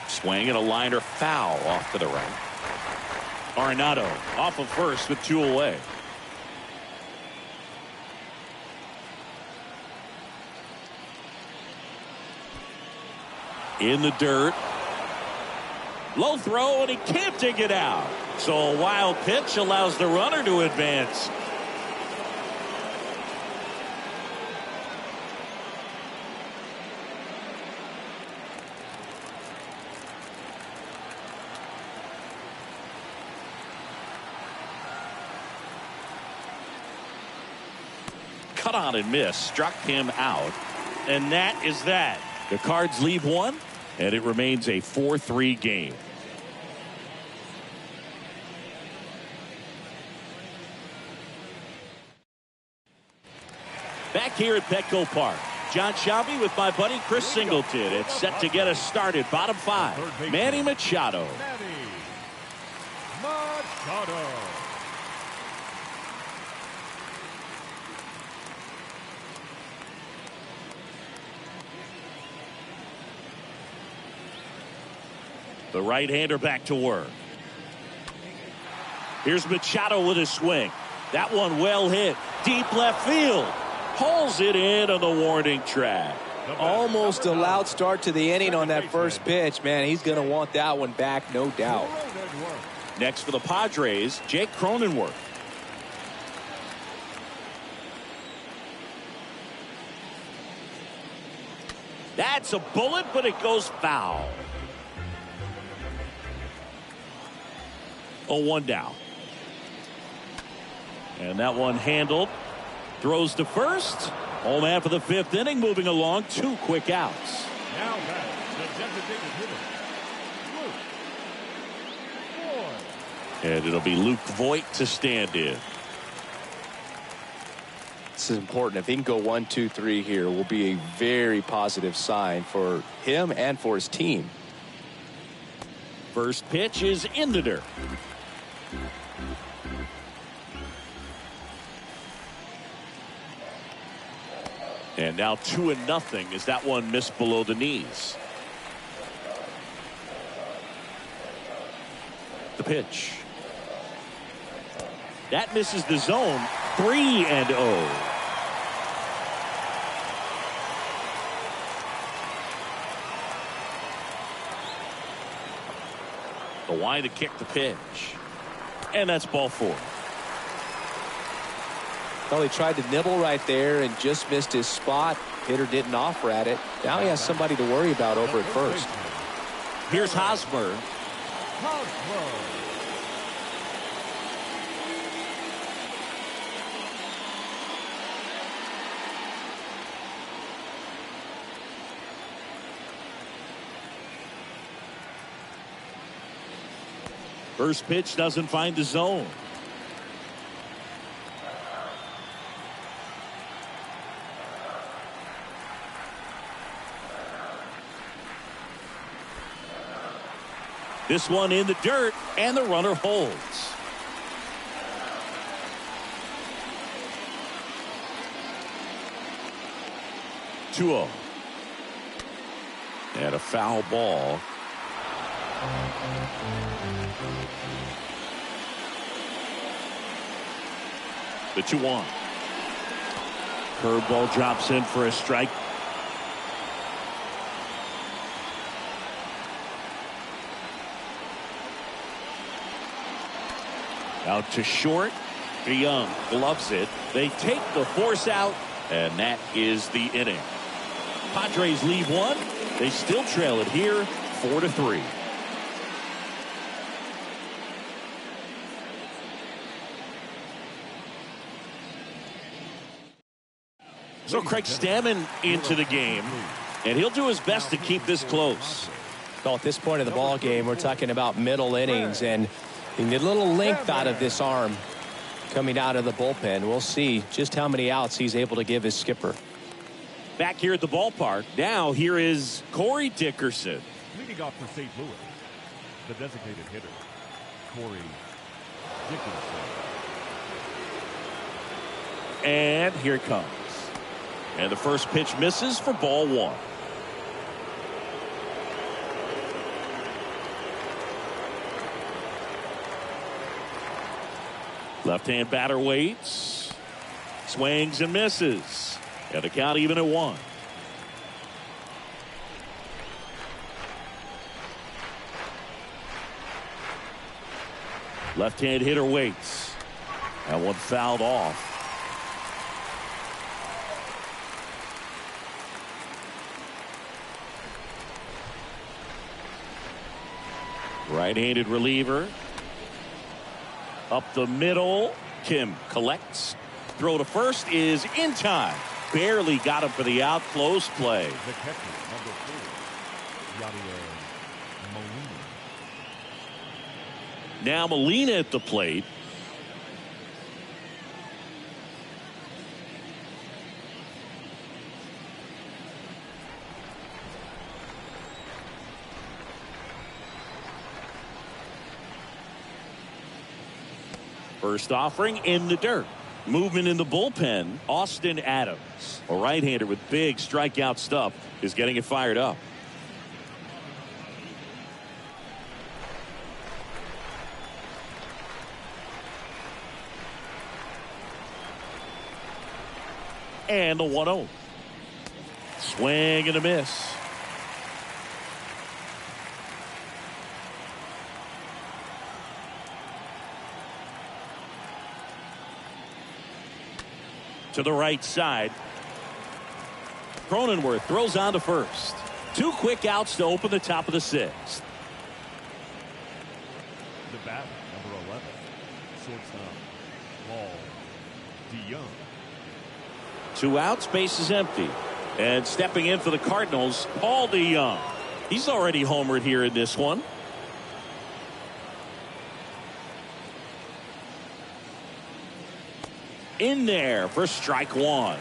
A: Swing and a liner foul off to the right. Arenado off of first with 2 away. In the dirt. Low throw, and he can't dig it out. So a wild pitch allows the runner to advance. Cut on and miss. Struck him out. And that is that. The Cards leave 1, and it remains a 4-3 game. Back here at Petco Park, John Shelby with my buddy Chris Singleton. It's set to get us started. Bottom 5, Manny Machado. The right-hander back to work. Here's Machado with a swing. That one well hit. Deep left field. Pulls it in on the warning track.
B: Almost a loud start to the inning on that first pitch. Man, he's going to want that one back, no doubt.
A: Next for the Padres, Jake Cronenworth. That's a bullet, but it goes foul. 0-1 down. And that one handled. Throws to first. Home half of the fifth inning, moving along. 2 quick outs.
C: Now back, the designated hitter, Luke Voigt.
A: And it'll be Luke Voigt to stand in.
B: This is important. If he can go 1, 2, 3 here, will be a very positive sign for him and for his team.
A: First pitch is in the dirt. And now 2-0 as that one missed below the knees. The pitch. That misses the zone. 3-0. The line to kick the pitch. And that's ball 4.
B: Well, he tried to nibble right there and just missed his spot. Hitter didn't offer at it. Now he has somebody to worry about over at first.
A: Here's Hosmer. First pitch doesn't find the zone. This one in the dirt, and the runner holds. Two-0. And a foul ball. The 2-1. Curveball drops in for a strike. Out to short. Young gloves it. They take the force out, and that is the inning. Padres lead 1. They still trail it here, 4-3. So Craig Stammen into the game, and he'll do his best to keep this close.
B: Well, at this point of the ball game, we're talking about middle innings, and you need a little length out of this arm coming out of the bullpen. We'll see just how many outs he's able to give his skipper.
A: Back here at the ballpark, now here is Corey Dickerson.
C: Leading off for St. Louis, the designated hitter, Corey Dickerson.
A: And here it comes. And the first pitch misses for ball 1. Left-hand batter waits. Swings and misses. And the count even at 1. Left-hand hitter waits. That one fouled off. Right-handed reliever. Up the middle. Kim collects. Throw to first is in time. Barely got him for the out. Close play.
C: The catcher, number 4, Yadier Molina.
A: Now Molina at the plate. First offering in the dirt. Movement in the bullpen. Austin Adams, a right-hander with big strikeout stuff, is getting it fired up. And the 1-0. Swing and a miss. To the right side. Cronenworth throws on to first. 2 quick outs to open the top of the 6th.
C: The batter, number 11, shortstop, Paul DeYoung.
A: 2 outs, base is empty. And stepping in for the Cardinals, Paul DeYoung. He's already homered here in this one. In there for strike 1.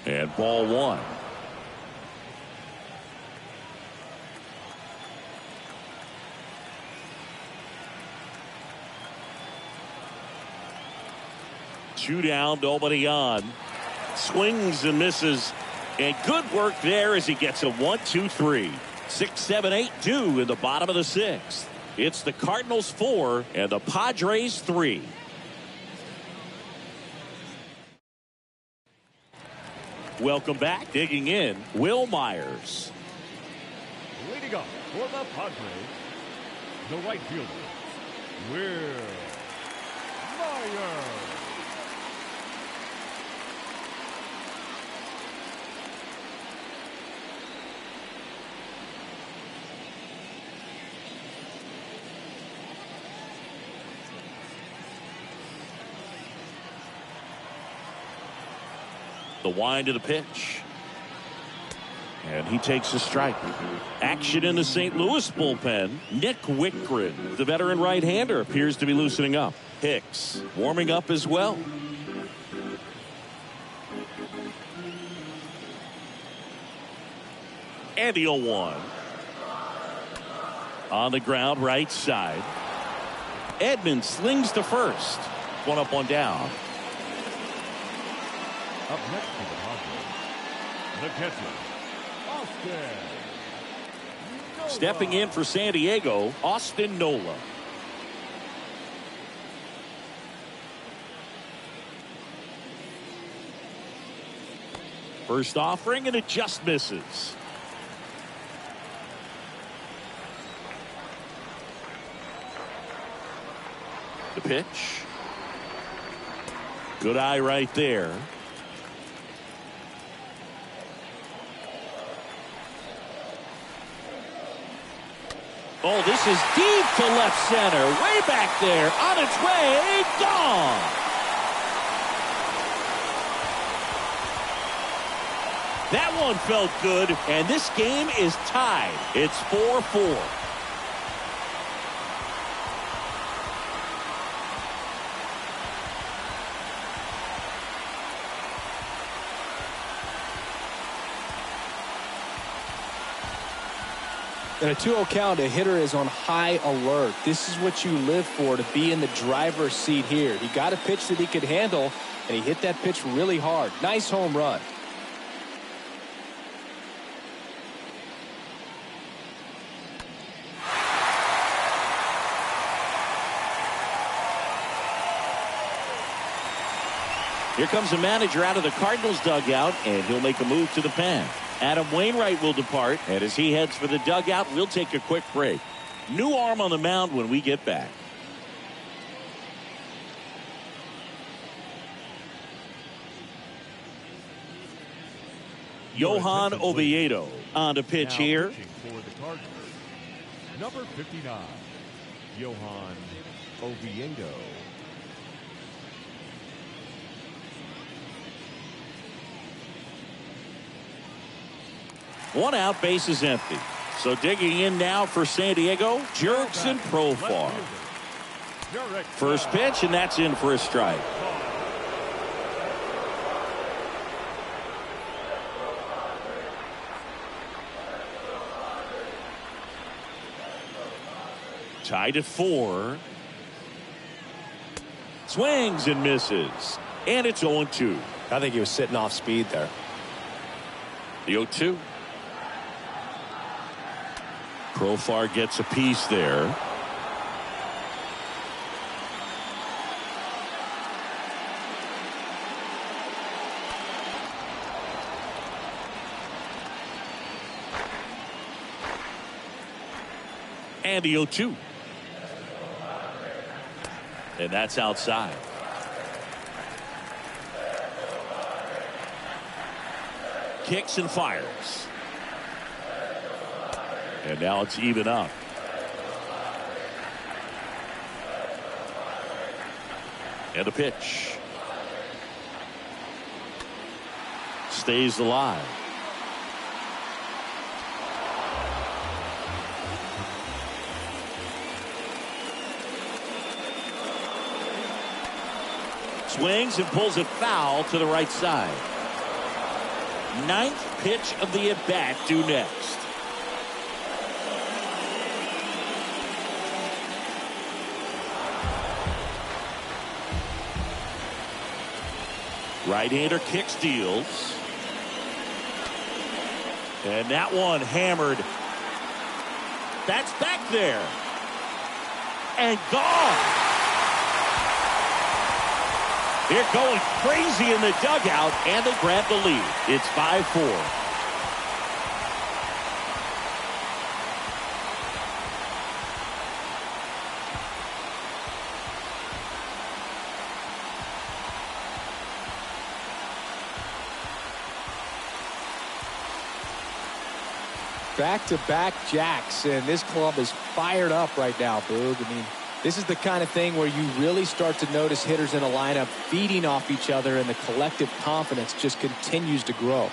A: And ball 1. Two down, nobody on. Swings and misses. And good work there as he gets a 1-2-3. 6, 7, 8 due in the bottom of the 6th. It's the Cardinals 4 and the Padres 3. Welcome back. Digging in, Will Myers.
C: Leading up for the Padres, the right fielder, Will Myers.
A: The wind of the pitch. And he takes a strike. Action in the St. Louis bullpen. Nick Wickgren, the veteran right-hander, appears to be loosening up. Hicks warming up as well. And the 0-1. On the ground, right side. Edman slings to first. 1 up, 1 down.
C: Up next for the Padres, the catcher, Austin Nola.
A: Stepping in for San Diego, Austin Nola. First offering, and it just misses. The pitch. Good eye right there. Oh, this is deep to left center. Way back there. On its way. Gone. That one felt good, and this game is tied. It's 4-4.
B: In a 2-0 count, a hitter is on high alert. This is what you live for, to be in the driver's seat here. He got a pitch that he could handle, and he hit that pitch really hard. Nice home run.
A: Here comes the manager out of the Cardinals dugout, and he'll make a move to the pen. Adam Wainwright will depart, and as he heads for the dugout, we'll take a quick break. New arm on the mound when we get back. Johan Oviedo on to pitch
C: Now
A: here.
C: pitching for the Cardinals, number 59, Johan Oviedo.
A: One out, base is empty. So digging in now for San Diego, Jurickson Profar. First pitch, and that's in for a strike. Tied at 4. Swings and misses. And it's 0-2.
B: I think he was sitting off speed there.
A: The 0-2. Profar gets a piece there. And the 0-2. And that's outside. Kicks and fires. And now it's even up. And a pitch. Stays alive. Swings and pulls it foul to the right side. Ninth pitch of the at-bat due next. Right-hander kicks, deals. And that one hammered. That's back there. And gone. They're going crazy in the dugout, and they grab the lead. It's 5-4.
B: Back-to-back jacks, and this club is fired up right now, Boog. I mean, this is the kind of thing where you really start to notice hitters in a lineup feeding off each other, and the collective confidence just continues to grow.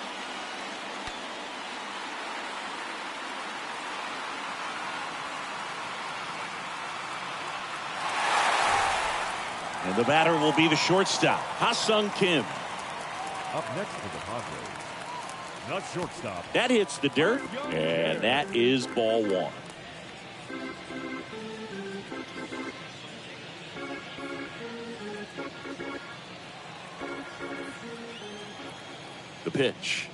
A: And the batter will be the shortstop, Ha-Sung Kim.
C: Up next for the Padres, the shortstop.
A: That hits the dirt, and that is ball one. The pitch.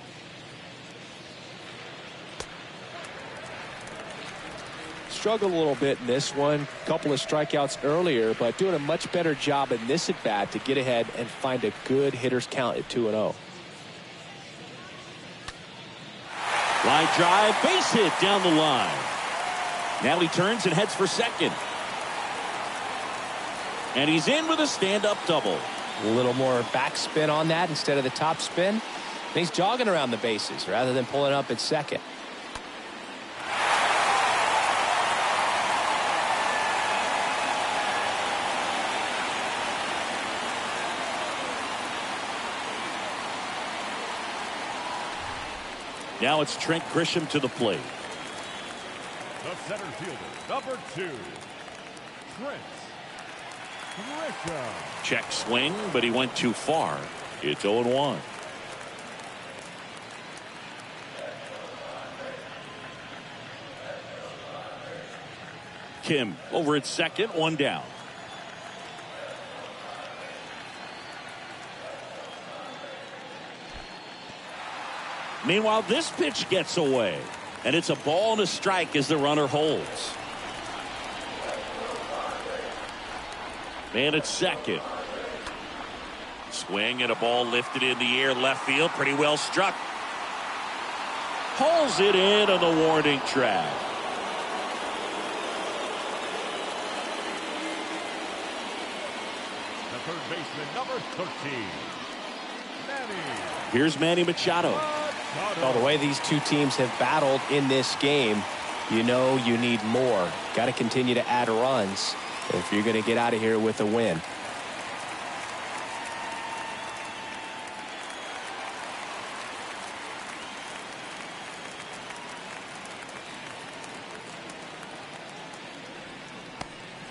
B: Struggled a little bit in this one. Couple of strikeouts earlier, but doing a much better job in this at bat to get ahead and find a good hitter's count at 2-0.
A: Line drive, base hit down the line. Now he turns and heads for second. And he's in with a stand-up double.
B: A little more backspin on that instead of the top spin. And he's jogging around the bases rather than pulling up at second.
A: Now it's Trent Grisham to the plate.
C: The center fielder, number 2, Trent Grisham.
A: Check swing, but he went too far. It's 0-1. Kim over at second, one down. Meanwhile, this pitch gets away, and it's a ball and a strike as the runner holds. Man at second. Swing and a ball lifted in the air, left field, pretty well struck. Pulls it in on the warning track.
C: The third baseman, number 13, Manny.
A: Here's Manny Machado.
B: Well, the way these two teams have battled in this game, you know you need more. Got to continue to add runs if you're going to get out of here with a win.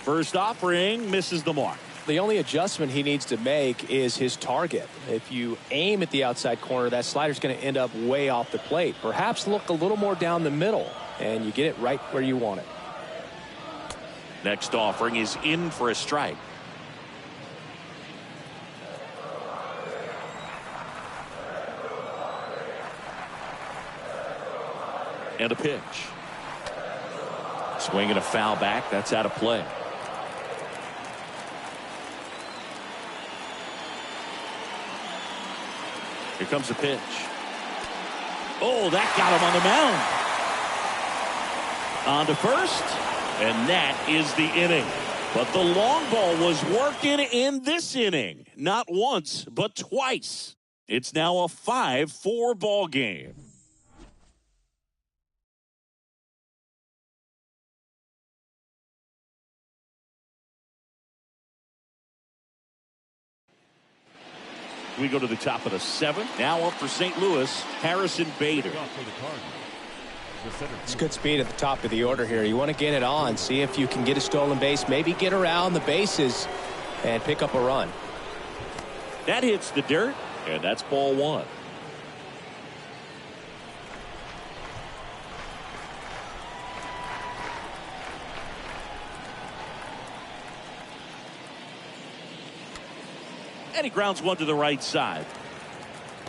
A: First offering misses the mark.
B: The only adjustment he needs to make is his target. If you aim at the outside corner, that slider's going to end up way off the plate. Perhaps look a little more down the middle, and you get it right where you want it.
A: Next offering is in for a strike. And a pitch. Swinging a foul back. That's out of play. Here comes a pitch. Oh, that got him on the mound. On to first. And that is the inning. But the long ball was working in this inning. Not once, but twice. It's now a 5-4 ball game. We go to the top of the 7th. Now up for St. Louis, Harrison Bader.
B: It's good speed at the top of the order here. You want to get it on, see if you can get a stolen base, maybe get around the bases and pick up a run.
A: That hits the dirt, and that's ball 1. And he grounds one to the right side.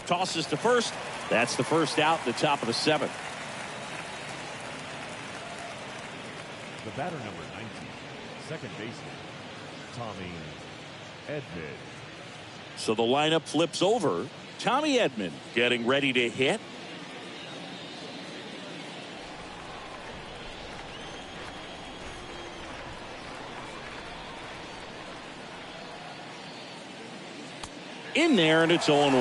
A: Tosses to first. That's the first out, the top of the 7th.
C: The batter, number 19, second baseman, Tommy Edman.
A: So the lineup flips over. Tommy Edman getting ready to hit. In there, and it's 0-1.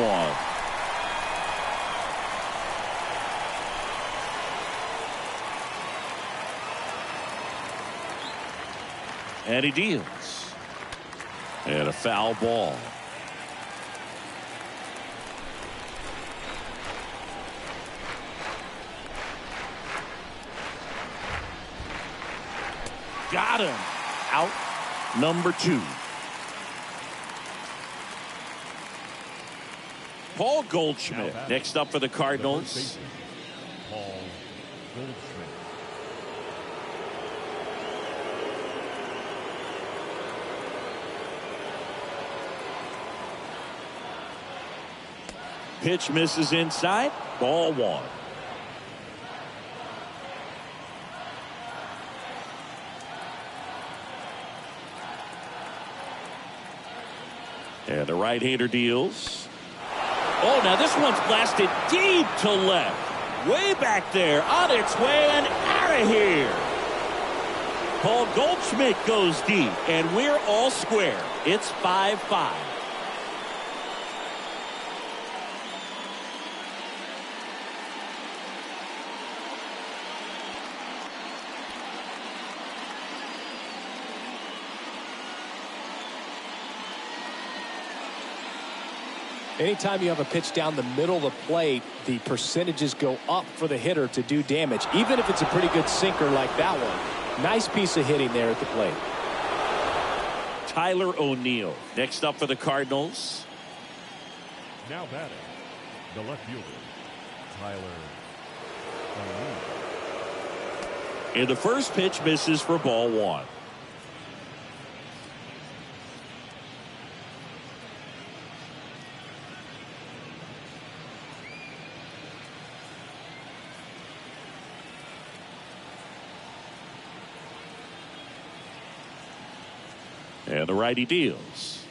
A: And he deals. And a foul ball. Got him. Out number 2. Paul Goldschmidt next up for the Cardinals.
C: Paul Goldschmidt.
A: Pitch misses inside. Ball 1. And the right-hander deals. Oh, now this one's blasted deep to left. Way back there, on its way and out of here. Paul Goldschmidt goes deep, and we're all square. It's 5-5.
B: Anytime you have a pitch down the middle of the plate, the percentages go up for the hitter to do damage, even if it's a pretty good sinker like that one. Nice piece of hitting there at the plate.
A: Tyler O'Neill next up for the Cardinals.
C: Now batting, the left fielder, Tyler O'Neill.
A: And the first pitch misses for ball 1. And the righty deals.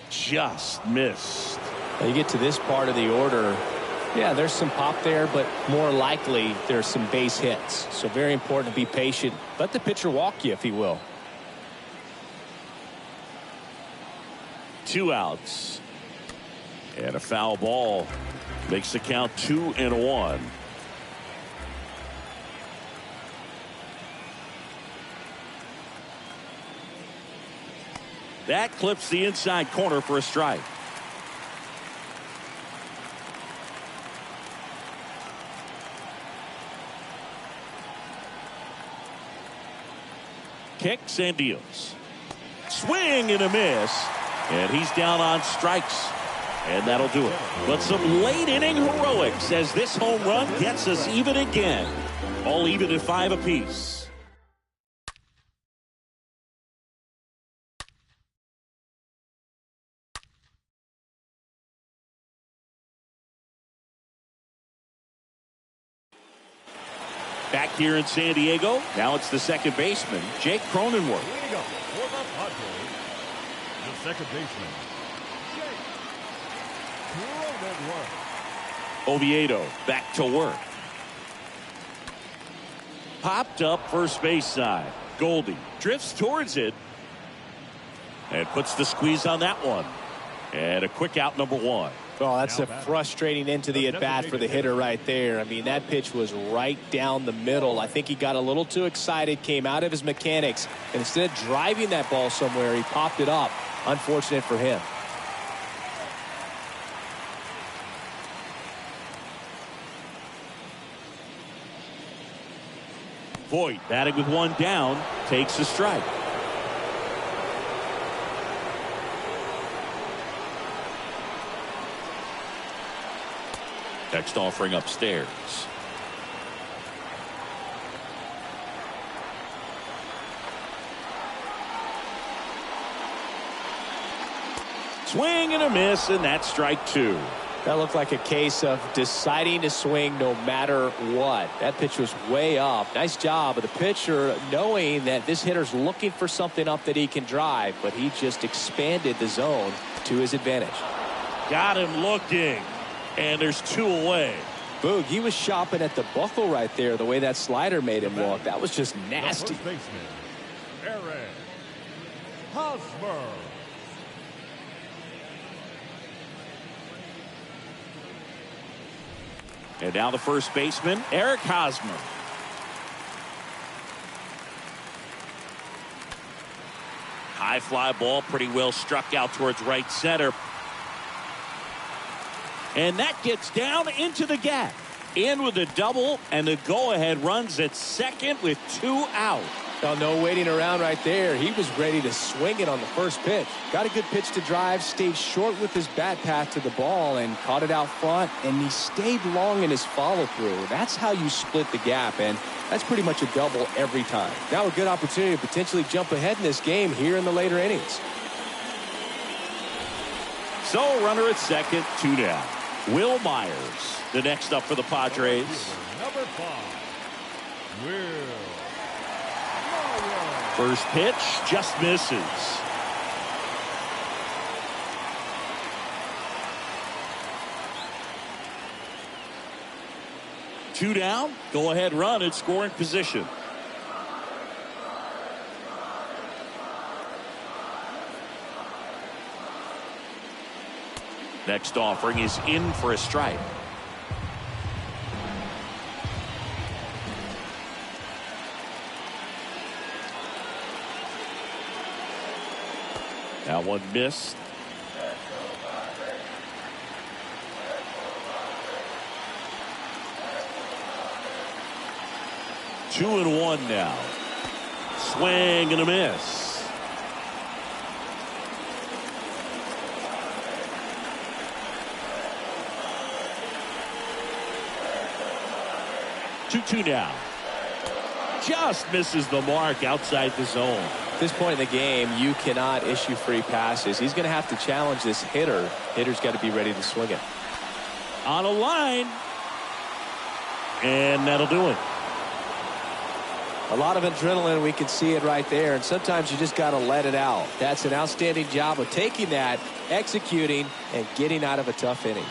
A: Just missed.
B: Now you get to this part of the order. Yeah, there's some pop there, but more likely there's some base hits. So very important to be patient. Let the pitcher walk you if he will.
A: 2 outs. And a foul ball makes the count 2-1. That clips the inside corner for a strike. Kicks and deals. Swing and a miss. And he's down on strikes. And that'll do it. But some late inning heroics as this home run gets us even again. All even at 5 apiece. Back here in San Diego, now it's the second baseman, Jake Cronenworth.
C: Leading up for the Padres, the second baseman, Jake Cronenworth.
A: Oviedo back to work. Popped up first base side. Goldie drifts towards it and puts the squeeze on that one. And a quick out, number one.
B: Well, that's a frustrating end to the at-bat for the hitter right there. I mean, that pitch was right down the middle. I think he got a little too excited, came out of his mechanics, and instead of driving that ball somewhere, he popped it up. Unfortunate for him.
A: Voit batting with one down, takes a strike. Next offering upstairs. Swing and a miss, and that's strike two.
B: That looked like a case of deciding to swing no matter what. That pitch was way up. Nice job of the pitcher knowing that this hitter's looking for something up that he can drive, but he just expanded the zone to his advantage.
A: Got him looking. And there's two away.
B: Boog, he was shopping at the buckle right there, the way that slider made him look. That was just nasty.
C: First baseman, Eric Hosmer.
A: And now the first baseman, Eric Hosmer. High fly ball, pretty well struck out towards right center. And that gets down into the gap. In with a double, and the go-ahead runs at second with two out.
B: Well, no waiting around right there. He was ready to swing it on the first pitch. Got a good pitch to drive, stayed short with his bat path to the ball, and caught it out front, and he stayed long in his follow-through. That's how you split the gap, and that's pretty much a double every time. Now a good opportunity to potentially jump ahead in this game here in the later innings.
A: So, runner at second, two down. Will Myers, the next up for the Padres.
C: Number 5, Will Myers.
A: First pitch just misses. Two down, go ahead run in scoring position. Next offering is in for a strike. That one missed. Two and one now. Swing and a miss. 2-2 now. Just misses the mark outside the zone.
B: At this point in the game, you cannot issue free passes. He's going to have to challenge this hitter. Hitter's got to be ready to swing it.
A: On a line. And that'll do it.
B: A lot of adrenaline, we can see it right there, and sometimes you just got to let it out. That's an outstanding job of taking that, executing, and getting out of a tough inning.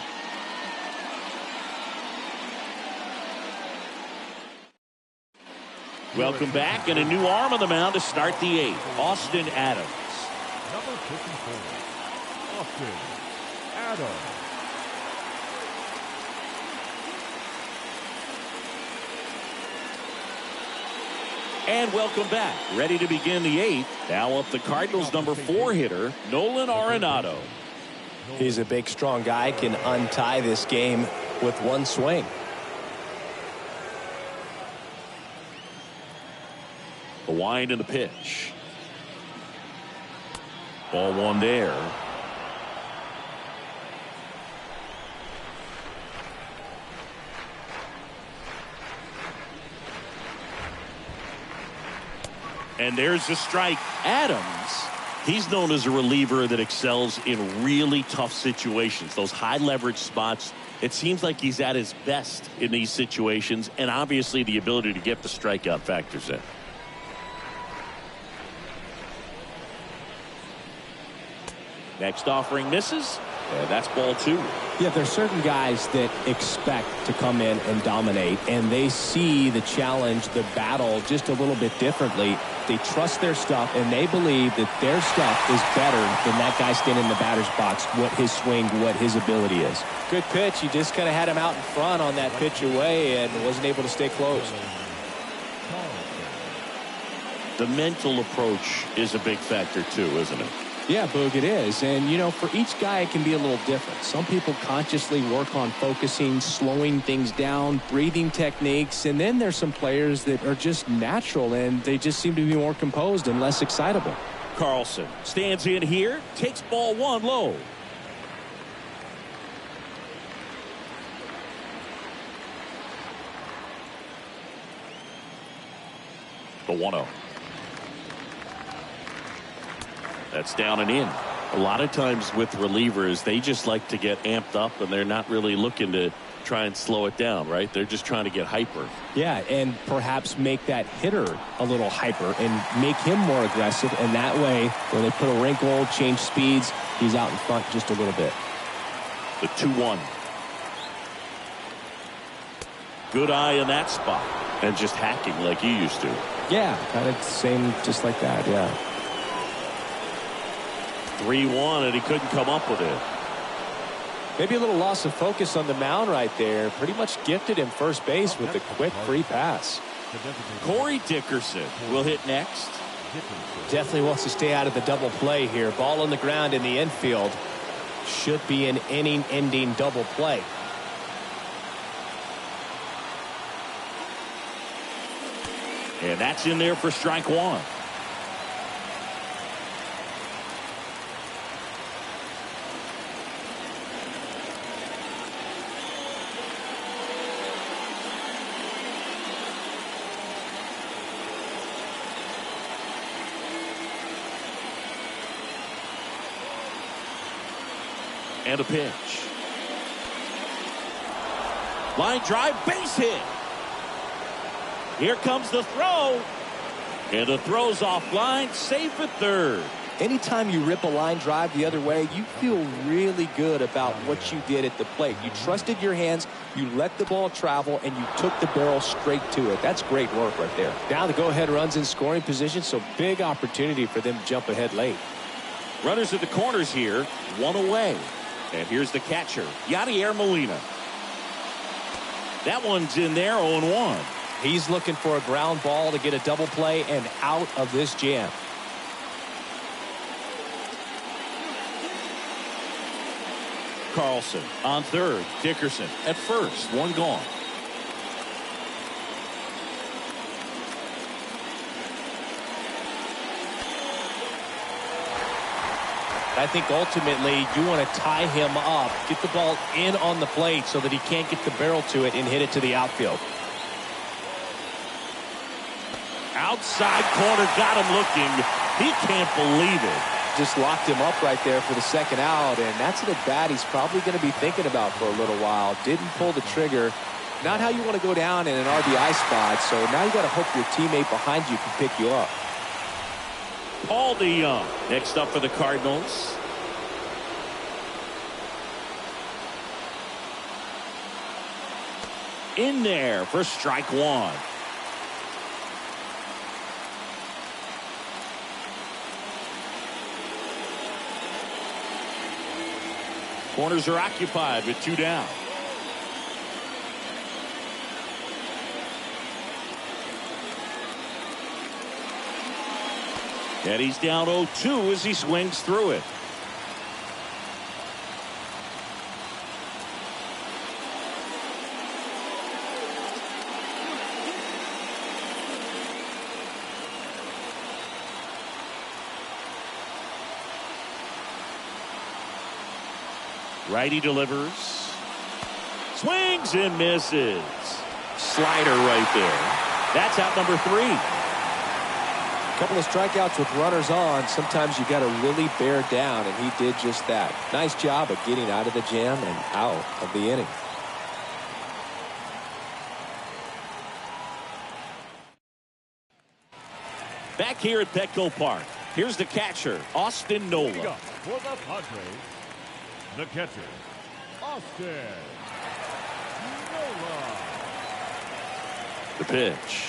A: Welcome back, and a new arm on the mound to start the eighth. Austin Adams.
C: Number 54, Austin Adams.
A: And welcome back. Ready to begin the eighth. Now up the Cardinals' number 4 hitter, Nolan Arenado.
B: He's a big, strong guy, can untie this game with one swing.
A: The wind and the pitch. Ball one there. And there's the strike. Adams, he's known as a reliever that excels in really tough situations. Those high leverage spots It seems like he's at his best in these situations, and obviously the ability to get the strikeout factors in. Next offering misses. And that's ball 2.
B: Yeah, there's certain guys that expect to come in and dominate, and they see the challenge, the battle, just a little bit differently. They trust their stuff, and they believe that their stuff is better than that guy standing in the batter's box, what his swing, what his ability is. Good pitch. You just kind of had him out in front on that pitch away and wasn't able to stay close.
A: The mental approach is a big factor too, isn't it?
B: Yeah, Boog, it is. And, you know, for each guy, it can be a little different. Some people consciously work on focusing, slowing things down, breathing techniques. And then there's some players that are just natural, and they just seem to be more composed and less excitable.
A: Carlson stands in here, takes ball 1 low. The 1-0. That's down and in. A lot of times with relievers, they just like to get amped up, and they're not really looking to try and slow it down, right? They're just trying to get hyper.
B: Yeah, and perhaps make that hitter a little hyper and make him more aggressive. And that way, when they put a wrinkle, change speeds, he's out in front just a little bit.
A: The 2-1. Good eye in that spot. And just hacking like you used to.
B: Yeah, kind of the same, just like that, yeah.
A: 3-1, and he couldn't come up with it.
B: Maybe a little loss of focus on the mound right there. Pretty much gifted him first base with a quick free pass.
A: Corey Dickerson will hit next.
B: Definitely wants to stay out of the double play here. Ball on the ground in the infield. Should be an inning-ending double play.
A: And that's in there for strike 1. And a pitch. Line drive, base hit. Here comes the throw. And the throw's offline, safe at third.
B: Anytime you rip a line drive the other way, you feel really good about what you did at the plate. You trusted your hands, you let the ball travel, and you took the barrel straight to it. That's great work right there. Now the go-ahead runs in scoring position, so big opportunity for them to jump ahead late.
A: Runners at the corners here, 1 away. And here's the catcher, Yadier Molina. That one's in there, 0-1.
B: He's looking for a ground ball to get a double play and out of this jam.
A: Carlson on third, Dickerson at first, 1 gone.
B: I think ultimately you want to tie him up, get the ball in on the plate so that he can't get the barrel to it and hit it to the outfield.
A: Outside corner, got him looking. He can't believe it.
B: Just locked him up right there for the second out, and that's an at-bat he's probably going to be thinking about for a little while. Didn't pull the trigger. Not how you want to go down in an RBI spot, so now you got to hope your teammate behind you can pick you up.
A: Paul DeYoung next up for the Cardinals. In there for strike 1. Corners are occupied with 2 down. And he's down 0-2 as he swings through it. Righty delivers. Swings and misses. Slider right there. That's out number 3.
B: A couple of strikeouts with runners on. Sometimes you got to really bear down, and he did just that. Nice job of getting out of the jam and out of the inning.
A: Back here at Petco Park, here's the catcher, Austin Nola.
C: For the Padres, the catcher, Austin Nola.
A: The pitch.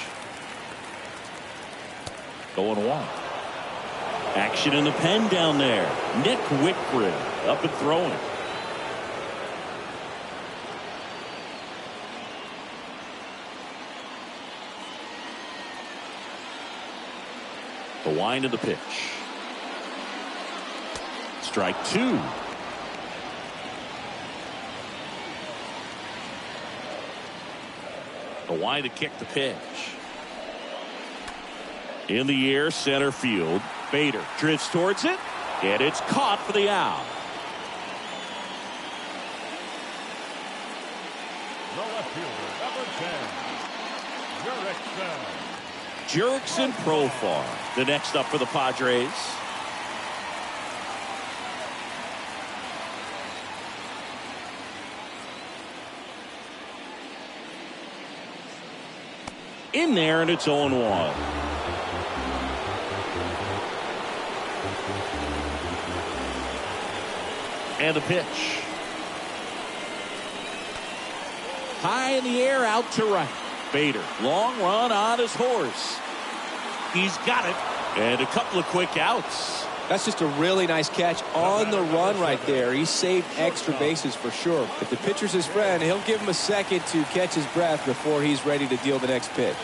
A: 0-1. Action in the pen down there. Nick Whitgrid up and throwing. The wind of the pitch. Strike 2. The wind to kick the pitch. In the air, center field. Bader drifts towards it, and it's caught for the out.
C: The left fielder, number 10,
A: Jurickson Profar, the next up for the Padres. In there, and it's 0-1. And the pitch. High in the air, out to right. Bader, long run on his horse. He's got it. And a couple of quick outs.
B: That's just a really nice catch on the run right there. He saved extra bases for sure. If the pitcher's his friend, he'll give him a second to catch his breath before he's ready to deal the next pitch.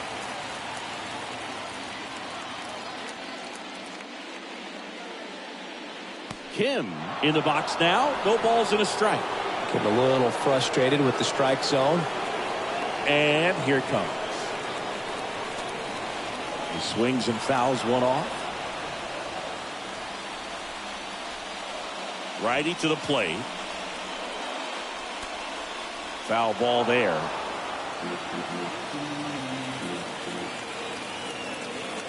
A: Kim in the box now. No balls and a strike.
B: Getting a little frustrated with the strike zone.
A: And here it comes. He swings and fouls one off. Righty to the plate. Foul ball there.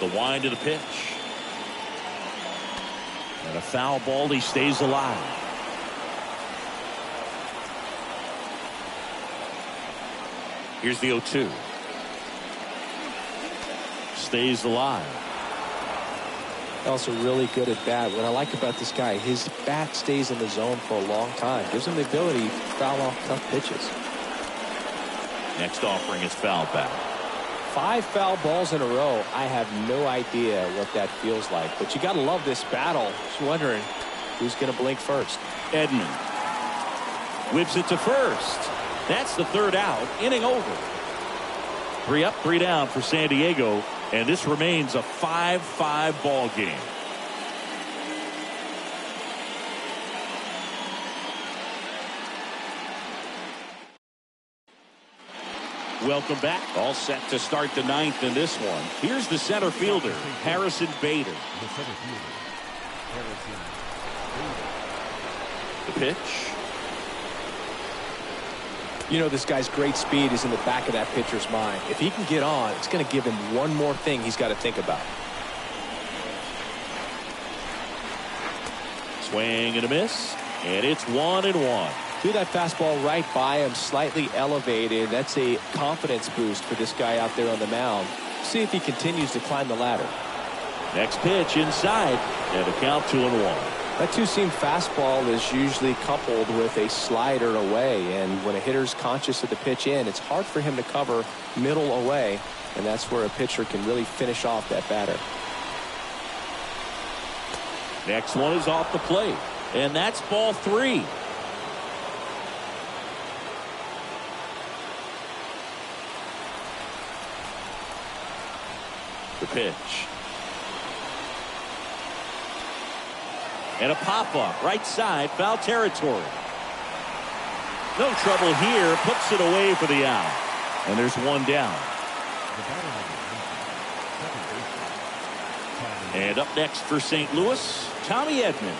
A: The wind of the pitch. And a foul ball. He stays alive. Here's the 0-2. Stays alive.
B: Also really good at bat. What I like about this guy, his bat stays in the zone for a long time. Gives him the ability to foul off tough pitches.
A: Next offering is fouled back.
B: 5 foul balls in a row. I have no idea what that feels like. But you got to love this battle. Just wondering who's going to blink first.
A: Edman whips it to first. That's the third out. Inning over. 3 up, 3 down for San Diego. And this remains a 5-5 ball game. Welcome back. All set to start the 9th in this one. Here's the center fielder, Harrison Bader.
C: the center fielder, Harrison Bader.
A: The pitch.
B: You know, this guy's great speed is in the back of that pitcher's mind. If he can get on, it's going to give him one more thing he's got to think about.
A: Swing and a miss. And it's 1-1.
B: Threw that fastball right by him, slightly elevated. That's a confidence boost for this guy out there on the mound. See if he continues to climb the ladder.
A: Next pitch inside. And the count 2-1.
B: That two-seam fastball is usually coupled with a slider away, and when a hitter's conscious of the pitch in, it's hard for him to cover middle away, and that's where a pitcher can really finish off that batter.
A: Next one is off the plate, and that's ball 3. The pitch. And a pop-up, right side, foul territory. No trouble here, puts it away for the out. And there's one down. And up next for St. Louis, Tommy Edman.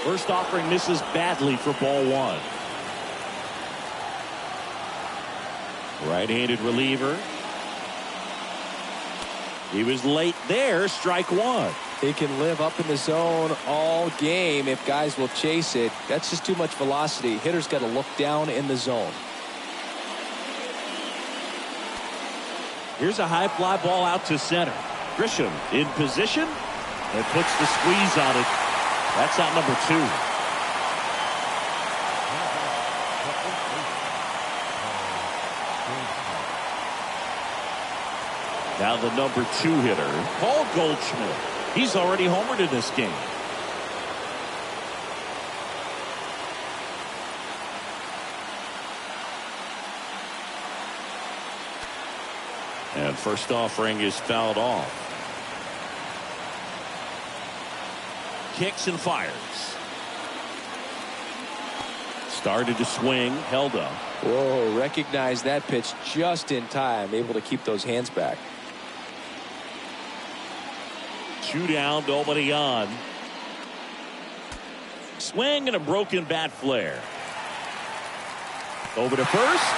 A: First offering misses badly for ball 1. Right-handed reliever. He was late there. Strike 1.
B: He can live up in the zone all game if guys will chase it. That's just too much velocity. Hitter's got to look down in the zone.
A: Here's a high fly ball out to center. Grisham in position and puts the squeeze on it. That's out number 2. Now the number 2 hitter, Paul Goldschmidt. He's already homered in this game. And first offering is fouled off. Kicks and fires. Started to swing, held up.
B: Whoa, recognized that pitch just in time, able to keep those hands back.
A: 2 down, nobody on. Swing and a broken bat flare. Over to first,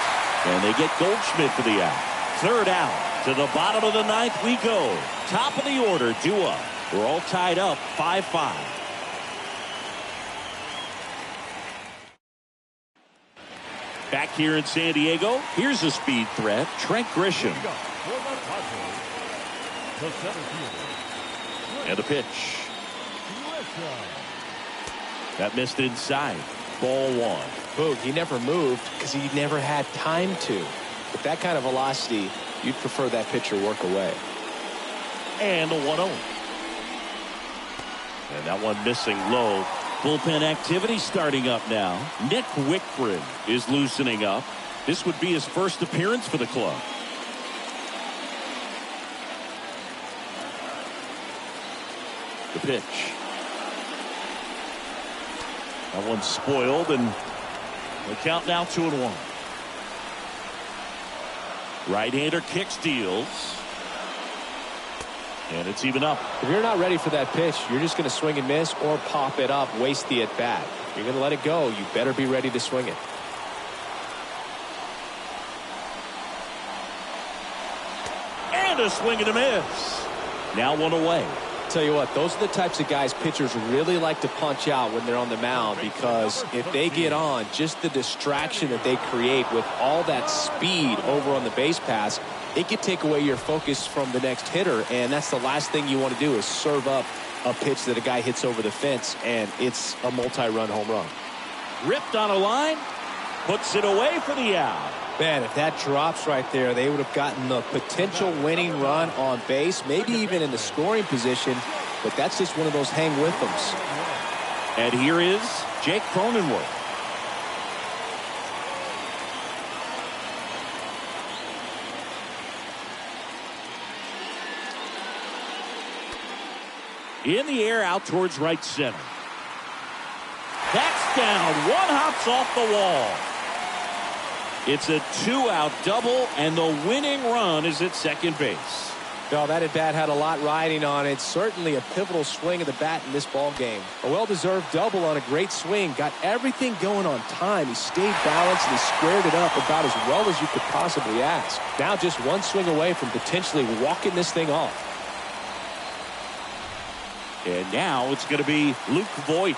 A: and they get Goldschmidt for the out. 3rd out. To the bottom of the 9th we go. Top of the order, Dua. We're all tied up, 5-5. Back here in San Diego, here's a speed threat, Trent Grisham. And a pitch. That missed inside. Ball 1.
B: Boog, he never moved because he never had time to. With that kind of velocity, you'd prefer that pitcher work away.
A: And a 1-0. And that one missing low. Bullpen activity starting up now. Nick Wickren is loosening up. This would be his first appearance for the club. The pitch. That one's spoiled, and the count now 2-1. Right-hander kicks, deals. And it's even up.
B: If you're not ready for that pitch, you're just going to swing and miss or pop it up, waste the at-bat. If you're going to let it go, you better be ready to swing it.
A: And a swing and a miss. Now 1 away.
B: Tell you what, those are the types of guys pitchers really like to punch out when they're on the mound, because if they get on, just the distraction that they create with all that speed over on the base pass, it could take away your focus from the next hitter, and that's the last thing you want to do is serve up a pitch that a guy hits over the fence, and it's a multi-run home run.
A: Ripped on a line, puts it away for the out.
B: Man, if that drops right there, they would have gotten the potential winning run on base, maybe even in the scoring position, but that's just one of those hang with thems.
A: And here is Jake Cronenworth. In the air, out towards right center. That's down. 1 hops off the wall. It's a 2-out double, and the winning run is at second base.
B: No, that at-bat had a lot riding on it. Certainly a pivotal swing of the bat in this ball game. A well-deserved double on a great swing. Got everything going on time. He stayed balanced, and he squared it up about as well as you could possibly ask. Now just 1 swing away from potentially walking this thing off.
A: And now it's going to be Luke Voigt,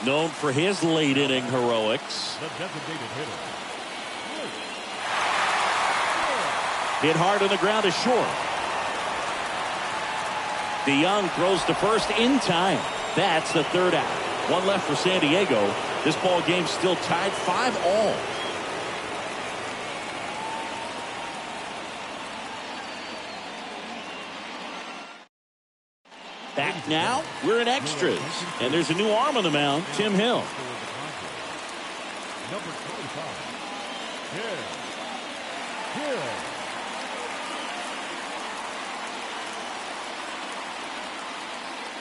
A: known for his late-inning heroics.
C: The designated hitter.
A: Hit hard on the ground is short. DeYoung throws to first in time. That's the 3rd out. 1 left for San Diego. This ball game still tied 5-all. Back now, we're in extras. And there's a new arm on the mound, Tim Hill.
C: Number 25. Hill.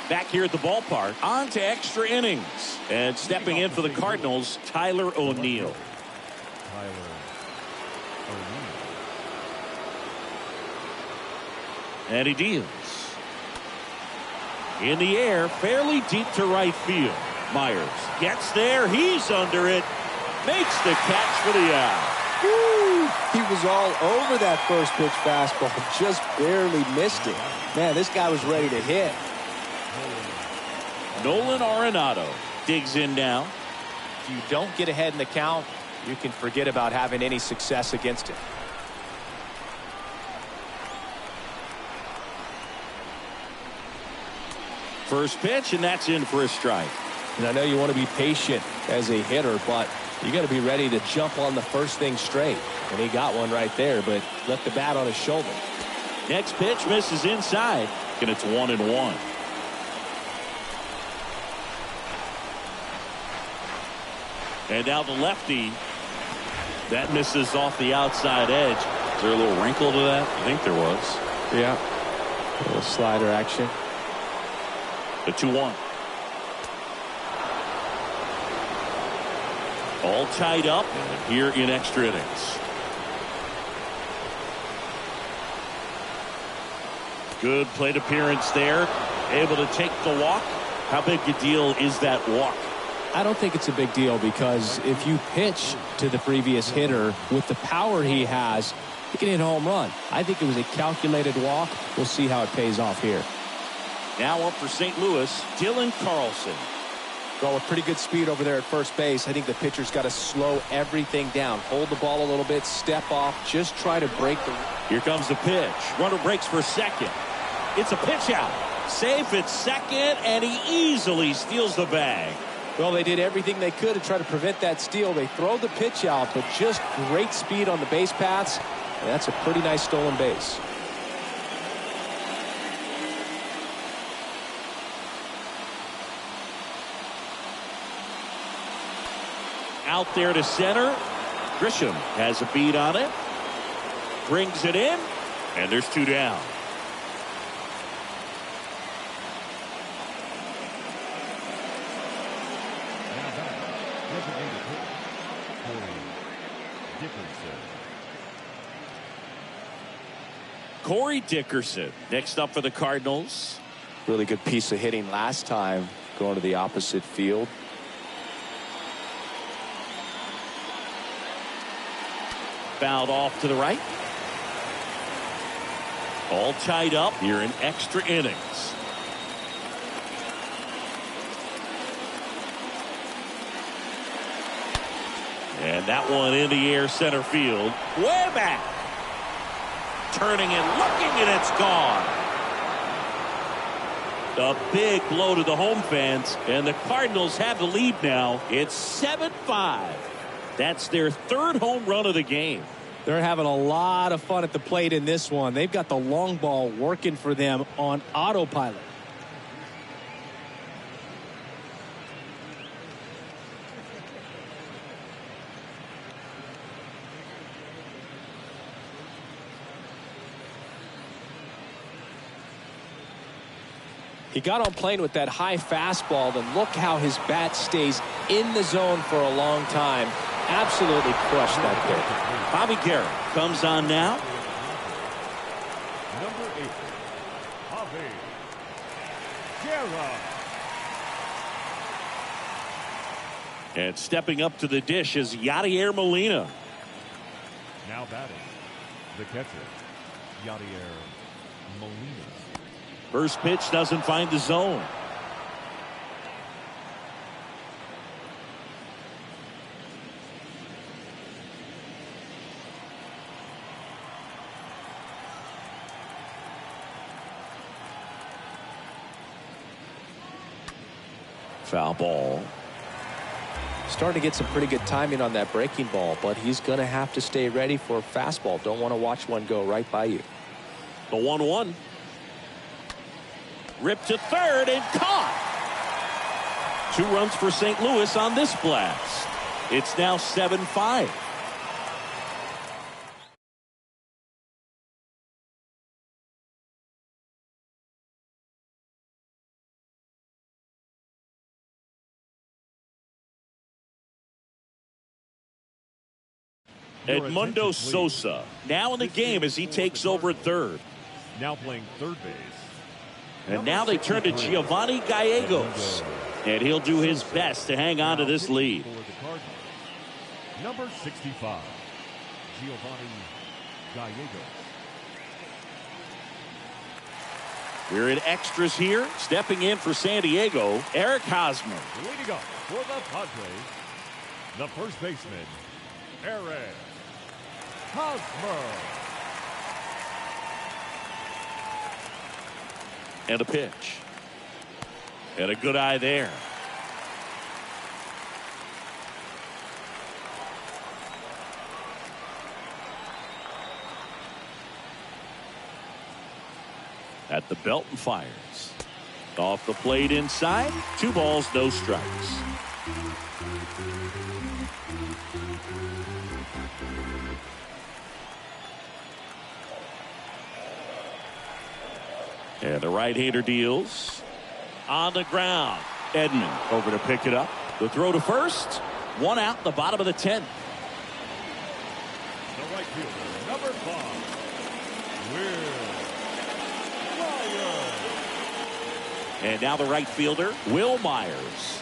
A: Back here at the ballpark, on to extra innings. And stepping in for the Cardinals, Tyler O'Neill. And he deals. In the air, fairly deep to right field. Myers gets there. He's under it. Makes the catch for the out.
B: Woo! He was all over that first pitch fastball. Just barely missed it. Man, this guy was ready to hit.
A: Nolan Arenado digs in now.
B: If you don't get ahead in the count, you can forget about having any success against him.
A: First pitch, and that's in for a strike.
B: And I know you want to be patient as a hitter, but you got to be ready to jump on the first thing straight. And he got one right there, but left the bat on his shoulder.
A: Next pitch misses inside, and it's 1-1. And now the lefty. That misses off the outside edge. Is there a little wrinkle to that? I think there was.
B: Yeah. A little slider action.
A: The 2-1. All tied up here in extra innings. Good plate appearance there. Able to take the walk. How big a deal is that walk?
B: I don't think it's a big deal, because if you pitch to the previous hitter with the power he has, he can hit a home run. I think it was a calculated walk. We'll see how it pays off here.
A: Now up for St. Louis, Dylan Carlson.
B: Well, with pretty good speed over there at first base, I think the pitcher's got to slow everything down. Hold the ball a little bit, step off, just try to break the...
A: Here comes the pitch. Runner breaks for second. It's a pitch out. Safe at second, and he easily steals the bag.
B: Well, they did everything they could to try to prevent that steal. They throw the pitch out, but just great speed on the base paths. And that's a pretty nice stolen base.
A: Out there to center. Grisham has a beat on it. Brings it in, and there's 2 down. Corey Dickerson next up for the Cardinals.
B: Really good piece of hitting last time, going to the opposite field.
A: Fouled off to the right. All tied up here in extra innings. And that one in the air, center field. Way back. Turning and looking, and it's gone. A big blow to the home fans, and the Cardinals have the lead now. It's 7-5. That's their 3rd home run of the game.
B: They're having a lot of fun at the plate in this one. They've got the long ball working for them on autopilot. He got on plane with that high fastball, and look how his bat stays in the zone for a long time. Absolutely crushed that pitch.
A: Bobby Garrett comes on now.
C: Number 8, Bobby Garrett.
A: And stepping up to the dish is Yadier Molina.
C: Now batting, the catcher, Yadier Molina.
A: First pitch doesn't find the zone. Foul ball.
B: Starting to get some pretty good timing on that breaking ball, but he's going to have to stay ready for a fastball. Don't want to watch one go right by you.
A: The 1-1. Ripped to third and caught. 2 runs for St. Louis on this blast. It's now 7-5. Edmundo Sosa now in the game as he takes over at third.
C: Now playing third base.
A: And now they turn to Giovanni Gallegos. And he'll do his best to hang on to this lead.
C: Number 65, Giovanni Gallegos.
A: We're in extras here. Stepping in for San Diego, Eric Hosmer.
C: Leading up for the Padres, the first baseman, Eric Hosmer.
A: And a pitch. And a good eye there. At the belt and fires. Off the plate inside. 2 balls, no strikes. And the right-hander deals. On the ground. Edman over to pick it up. The throw to first. 1 out in the bottom of the 10th.
C: The right fielder, number 5, Will.
A: And now the right fielder, Will Myers.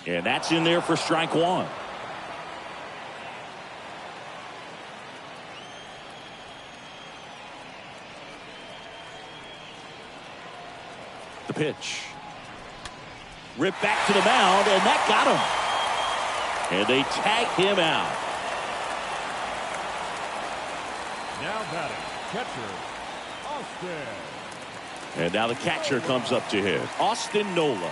A: And that's in there for strike 1. The pitch. Ripped back to the mound, and that got him. And they tag him out.
C: Now batting, catcher, Austin.
A: And now the catcher comes up to hit. Austin Nola.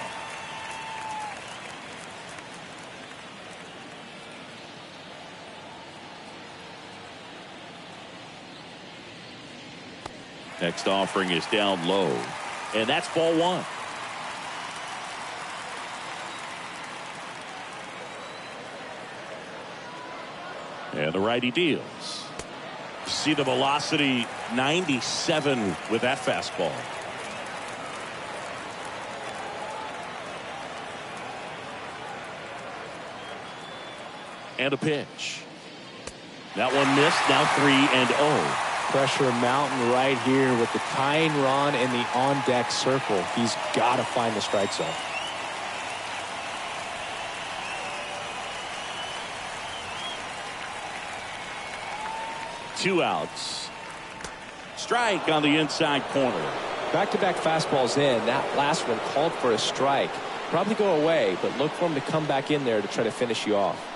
A: Next offering is down low. And that's ball 1. And the righty deals. See the velocity 97 with that fastball. And a pitch. That one missed. Now 3-0.
B: Pressure mountain right here with the tying run in the on-deck circle. He's got to find the strike zone.
A: Two outs. Strike on the inside corner.
B: Back-to-back fastballs in. That last one called for a strike. Probably go away, but look for him to come back in there to try to finish you off.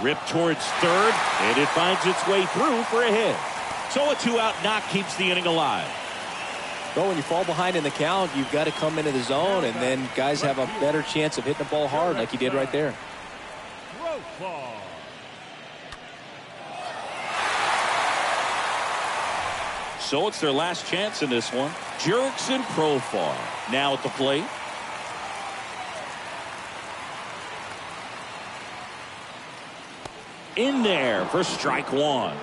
A: Ripped towards third, and it finds its way through for a hit. So a 2-out knock keeps the inning alive.
B: Well, when you fall behind in the count, you've got to come into the zone, and then guys have a better chance of hitting the ball hard like he did right there.
A: So it's their last chance in this one. Jurickson Profar now at the plate. In there for strike 1.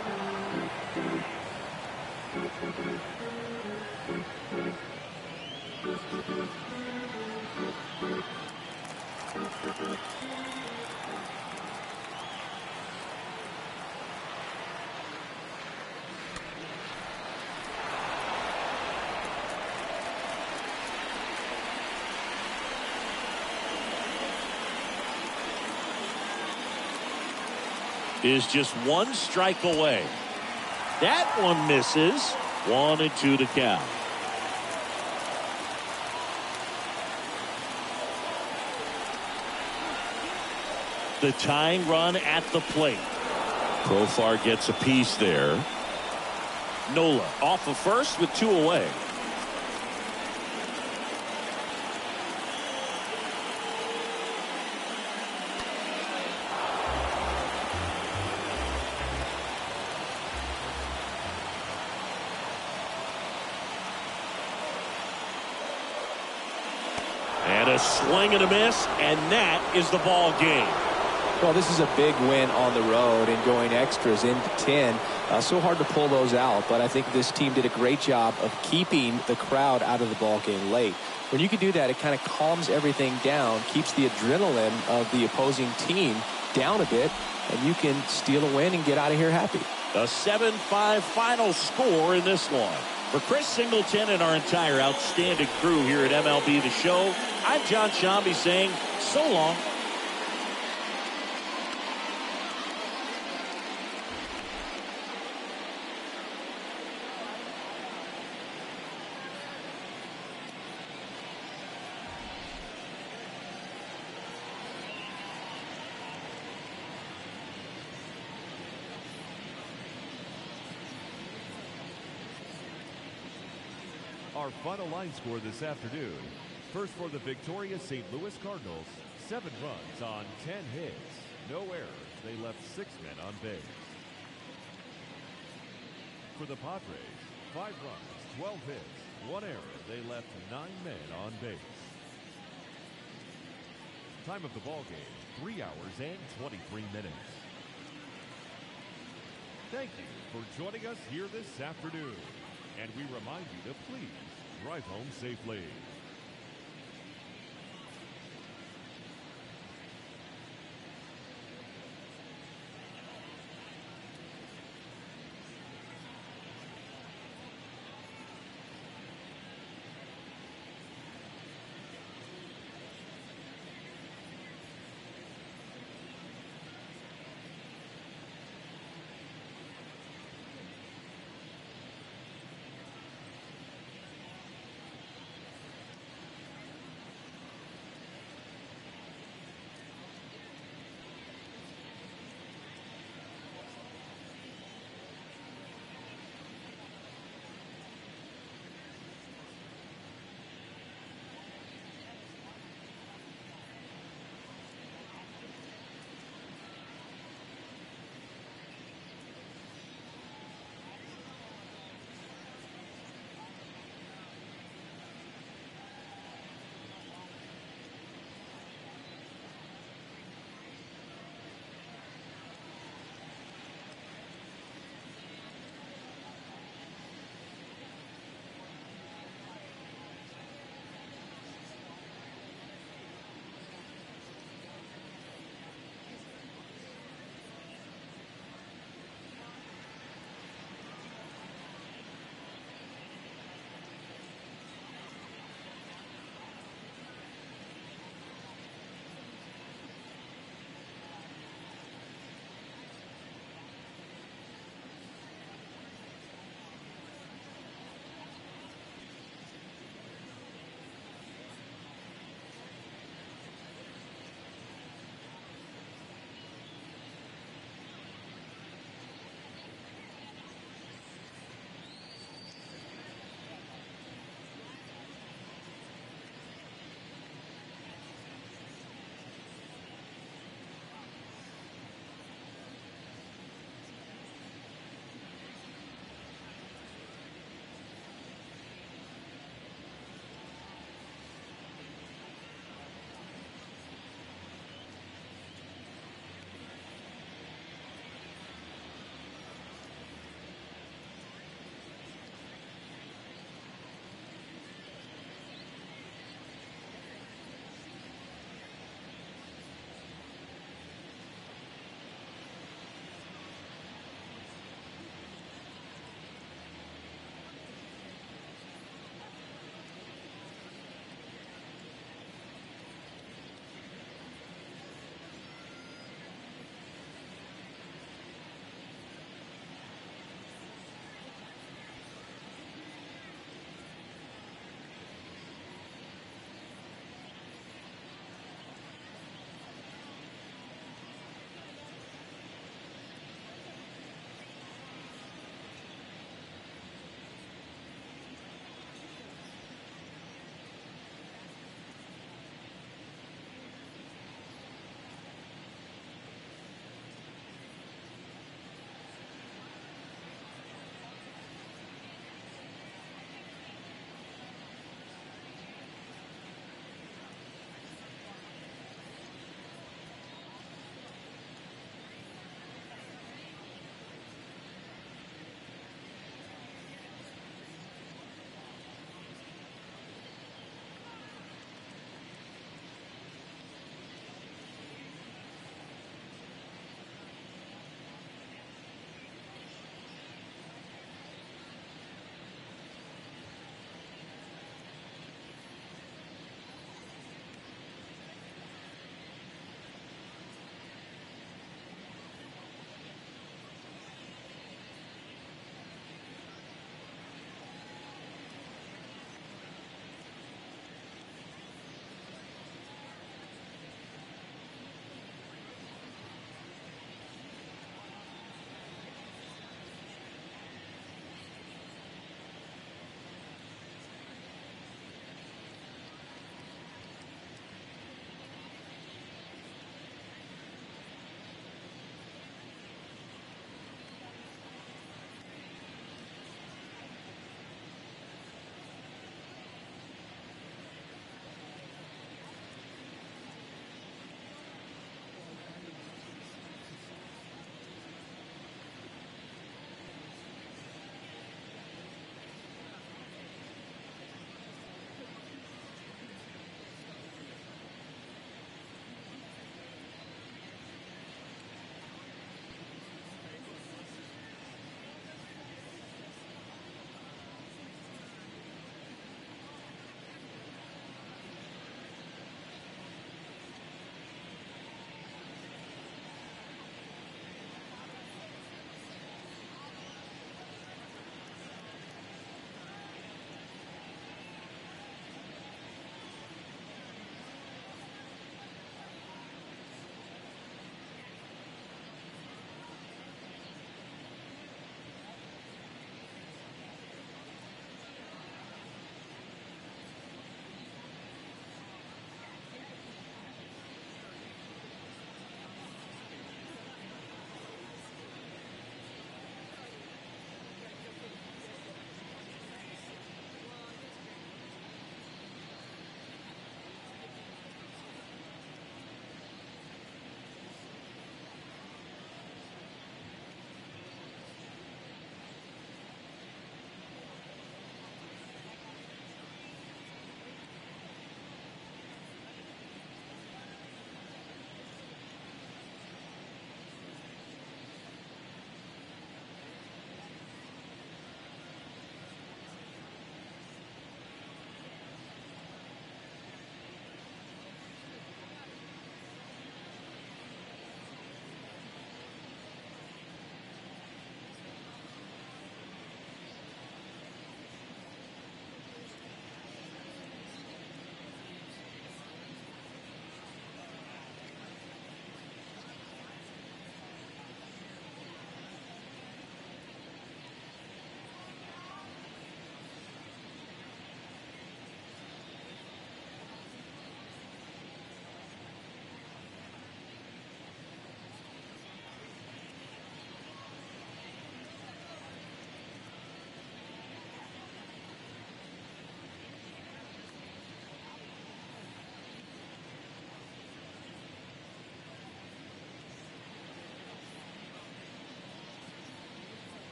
A: Is just 1 strike away. That one misses. 1-2 to count. The tying run at the plate. Profar gets a piece there. Nola off of first with 2 away. a swing and a miss, and that is the ball game.
B: Well, this is a big win on the road and going extras into 10. So hard to pull those out, but I think this team did a great job of keeping the crowd out of the ball game late. When you can do that, it kind of calms everything down, keeps the adrenaline of the opposing team down a bit, and you can steal a win and get out of here happy.
A: A 7-5 final score in this one. For Chris Singleton and our entire outstanding crew here at MLB The Show, I'm John Shambi saying so long.
C: Our final line score this afternoon. First for the victorious St. Louis Cardinals, 7 runs on 10 hits. No errors. They left 6 men on base. For the Padres, 5 runs, 12 hits, 1 error. They left 9 men on base. Time of the ball game, 3 hours and 23 minutes. Thank you for joining us here this afternoon. And we remind you to please drive home safely.